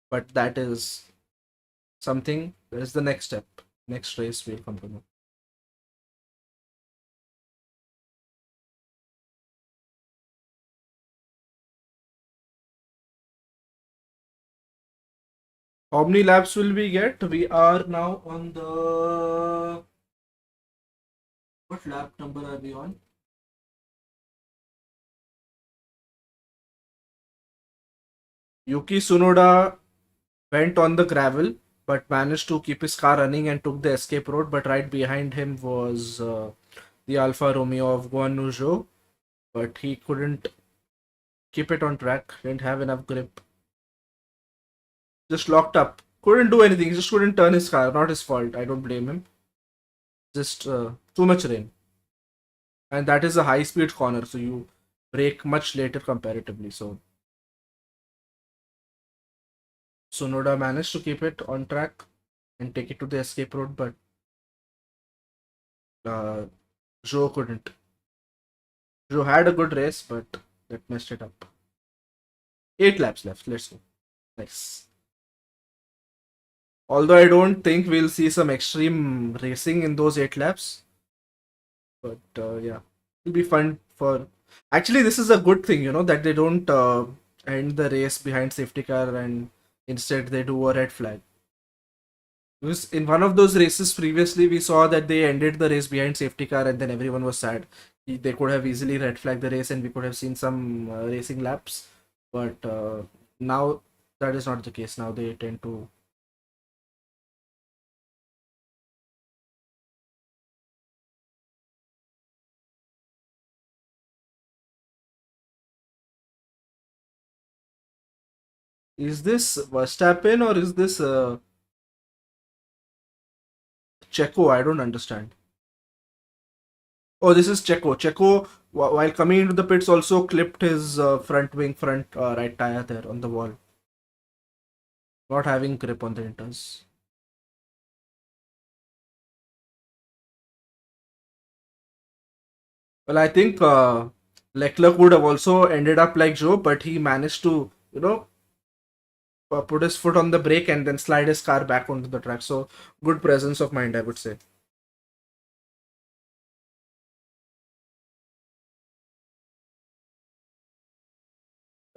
But that is something, that is the next step. Next race we'll come to know. How many laps will we get? We are now on the... What lap number are we on? Yuki Tsunoda went on the gravel but managed to keep his car running and took the escape road. But right behind him was the Alfa Romeo of Guan Yu Zhou, but he couldn't keep it on track, didn't have enough grip. Just locked up. Couldn't do anything, he just couldn't turn his car. Not his fault, I don't blame him. Just too much rain. And that is a high speed corner, so you brake much later comparatively. So Sonoda managed to keep it on track and take it to the escape road, but Joe couldn't. Joe had a good race, but that messed it up. 8 laps left. Let's go. Nice. Although I don't think we'll see some extreme racing in those 8 laps, but yeah, it'll be fun for. Actually, this is a good thing, that they don't end the race behind safety car and instead they do a red flag. Because in one of those races previously, we saw that they ended the race behind safety car and then everyone was sad. They could have easily red flagged the race and we could have seen some racing laps. But now that is not the case. Now they tend to. Is this Verstappen or is this Checo? I don't understand. Oh, this is Checo. Checo, while coming into the pits, also clipped his front wing, front right tire there on the wall. Not having grip on the inters. Well, I think Leclerc would have also ended up like Joe, but he managed to, put his foot on the brake and then slide his car back onto the track. So, good presence of mind, I would say.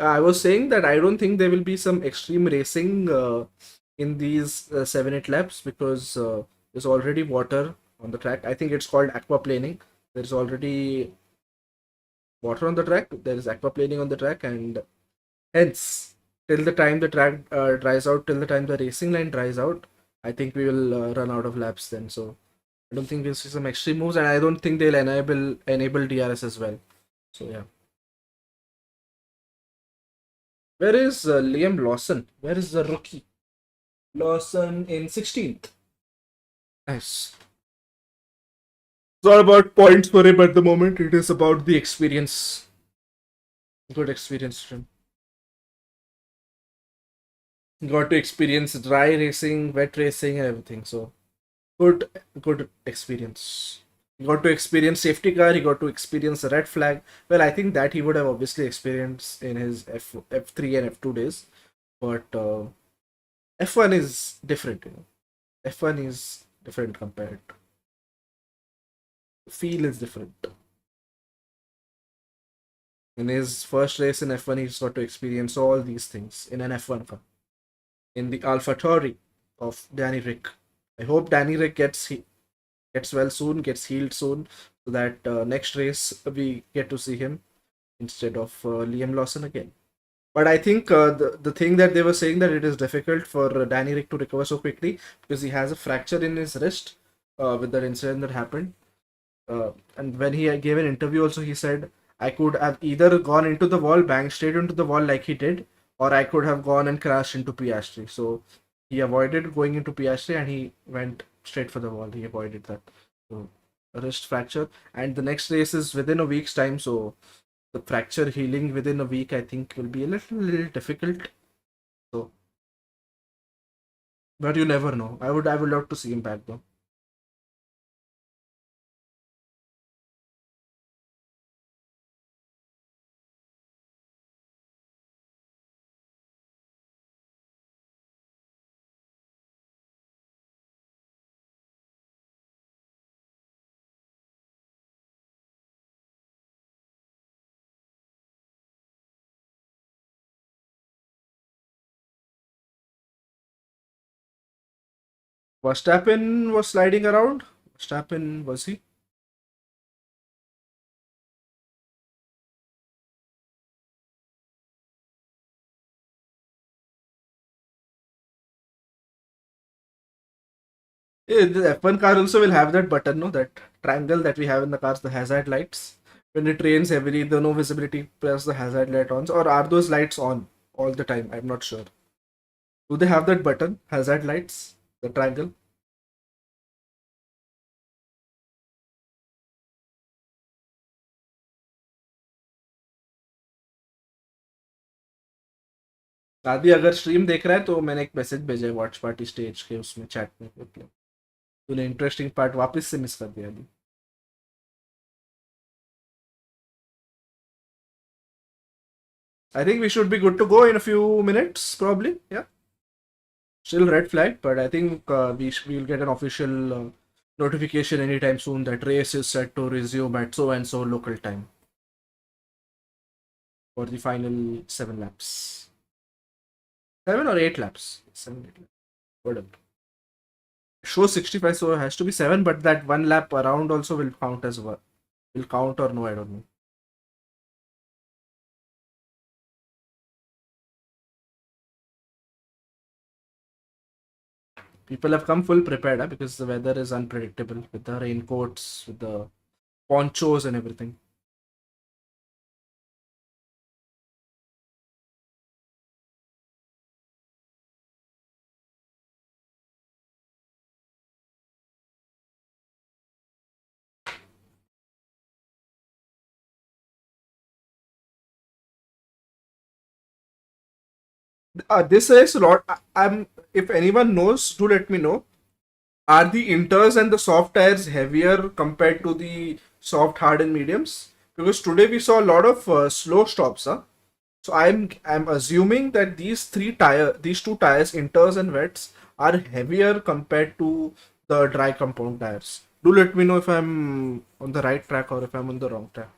I was saying that I don't think there will be some extreme racing in these 7-8 laps because there's already water on the track. I think it's called aquaplaning. There's already water on the track. There is aquaplaning on the track, and hence, till the time the track dries out, till the time the racing line dries out, I think we will run out of laps then. So I don't think we'll see some extreme moves, and I don't think they'll enable DRS as well. So yeah. Where is Liam Lawson? Where is the rookie? Lawson in 16th. Nice. It's not about points for him at the moment. It is about the experience. Good experience for him. Got to experience dry racing, wet racing, and everything. So good experience. He got to experience safety car. He got to experience a red flag. Well, I think that he would have obviously experienced in his F3 and F2 days, but F1 is different. F1 is different compared. The feel is different. In his first race in F1, he's got to experience all these things in an F1 car. In the AlphaTauri of Danny Rick. I hope Danny Rick gets well soon, gets healed soon, so that next race we get to see him instead of Liam Lawson again. But I think the thing that they were saying that it is difficult for Danny Rick to recover so quickly because he has a fracture in his wrist with that incident that happened. And when he gave an interview also, he said, I could have either gone into the wall, banged straight into the wall like he did, or I could have gone and crashed into Piastri. So he avoided going into Piastri and he went straight for the wall. He avoided that. So a wrist fracture. And the next race is within a week's time. So the fracture healing within a week, I think, will be a little difficult. So, but you never know. I would love to see him back though. Verstappen was sliding around. Verstappen was he? Yeah, the F1 car also will have that button, no? That triangle that we have in the cars, the hazard lights. When it rains heavily, the no visibility, press the hazard light on. Or are those lights on all the time? I'm not sure. Do they have that button, hazard lights, the triangle? आदि अगर stream देख रहा है तो मैंने एक message भेजा है वॉच पार्टी स्टेज के उसमें चैट में तूने इंटरेस्टिंग पार्ट वापस से मिस कर दिया अभी I think we should be good to go in a few minutes, probably. Yeah. Still red flag, but I think we'll get an official notification anytime soon that race is set to resume at so and so local time for the final 7 laps. 7 or 8 laps. 7, 8 laps. Whatever. Shows 65, so it has to be 7, but that 1 lap around also will count as well. Will count or no, I don't know. People have come full prepared because the weather is unpredictable with the raincoats, with the ponchos and everything. This is a lot. I'm. If anyone knows, do let me know. Are the inters and the soft tires heavier compared to the soft, hard, and mediums? Because today we saw a lot of slow stops. Huh? So I'm assuming that these two tires, inters and wets, are heavier compared to the dry compound tires. Do let me know if I'm on the right track or if I'm on the wrong track.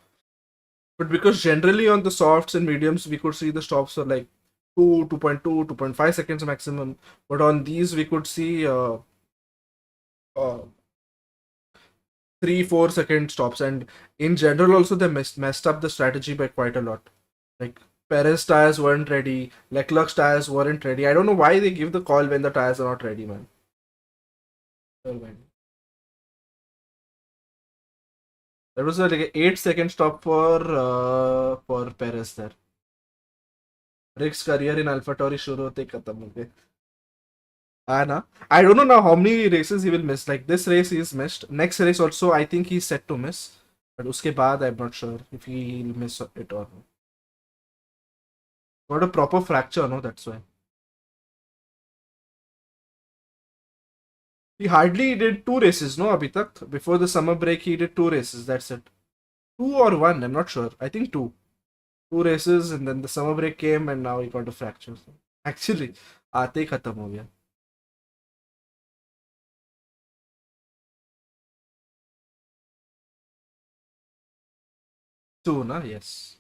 But because generally on the softs and mediums, we could see the stops are like 2, 2.2, 2.5 seconds maximum. But on these, we could see uh, 3, 4 second stops. And in general, also, they messed up the strategy by quite a lot. Like, Perez tires weren't ready, Leclerc's tires weren't ready. I don't know why they give the call when the tires are not ready, man. Well, man. There was a, like, 8 second stop for Perez there. Rick's career in AlphaTauri शुरू होते ही खत्म हो गए. Anna. I don't know now how many races he will miss. Like this race he is missed. Next race also I think he's set to miss. But uske baad I'm not sure if he'll miss it or not. Got a proper fracture, no? That's why. He hardly did 2 races, no, abhi tak. Before the summer break he did 2 races. That's it. 2 or 1, I'm not sure. I think 2. 2 races and then the summer break came and now he got a fracture. Actually, आते ही खत्म हो गया. 2 ना, yes.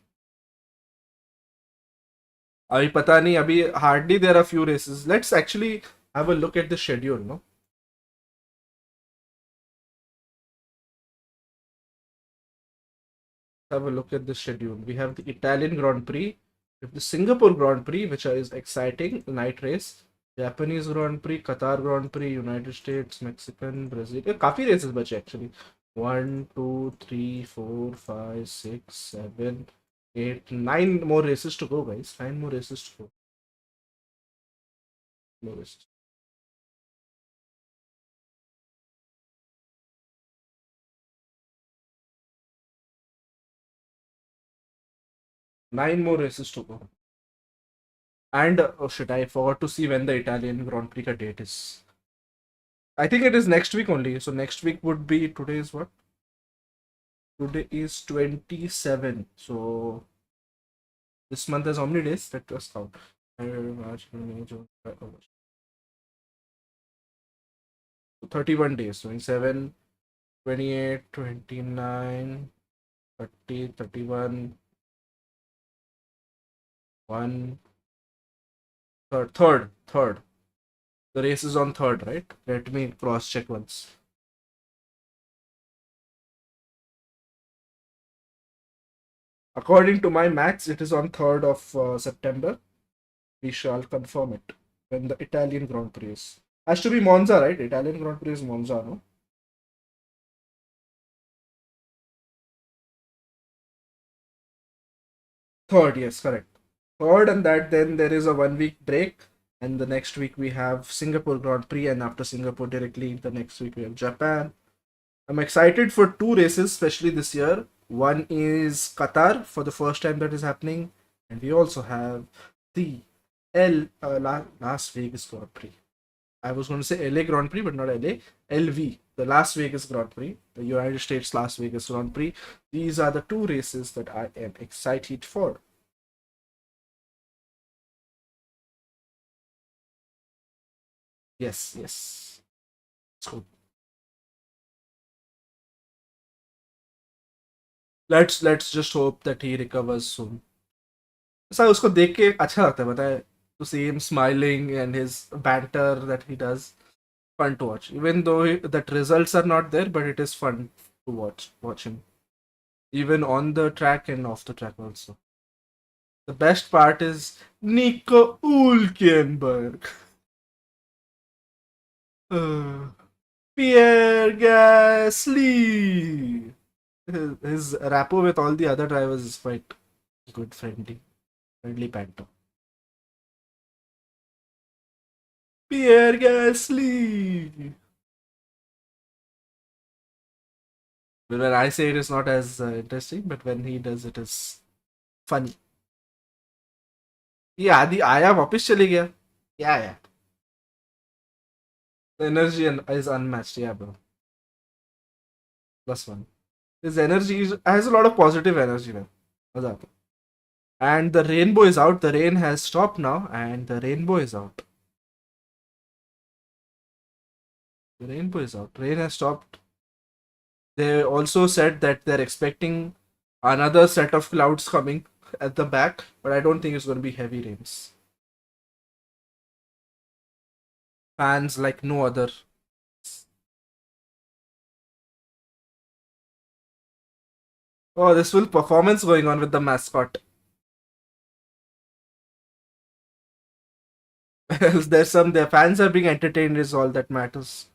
अभी पता नहीं अभी hardly there are few races. Let's actually have a look at the schedule, no? Have a look at the schedule. We have the Italian Grand Prix, we have the Singapore Grand Prix, which is exciting, night race. Japanese Grand Prix, Qatar Grand Prix, United States, Mexican, Brazil. काफी races बचे actually. 1, 2, 3, 4, 5, 6, 7, 8, 9 more races to go, guys. 9 more races to go. More races. Nine more races to go. And oh shit, I forgot to see when the Italian Grand Prix ka date is. I think it is next week only. So next week would be today is what? Today is 27. So this month has how many days? Let us count. March, May, June, July, August. 31 days. 27, 28, 29, 30, 31, 1, third. The race is on 3rd, right? Let me cross check once. According to my maths, it is on 3rd of September. We shall confirm it when the Italian Grand Prix is. Has to be Monza, right? Italian Grand Prix is Monza, no? 3rd, yes, correct. 3rd, and that then there is a 1 week break, and the next week we have Singapore Grand Prix, and after Singapore directly the next week we have Japan. I'm excited for 2 races, especially this year. One is Qatar for the first time that is happening, and we also have the Las Vegas Grand Prix. I was going to say LA Grand Prix, but not LA. LV, the Las Vegas Grand Prix, the United States Las Vegas Grand Prix. These are the 2 races that I am excited for. Yes. It's good. Let's just hope that he recovers soon. ऐसा उसको देख के अच्छा लगता है, पता है, to see him smiling and his banter that he does. Fun to watch, even though that results are not there, but it is fun to watch him, even on the track and off the track also. The best part is Nico Hulkenberg. Pierre Gasly. His rapport with all the other drivers is quite good, friendly banter. Pierre Gasly. When I say it is not as interesting, but when he does it is funny. ये आदि आया वापस चले गया. Yeah. The energy is unmatched. Yeah, bro. +1. His energy has a lot of positive energy, man. मजा आता है. And the rainbow is out. The rain has stopped now, and the rainbow is out. The rainbow is out. Rain has stopped. They also said that they're expecting Another set of clouds coming at the back, but I don't think it's going to be heavy rains. Fans like no other. Oh, this full performance going on with the mascot. The fans are being entertained is all that matters.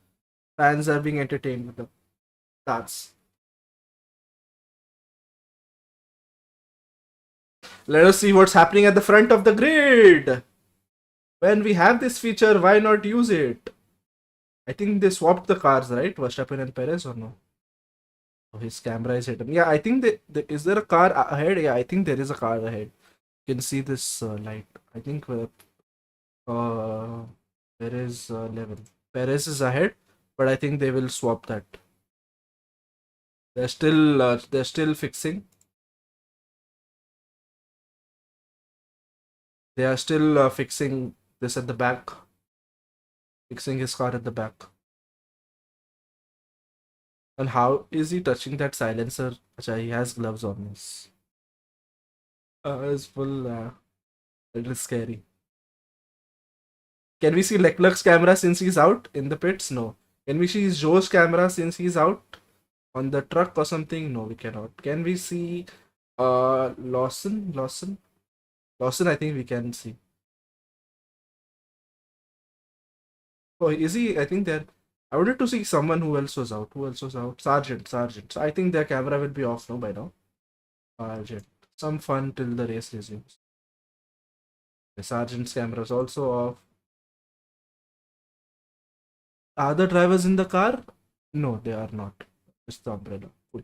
Fans are being entertained with the dance. Let us see what's happening at the front of the grid. When we have this feature, why not use it? I think they swapped the cars, right? Verstappen and Perez, or no? Oh, his camera is hidden. Yeah, I think is there a car ahead? Yeah, I think there is a car ahead. You can see this light. I think Perez level. Perez is ahead, but I think they will swap that. They're still fixing. They are still fixing this at the back. Fixing his car at the back. And how is he touching that silencer? Achha, he has gloves on. This. It's full. It is scary. Can we see Leclerc's camera since he's out in the pits? No. Can we see Joe's camera since he's out on the truck or something? No, we cannot. Can we see Lawson? I think we can see. Oh, is he? I think they're. I wanted to see someone who else was out. Who else was out? Sergeant. So I think their camera will be off now by now. Sergeant. Some fun till the race resumes. The sergeant's camera is also off. Are the drivers in the car? No, they are not. Just the umbrella. Cool.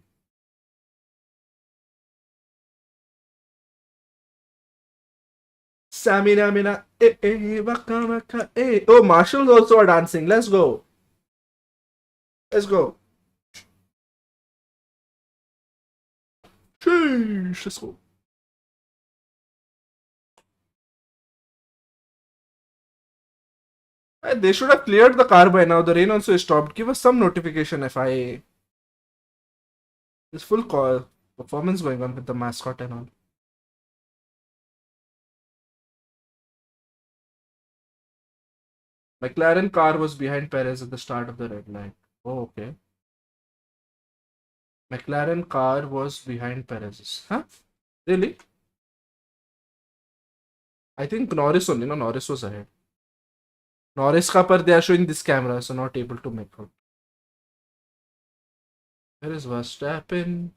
Samina mina. Waka waka. Oh, Marshall's also are dancing. Let's go. Let's go. Sheesh. Let's go. They should have cleared the car by now. The rain also stopped. Give us some notification if I. This full call performance going on with the mascot and all. McLaren car was behind Perez at the start of the red line. Oh, okay. McLaren car was behind Perez's. Huh? Really? I think Norris only. No, Norris was ahead. Norris ka par they are showing this camera, so not able to make out. Where is Verstappen?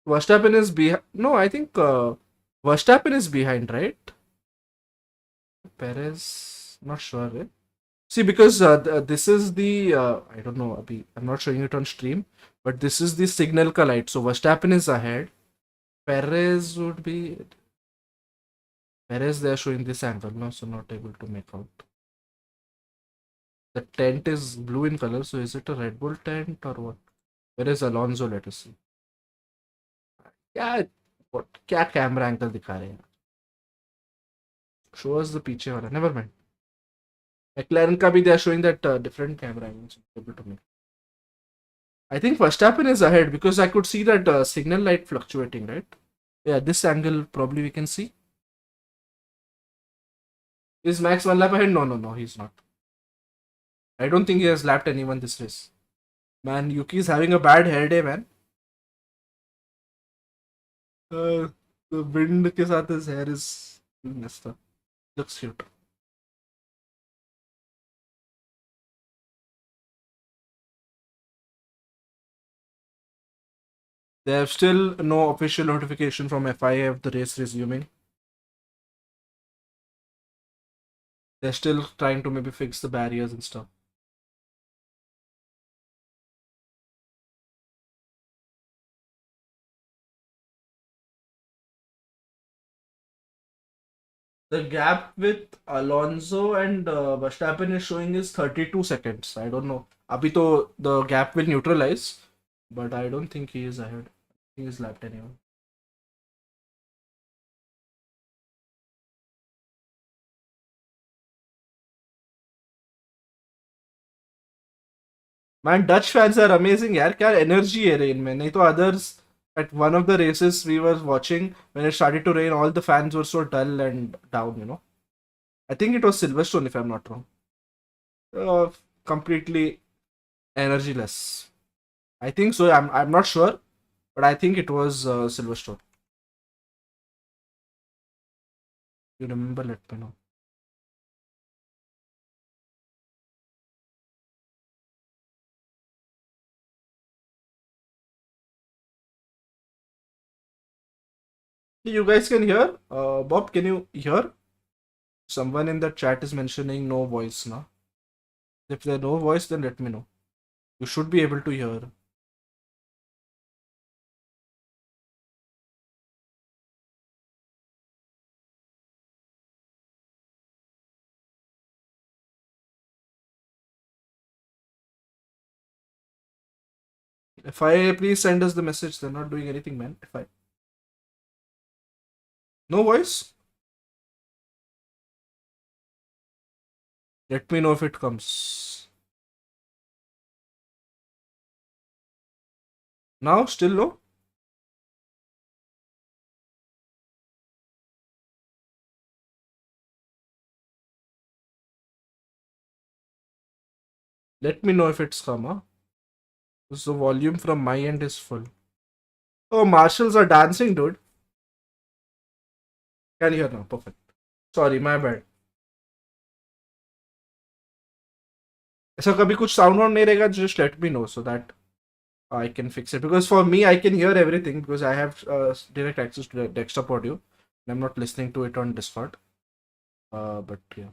Verstappen is behind. No, I think Verstappen is behind, right? Perez, not sure. Eh? See, because this is the I don't know. I'm not showing it on stream, but this is the signal ka light. So Verstappen is ahead. Perez would be. Perez, they are showing this angle, no, so not able to make out. The tent is blue in color, so is it a Red Bull tent or what? Where is Alonso? Let us see. क्या camera angle दिखा रहे हैं? Show us the पीछे वाला. Never mind. McLaren का भी they are showing that different camera angles able to make. I think Verstappen is ahead because I could see that signal light fluctuating, right? Yeah, this angle probably we can see. Is Max one lap ahead? No, he's not. I don't think he has lapped anyone this race. Man, Yuki is having a bad hair day, man. The wind के साथ his hair is messed up. Looks cute. They have still no official notification from FIA of the race resuming. They're still trying to maybe fix the barriers and stuff. The gap with Alonso and Verstappen is showing is 32 seconds. I don't know. Abhi to the gap will neutralize, but I don't think he is ahead. He is lapped anyway. Man, Dutch fans are amazing यार. क्या energy है रे इनमें. नहीं तो others At one of the races we were watching, when it started to rain, all the fans were so dull and down, you know. I think it was Silverstone, if I'm not wrong. Uh, Completely energyless. I think so. I'm not sure, but I think it was Silverstone. You remember? Let me know. You guys can hear? Bob, can you hear? Someone in the chat is mentioning no voice now. If there's no voice, then let me know. You should be able to hear. If I please send us the message, they're not doing anything, man. If I no voice, let me know if it comes. Now, still no? Let me know if it's come, huh? So volume from my end is full. Oh, marshals are dancing, dude. Can you hear now? Perfect. Sorry, my bad. ऐसा कभी कुछ sound on नहीं रहेगा, just let me know so that I can fix it. Because for me, I can hear everything because I have direct access to the desktop audio. I'm not listening to it on Discord. But yeah.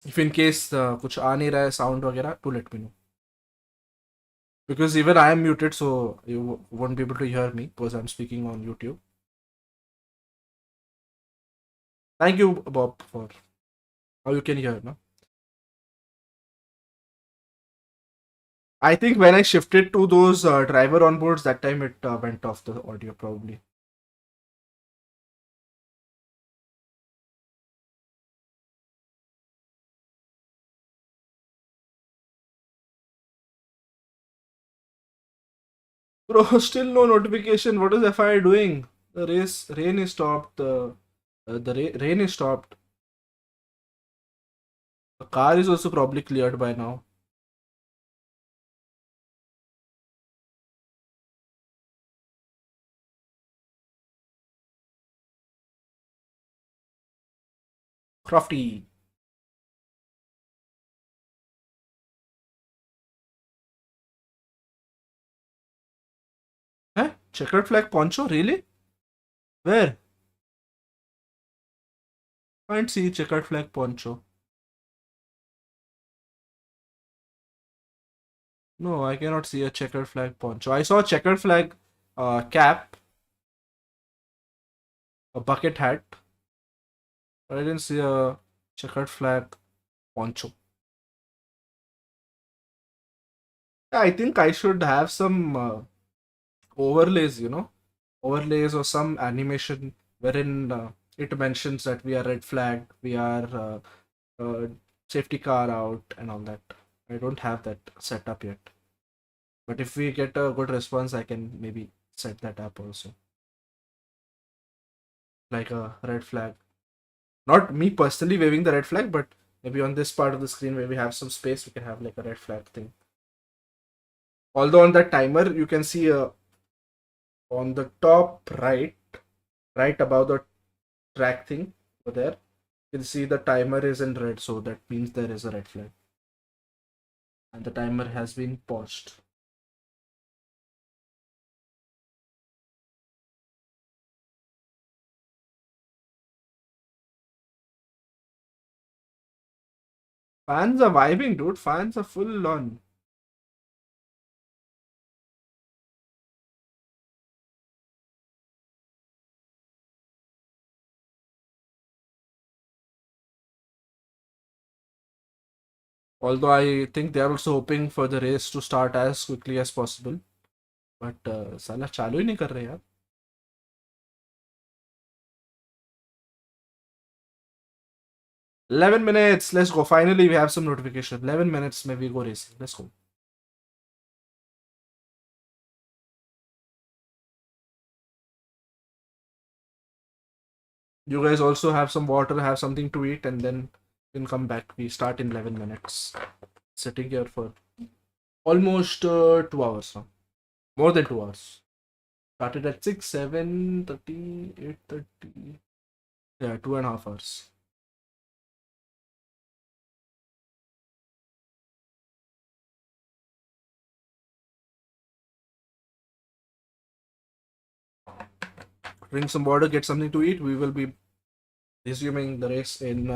If in case कुछ आ नहीं रहा है sound वगैरह, to let me know. Because even I am muted, so you won't be able to hear me because I'm speaking on YouTube. Thank you, Bob, for how you can hear now. I think when I shifted to those driver onboards, that time it went off the audio probably. Bro, still no notification. What is FI doing? The rain is stopped. The rain is stopped. The car is also probably cleared by now. Crofty. Huh? Checkered flag poncho? Really? Where? Can't see checkered flag poncho. No, I cannot see a checkered flag poncho. I saw a checkered flag cap, a bucket hat, but I didn't see a checkered flag poncho. Yeah, I think I should have some overlays, you know, overlays or some animation wherein it mentions that we are red flag, we are safety car out, and all that. I don't have that set up yet. But if we get a good response, I can maybe set that up also. Like a red flag. Not me personally waving the red flag, but maybe on this part of the screen where we have some space, we can have like a red flag thing. Although on that timer, you can see on the top right above the track thing over there, you can see the timer is in red, so that means there is a red flag. And the timer has been paused. Fans are vibing, dude. Fans are full on. Although I think they are also hoping for the race to start as quickly as possible. But साला चालू ही नहीं कर रहे यार. 11 minutes. Let's go. Finally, we have some notification. 11 minutes, maybe go racing. Let's go. You guys also have some water, have something to eat, and then you can come back. We start in 11 minutes. Sitting here for almost 2 hours now. More than 2 hours. Started at 6, 7:30, 8:30. Yeah, 2.5 hours. Drink some water, get something to eat. We will be resuming the race in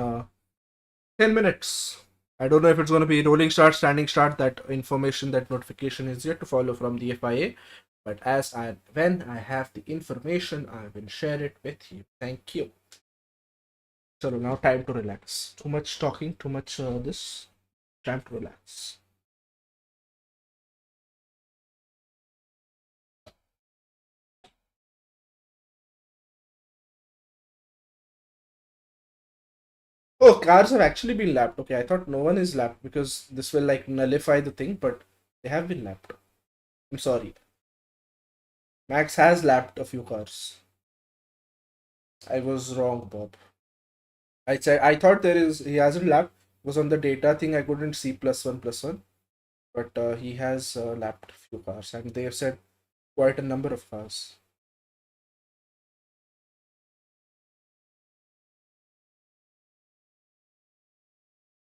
10 minutes. I don't know if it's going to be rolling start, standing start. That information, that notification is yet to follow from the FIA. But when I have the information, I will share it with you. Thank you. So now time to relax. Too much talking, too much this. Time to relax. Oh, cars have actually been lapped. Okay, I thought no one is lapped because this will like nullify the thing, but they have been lapped. I'm sorry. Max has lapped a few cars. I was wrong, Bob. I thought he hasn't lapped. It was on the data thing. I couldn't see +1 +1, but he has lapped a few cars, and they have said quite a number of cars.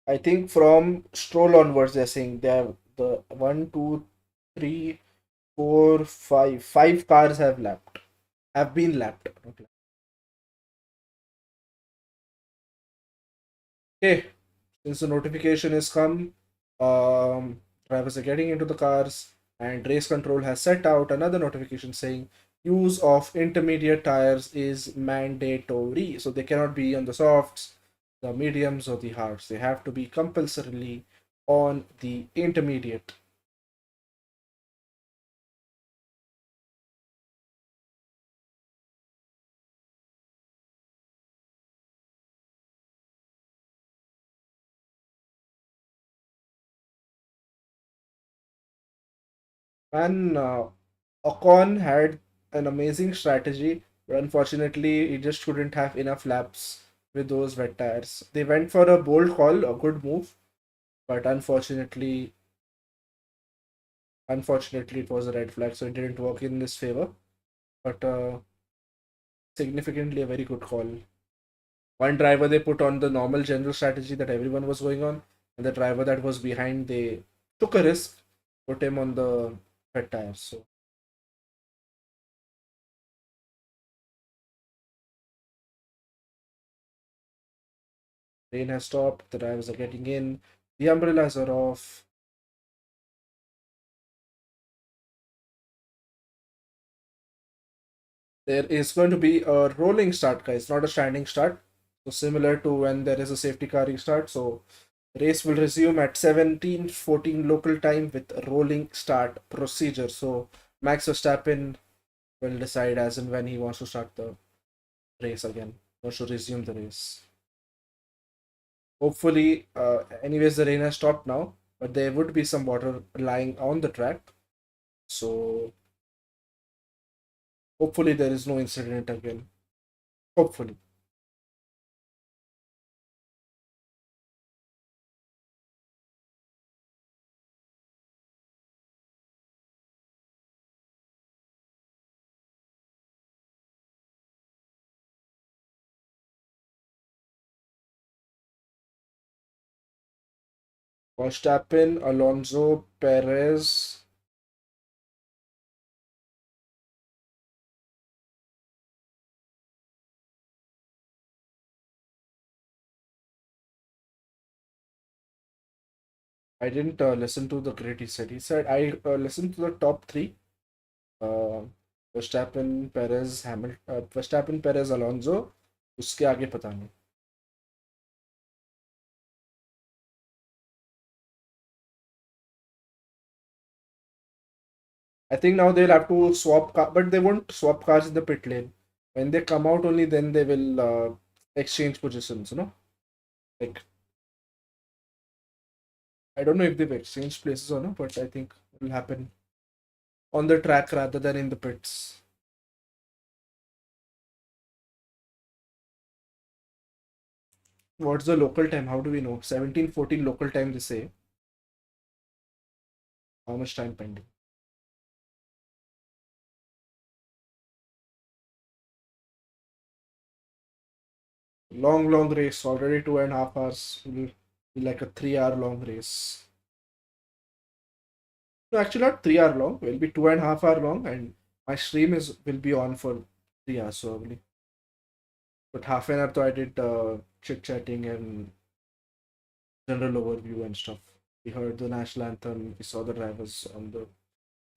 I think from Stroll onwards, they're saying they have the 1, 2, 3, 4, 5 cars have been lapped. Okay, since the notification has come, drivers are getting into the cars, and race control has set out another notification saying use of intermediate tires is mandatory. So they cannot be on the softs, the mediums, or the hards. They have to be compulsorily on the intermediate. And Ocon had an amazing strategy, but unfortunately, he just couldn't have enough laps with those wet tires. They went for a bold call, a good move, but unfortunately, it was a red flag, so it didn't work in his favor. But significantly, a very good call. One driver they put on the normal general strategy that everyone was going on, and the driver that was behind, they took a risk, put him on the wet tires. So rain has stopped, the drivers are getting in, the umbrellas are off. There is going to be a rolling start, guys, not a standing start. So similar to when there is a safety car restart. So race will resume at 17:14 local time with a rolling start procedure. So Max Verstappen will decide as and when he wants to start the race again, wants to resume the race. Hopefully, anyways, the rain has stopped now, but there would be some water lying on the track. So hopefully there is no incident again. Hopefully. Verstappen, Alonso, Perez. I didn't listen to the grid he said. He said I listened to the top three. Uh, Verstappen, Perez, Hamilton, Verstappen, Perez, Alonso. उसके आगे पता नहीं. I think now they'll have to swap car, but they won't swap cars in the pit lane. When they come out, only then they will exchange positions. Like I don't know if they've exchanged places or not, but I think it will happen on the track rather than in the pits. What's the local time? How do we know? 17:14 local time, they say. How much time pending? Long race. Already 2.5 hours. Will be like a 3 hour long race. No, actually not 3 hour long. Will be 2.5 hour long, and my stream is will be on for 3 hours probably. But half an hour, so I did chit chatting and general overview and stuff. We heard the national anthem. We saw the drivers on the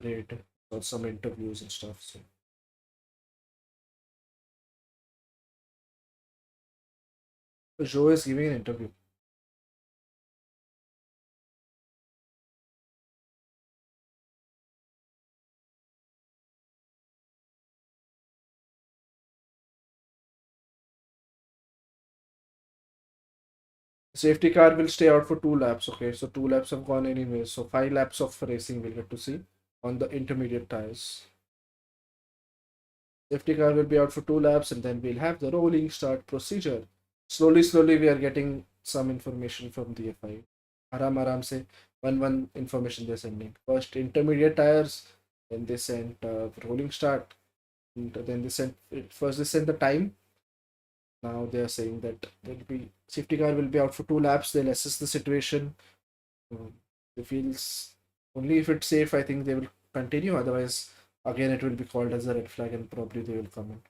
parade. Saw some interviews and stuff. So Joe is giving an interview. Safety car will stay out for 2 laps. Okay, so 2 laps have gone anyway. So 5 laps of racing we'll get to see on the intermediate tires. Safety car will be out for 2 laps, and then we'll have the rolling start procedure. Slowly, we are getting some information from the FI. Aram se one information they're sending. First intermediate tires, then they sent rolling start, and then they sent first they sent the time. Now they are saying that there'll be safety car will be out for 2 laps. They'll assess the situation. They feels only if it's safe, I think they will continue. Otherwise, again, it will be called as a red flag, and probably they will come in.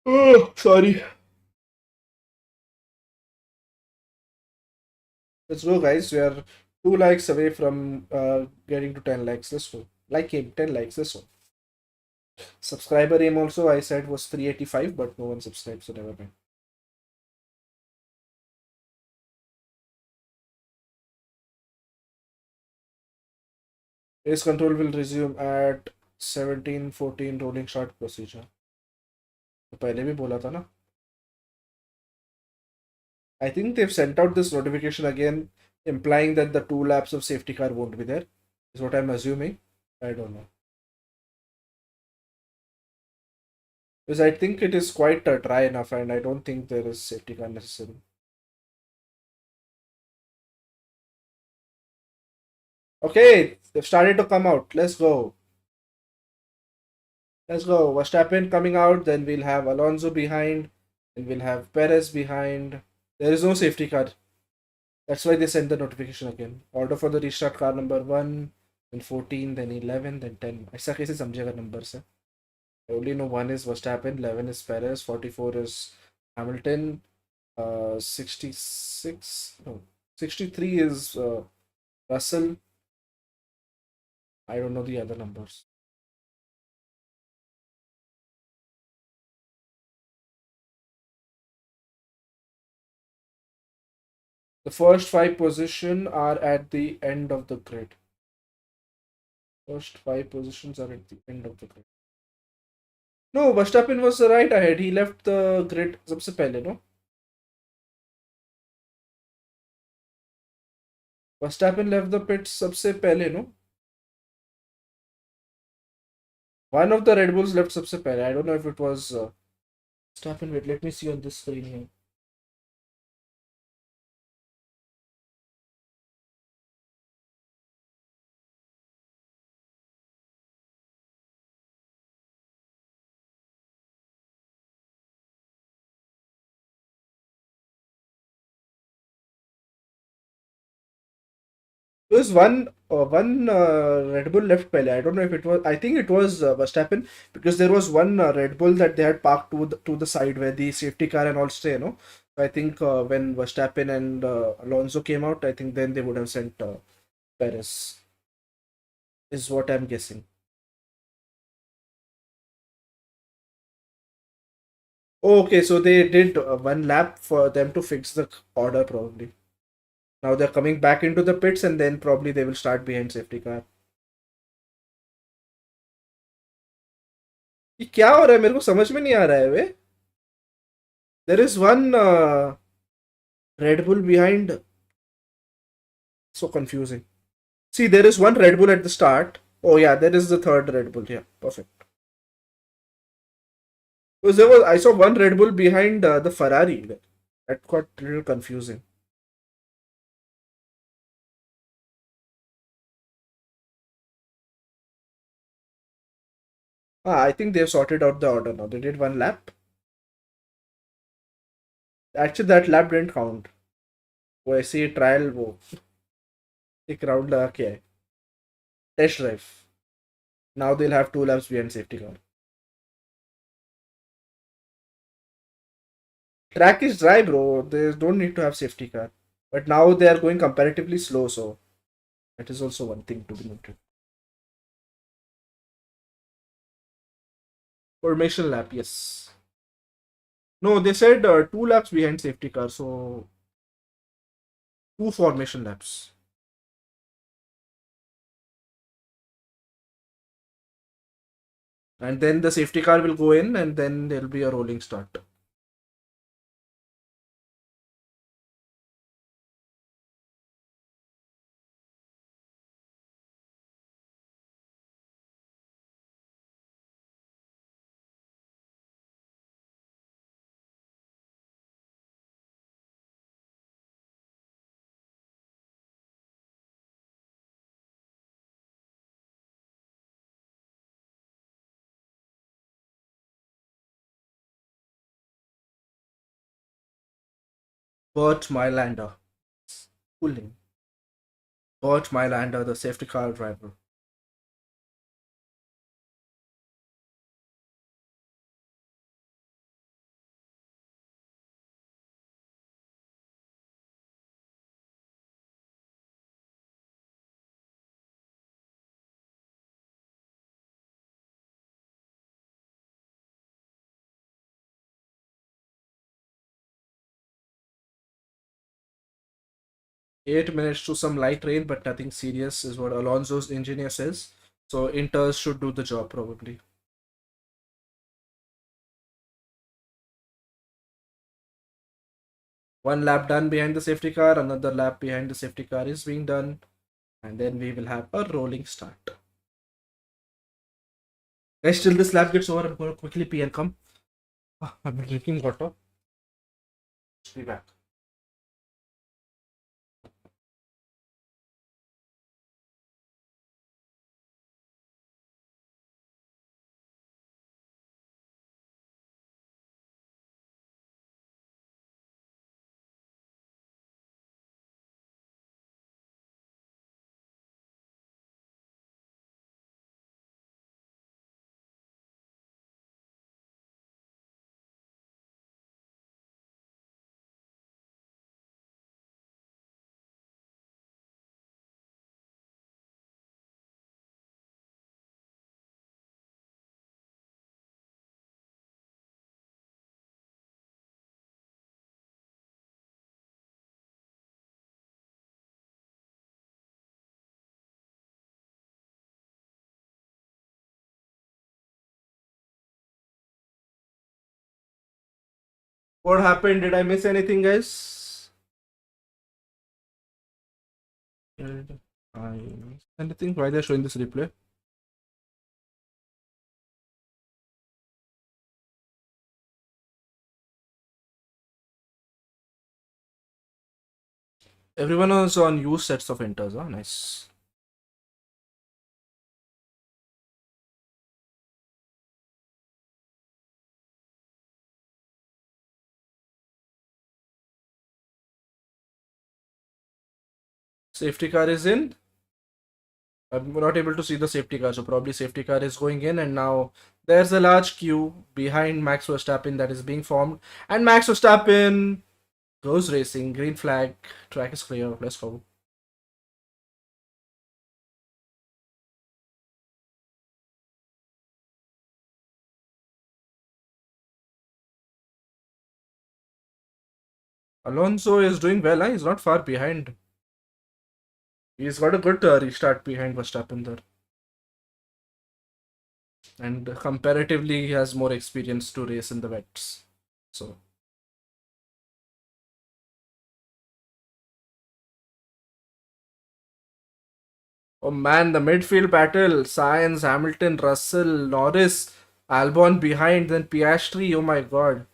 Oh, sorry. Let's go, guys. We are 2 likes away from getting to 10 likes. Let's go. Like him, 10 likes. Let's go. Subscriber aim also, I said, was 385, but no one subscribed, so never mind. Race control will resume at 17:14 rolling start procedure. तो पहले भी बोला था ना. I think they've sent out this notification again, implying that the 2 laps of safety car won't be there. Is what I'm assuming. I don't know. Because I think it is quite dry enough, and I don't think there is safety car necessary. Okay, they've started to come out. Let's go. Let's go. Verstappen coming out, then we'll have Alonso behind, then we'll have Perez behind. There is no safety car. That's why they sent the notification again. Order for the restart car number 1, then 14, then 11, then 10. ऐसा कैसे समझेगा numbers है? I only know 1 is Verstappen, 11 is Perez, 44 is Hamilton, 66, no, 63 is Russell. I don't know the other numbers. The first 5 positions are at the end of the grid. First 5 positions are at the end of the grid. No, Verstappen was right ahead. He left the grid सबसे पहले, no? Verstappen left the pits सबसे पहले, no? One of the Red Bulls left सबसे पहले. I don't know if it was Verstappen. Wait, let me see on this screen here. There was one Red Bull left पहले. I don't know if it was. I think it was Verstappen, because there was one Red Bull that they had parked to the side where the safety car and all stay. No, so I think when Verstappen and Alonso came out, I think then they would have sent Perez. Is what I'm guessing. Oh, okay, so they did 1 lap for them to fix the order probably. Now they're coming back into the pits and then probably they will start behind safety car. ये क्या हो रहा है मेरे को समझ में नहीं आ रहा है वे. There is one Red Bull behind. So confusing. See, there is one Red Bull at the start. Oh yeah, there is the third Red Bull. Yeah, perfect. Because I saw one Red Bull behind the Ferrari. That got a little confusing. I think they've sorted out the order now. They did one lap. Actually, that lap didn't count. वो ऐसे ही trial वो एक round लगा के आए. Test drive. Now they'll have 2 laps behind safety car. Track is dry, bro. They don't need to have safety car. But now they are going comparatively slow, so that is also one thing to be noted. Formation lap, yes. No, they said 2 laps behind safety car, so 2 formation laps. And then the safety car will go in, and then there'll be a rolling start. Burt Mylander. Pulling. Burt Mylander, the safety car driver. $8 to some light rain, but nothing serious is what Alonso's engineer says. So Inters should do the job probably. One lap done behind the safety car, another lap behind the safety car is being done, and then we will have a rolling start. Guys, till this lap gets over, I'm going to quickly pee and come. I've been drinking water. Be back. What happened? Did I miss anything, guys? Did I miss anything? Why they're showing this replay? Everyone was on used sets of Inters, huh? Nice. Safety car is in. I'm not able to see the safety car, so probably safety car is going in, and now there's a large queue behind Max Verstappen that is being formed, and Max Verstappen goes racing. Green flag, track is clear. Let's go. Alonso is doing well. Huh? He's not far behind. He's got a good restart behind Verstappen there. And comparatively, he has more experience to race in the wets. So, oh man, the midfield battle: Sainz, Hamilton, Russell, Norris, Albon behind, then Piastri. Oh my god.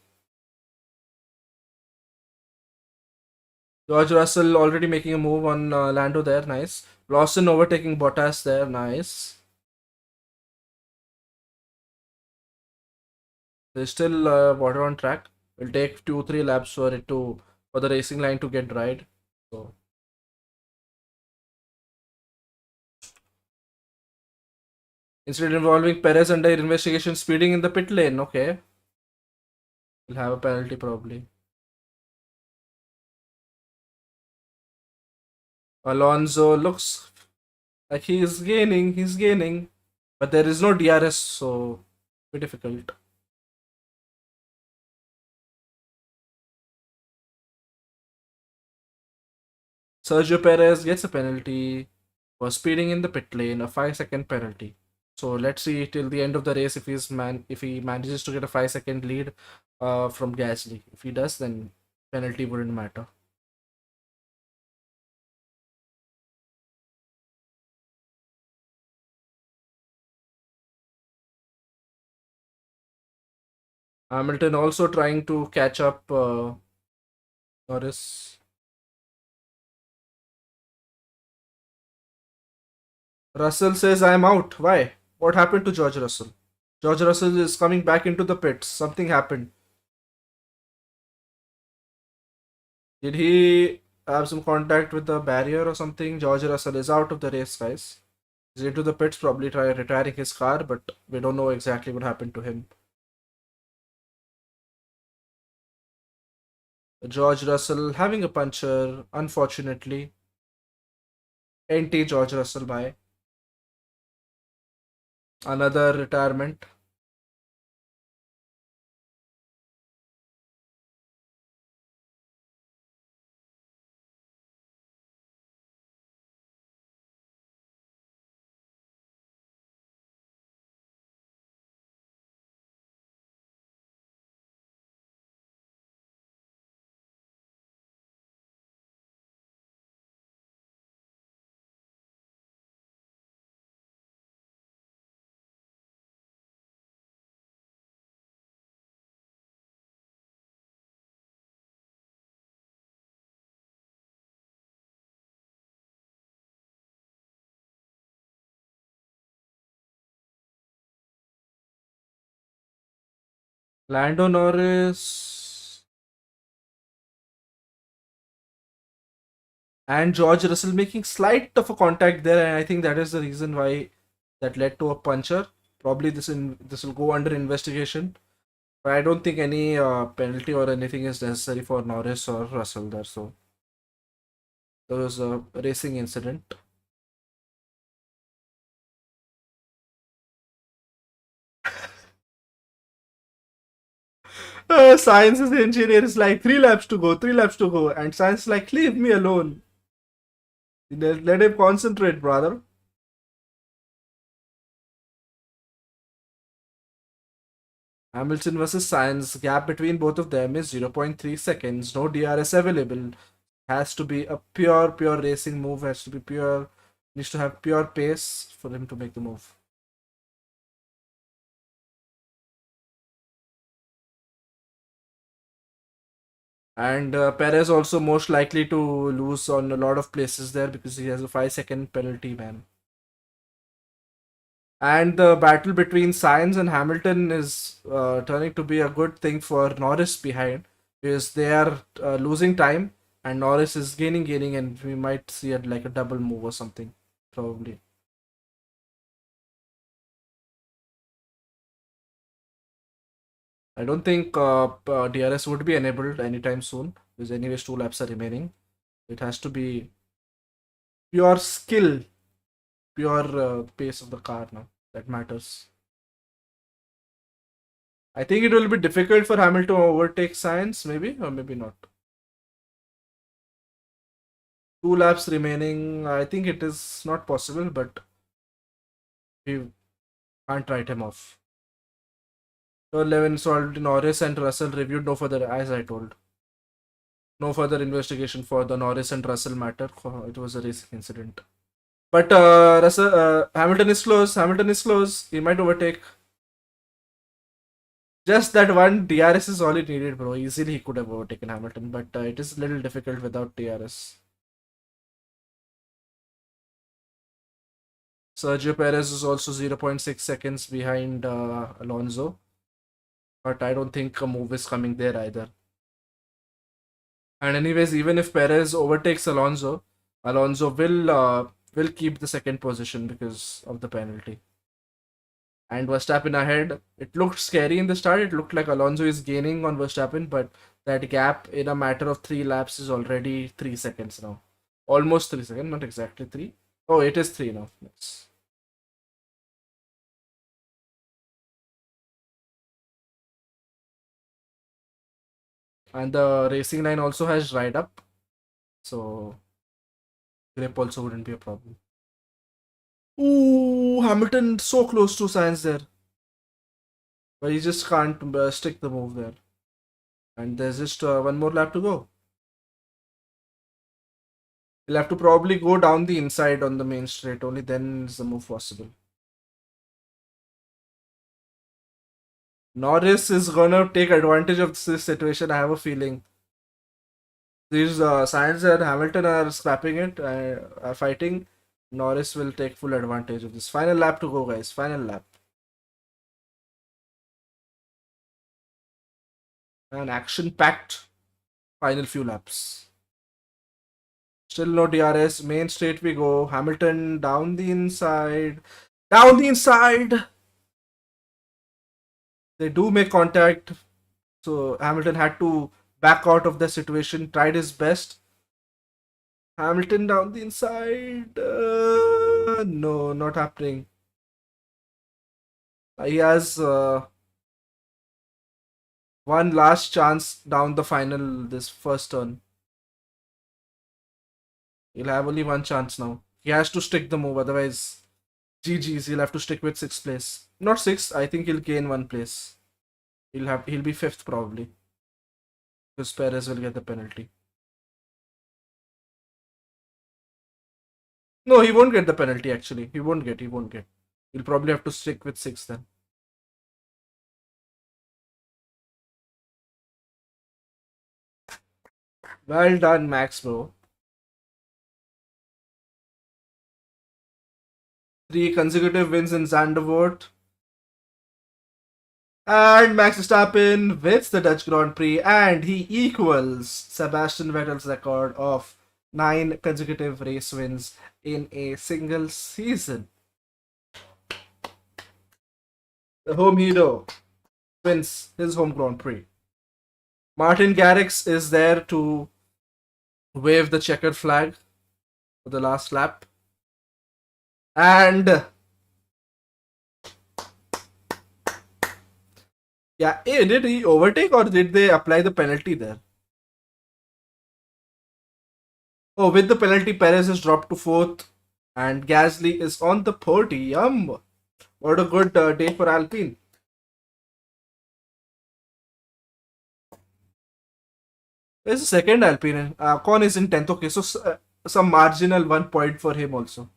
George Russell already making a move on Lando there. Nice. Lawson overtaking Bottas there. Nice. They're still water on track. It'll take 2-3 laps for it to for the racing line to get dried. So incident involving Perez under investigation speeding in the pit lane. Okay, we'll have a penalty probably. Alonso looks like he's gaining. He's gaining, but there is no DRS, so be difficult. Sergio Perez gets a penalty for speeding in the pit lane, a 5-second penalty. So let's see till the end of the race if he manages to get a 5-second lead from Gasly. If he does, then penalty wouldn't matter. Hamilton also trying to catch up Norris. Russell says, I'm out. Why? What happened to George Russell? George Russell is coming back into the pits. Something happened. Did he have some contact with the barrier or something? George Russell is out of the race, guys. He's into the pits, probably retiring his car, but we don't know exactly what happened to him. George Russell having a puncture, unfortunately. NT George Russell by another retirement. Lando Norris and George Russell making slight of a contact there, and I think that is the reason why that led to a puncture. Probably this will go under investigation, but I don't think any penalty or anything is necessary for Norris or Russell there. So there was a racing incident. Science's engineer is like 3 laps to go, 3 laps to go, and Science is like, leave me alone. Let him concentrate, brother. Hamilton versus Science, gap between both of them is 0.3 seconds. No DRS available. Has to be a pure racing move. Has to be pure. Needs to have pure pace for him to make the move. And Perez also most likely to lose on a lot of places there because he has a 5-second penalty ban. And the battle between Sainz and Hamilton is turning to be a good thing for Norris behind because they are losing time and Norris is gaining, and we might see it like a double move or something, probably. I don't think DRS would be enabled anytime soon because anyways 2 laps are remaining. It has to be pure skill, pure pace of the car now that matters. I think it will be difficult for Hamilton to overtake Sainz, maybe or maybe not. 2 laps remaining. I think it is not possible, but we can't write him off. So 11 solved. Norris and Russell reviewed. No further, as I told. No further investigation for the Norris and Russell matter. It was a racing incident. But Hamilton is close. Hamilton is close. He might overtake. Just that one DRS is all he needed, bro. Easily he could have overtaken Hamilton, but it is a little difficult without DRS. Sergio Perez is also 0.6 seconds behind Alonso, but I don't think a move is coming there either. And anyways, even if Perez overtakes Alonso, Alonso will keep the second position because of the penalty. And Verstappen ahead. It looked scary in the start. It looked like Alonso is gaining on Verstappen, but that gap in a matter of 3 laps is already 3 seconds now. Almost 3 seconds, not exactly 3. Oh, it is 3 now. Yes. And the racing line also has dried up, so grip also wouldn't be a problem. Ooh, Hamilton so close to Sainz there, but he just can't stick the move there. And there's just one more lap to go. He'll have to probably go down the inside on the main straight. Only then is the move possible. Norris is gonna take advantage of this situation. I have a feeling. These Sainz and Hamilton are scrapping it, are fighting. Norris will take full advantage of this. Final lap to go, guys. Final lap. An action-packed final few laps. Still no DRS. Main straight we go. Hamilton down the inside. Down the inside. They do make contact. So Hamilton had to back out of the situation. Tried his best. Hamilton down the inside. No, not happening. He has one last chance down the final this first turn. He'll have only one chance now. He has to stick the move, otherwise GG's. He'll have to stick with 6th place. Not 6th, I think he'll gain 1 place. He'll be 5th probably. Because Perez will get the penalty. No, he won't get the penalty actually. He won't get. He'll probably have to stick with 6 then. Well done, Max, bro. 3 consecutive wins in Zandvoort. And Max Verstappen wins the Dutch Grand Prix and he equals Sebastian Vettel's record of 9 consecutive race wins in a single season. The home hero wins his home Grand Prix. Martin Garrix is there to wave the checkered flag for the last lap. And yeah, did he overtake or did they apply the penalty there? Oh, with the penalty, Perez is dropped to 4th and Gasly is on the podium. What a good day for Alpine. There's a second Alpine. Con is in 10th. Okay, so some marginal 1 point for him also.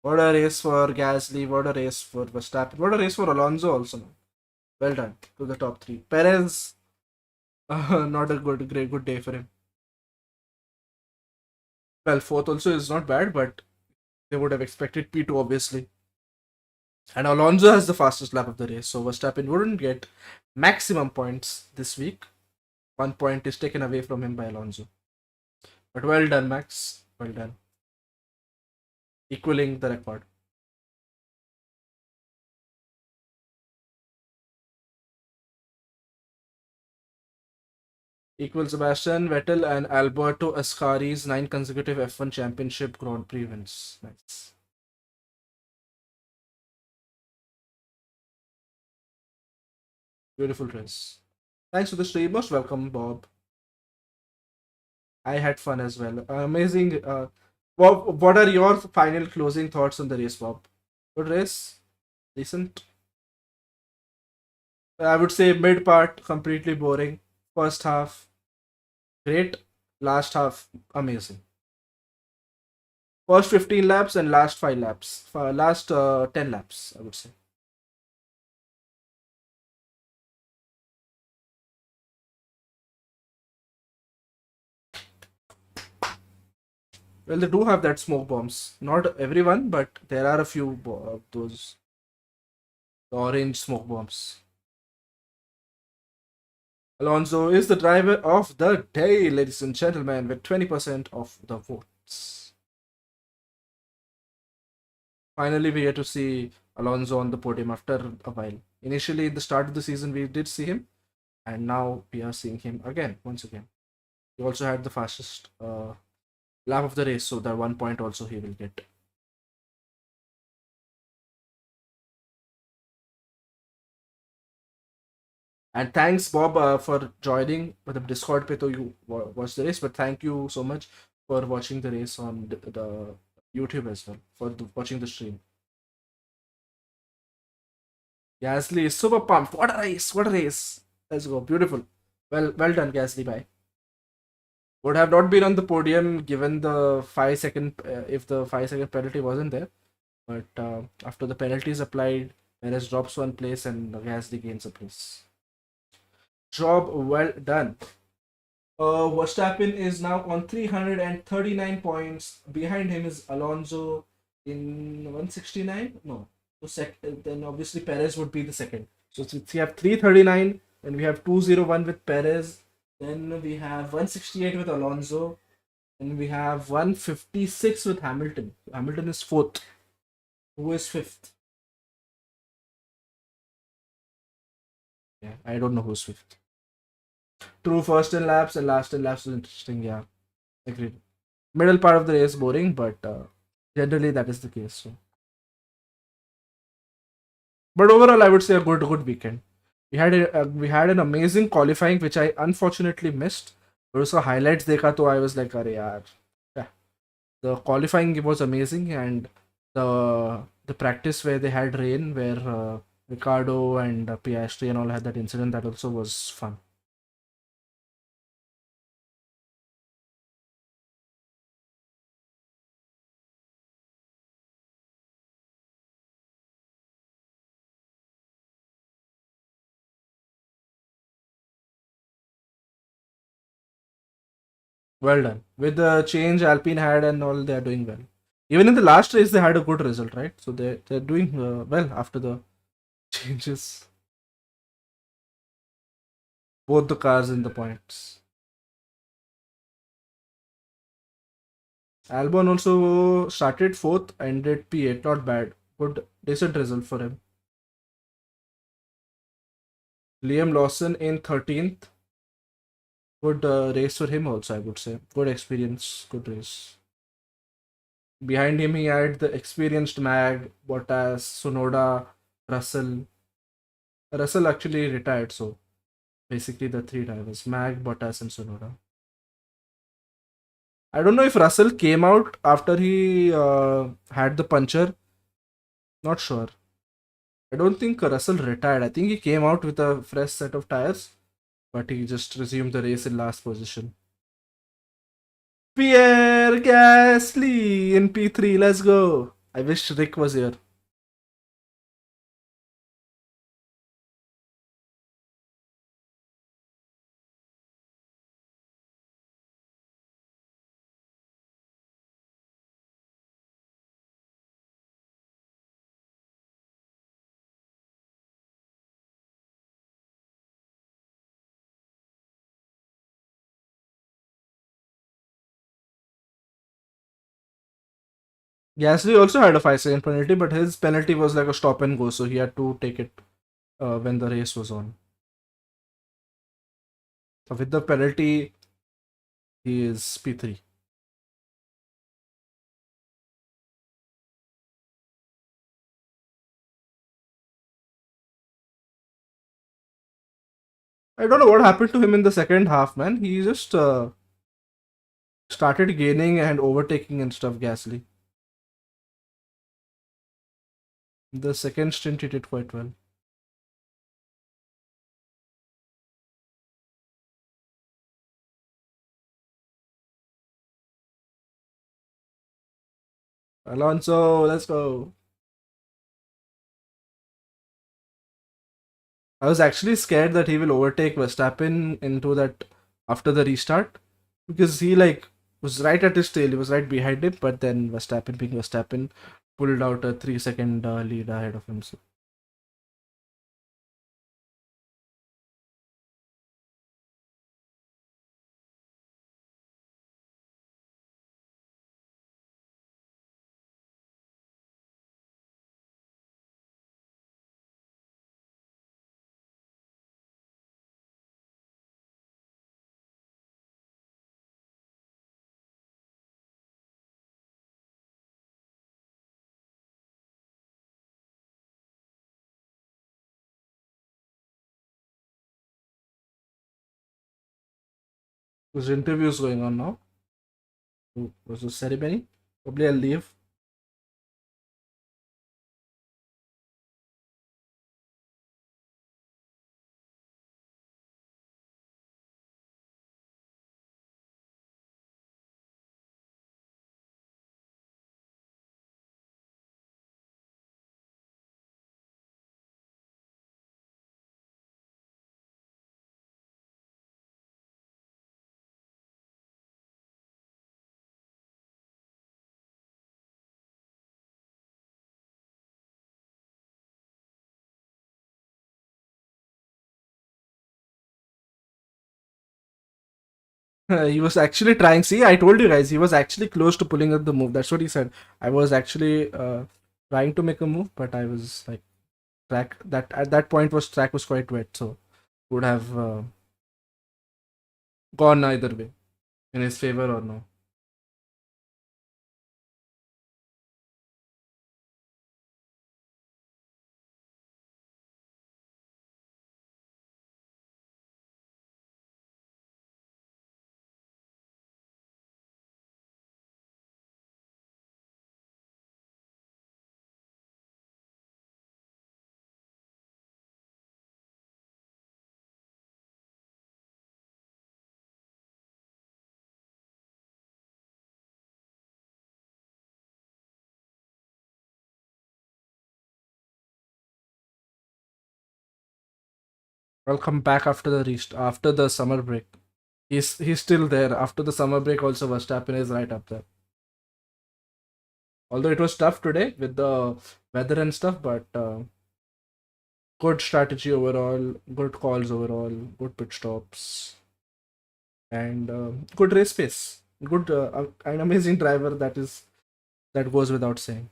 What a race for Gasly. What a race for Verstappen. What a race for Alonso also. Well done to the top 3. Perez, not a good day for him. Well, 4th also is not bad, but they would have expected P2 obviously. And Alonso has the fastest lap of the race, so Verstappen wouldn't get maximum points this week. 1 point is taken away from him by Alonso. But well done, Max. Well done. Equaling the record. Equal Sebastian Vettel and Alberto Ascari's 9 consecutive F1 Championship Grand Prix wins. Nice. Beautiful race. Thanks for the stream. Most welcome, Bob. I had fun as well. Amazing. What are your final closing thoughts on the race, Bob? Good race, decent. I would say mid part completely boring. First half great. Last half amazing. First 15 laps and last 5 laps. Last 10 laps, I would say. Well, they do have that smoke bombs. Not everyone, but there are a few of those orange smoke bombs. Alonso is the driver of the day, ladies and gentlemen, with 20% of the votes. Finally, we get to see Alonso on the podium after a while. Initially, at the start of the season, we did see him, and now we are seeing him again, once again. He also had the fastest lap of the race, so that 1 point also he will get. And thanks, Bob, for joining the Discord. Pe to you watch the race, but thank you so much for watching the race on the YouTube as well, for watching the stream. Gasly is super pumped. What a race! What a race! Let's go. Beautiful. Well done, Gasly. Bye. Would have not been on the podium given the 5 second if the 5 second penalty wasn't there. But after the penalty is applied, Perez drops 1 place and Gasly gains a place. Job well done. Verstappen is now on 339 points. Behind him is Alonso in 169. No, then obviously Perez would be the second. So since we have 339, then we have 201 with Perez. Then we have 168 with Alonso. And we have 156 with Hamilton. Hamilton is fourth. Who is fifth? Yeah, I don't know who's fifth. True, first in laps and last in laps is interesting. Yeah, agreed. Middle part of the race boring, but generally that is the case. So. But overall, I would say a good weekend. We had an amazing qualifying, which I unfortunately missed. But also highlights dekha, so I was like, "Arey yaar." Yeah, the qualifying was amazing, and the practice where they had rain, where Ricardo and Piastri and all had that incident, that also was fun. Well done. With the change Alpine had and all, they are doing well. Even in the last race, they had a good result, right? So they're doing well after the changes. Both the cars in the points. Albon also started fourth and did P8. Not bad. Good, decent result for him. Liam Lawson in 13th. Good race for him also, I would say. Good experience, good race. Behind him, he had the experienced Mag, Bottas, Sonoda, Russell. Russell actually retired, so basically the three drivers Mag, Bottas, and Sonoda. I don't know if Russell came out after he had the puncture. Not sure. I don't think Russell retired. I think he came out with a fresh set of tires, but he just resumed the race in last position. Pierre Gasly in P3. Let's go. I wish Rick was here. Gasly also had a 5 second penalty, but his penalty was like a stop and go, so he had to take it when the race was on. So with the penalty, he is P3. I don't know what happened to him in the second half, man. He just started gaining and overtaking and stuff Gasly. The second stint he did quite well. Alonso, let's go. I was actually scared that he will overtake Verstappen into that after the restart because he like was right at his tail. He was right behind him, but then Verstappen, being Verstappen, pulled out a 3 second lead ahead of him. So there's interviews going on now. Was the ceremony? Probably I'll leave. He was actually trying. See, I told you guys, he was actually close to pulling up the move. That's what he said. I was actually trying to make a move, but I was like track that at that point was track was quite wet, so would have gone either way in his favor or no. I'll come back after the after the summer break. He's still there after the summer break. Also, Verstappen is right up there. Although it was tough today with the weather and stuff, but good strategy overall, good calls overall, good pit stops, and good race pace. Good, an amazing driver. That goes without saying.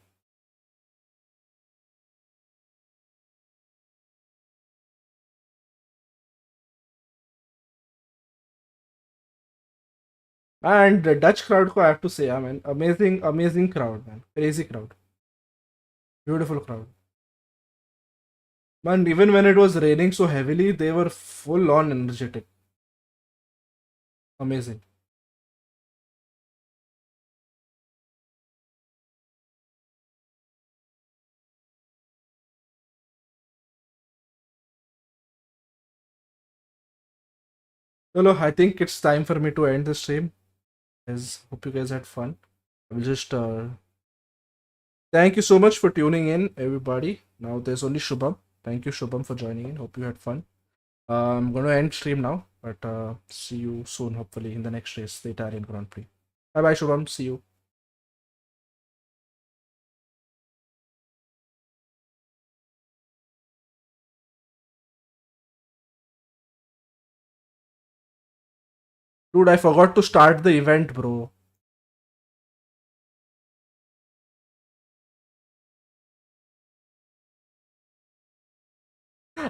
And the Dutch crowd, ko I have to say, I mean, amazing crowd, man, crazy crowd, beautiful crowd. Man, even when it was raining so heavily, they were full on energetic. Amazing. Hello, I think it's time for me to end the stream. Guys, hope you guys had fun. I will just thank you so much for tuning in, everybody. Now there's only Shubham. Thank you, Shubham, for joining in. Hope you had fun. I'm gonna end stream now, but see you soon, hopefully, in the next race, the Italian Grand Prix. Bye bye, Shubham. See you. Dude, I forgot to start the event, bro.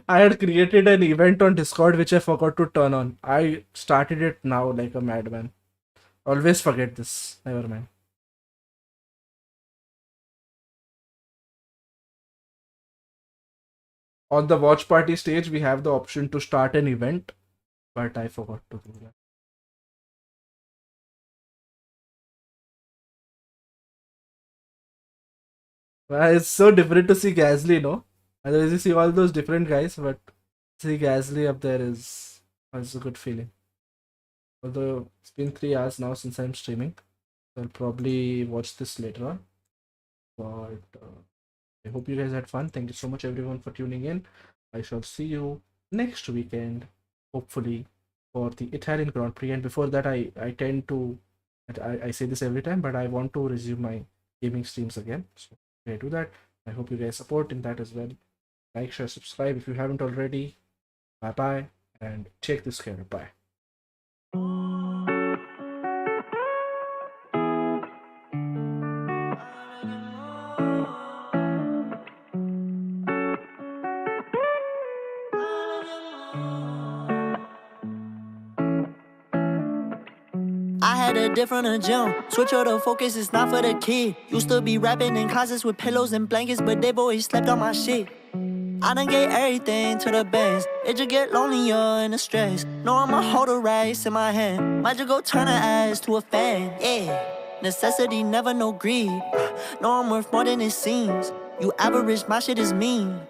I had created an event on Discord which I forgot to turn on. I started it now like a madman. Always forget this. Never mind. On the watch party stage, we have the option to start an event, but I forgot to do that. It's so different to see Gasly, no? Otherwise, you see all those different guys, but see Gasly up there is a good feeling. Although it's been 3 hours now since I'm streaming, so I'll probably watch this later on. But I hope you guys had fun. Thank you so much, everyone, for tuning in. I shall see you next weekend, hopefully, for the Italian Grand Prix. And before that, I tend to, I say this every time, but I want to resume my gaming streams again. So I do that. I hope you guys support in that as well. Like, share, subscribe if you haven't already. Bye bye, and take this care. Bye. I had a different gym. Switch out the focus, it's not for the kid. Used to be rapping in closets with pillows and blankets, but they've always slept on my shit. I done gave everything to the bands. It just get lonelier and the stress. No, I'ma hold a rice in my hand. Might just go turn her ass to a fan. Yeah, necessity, never no greed. No, I'm worth more than it seems. You average, my shit is mean.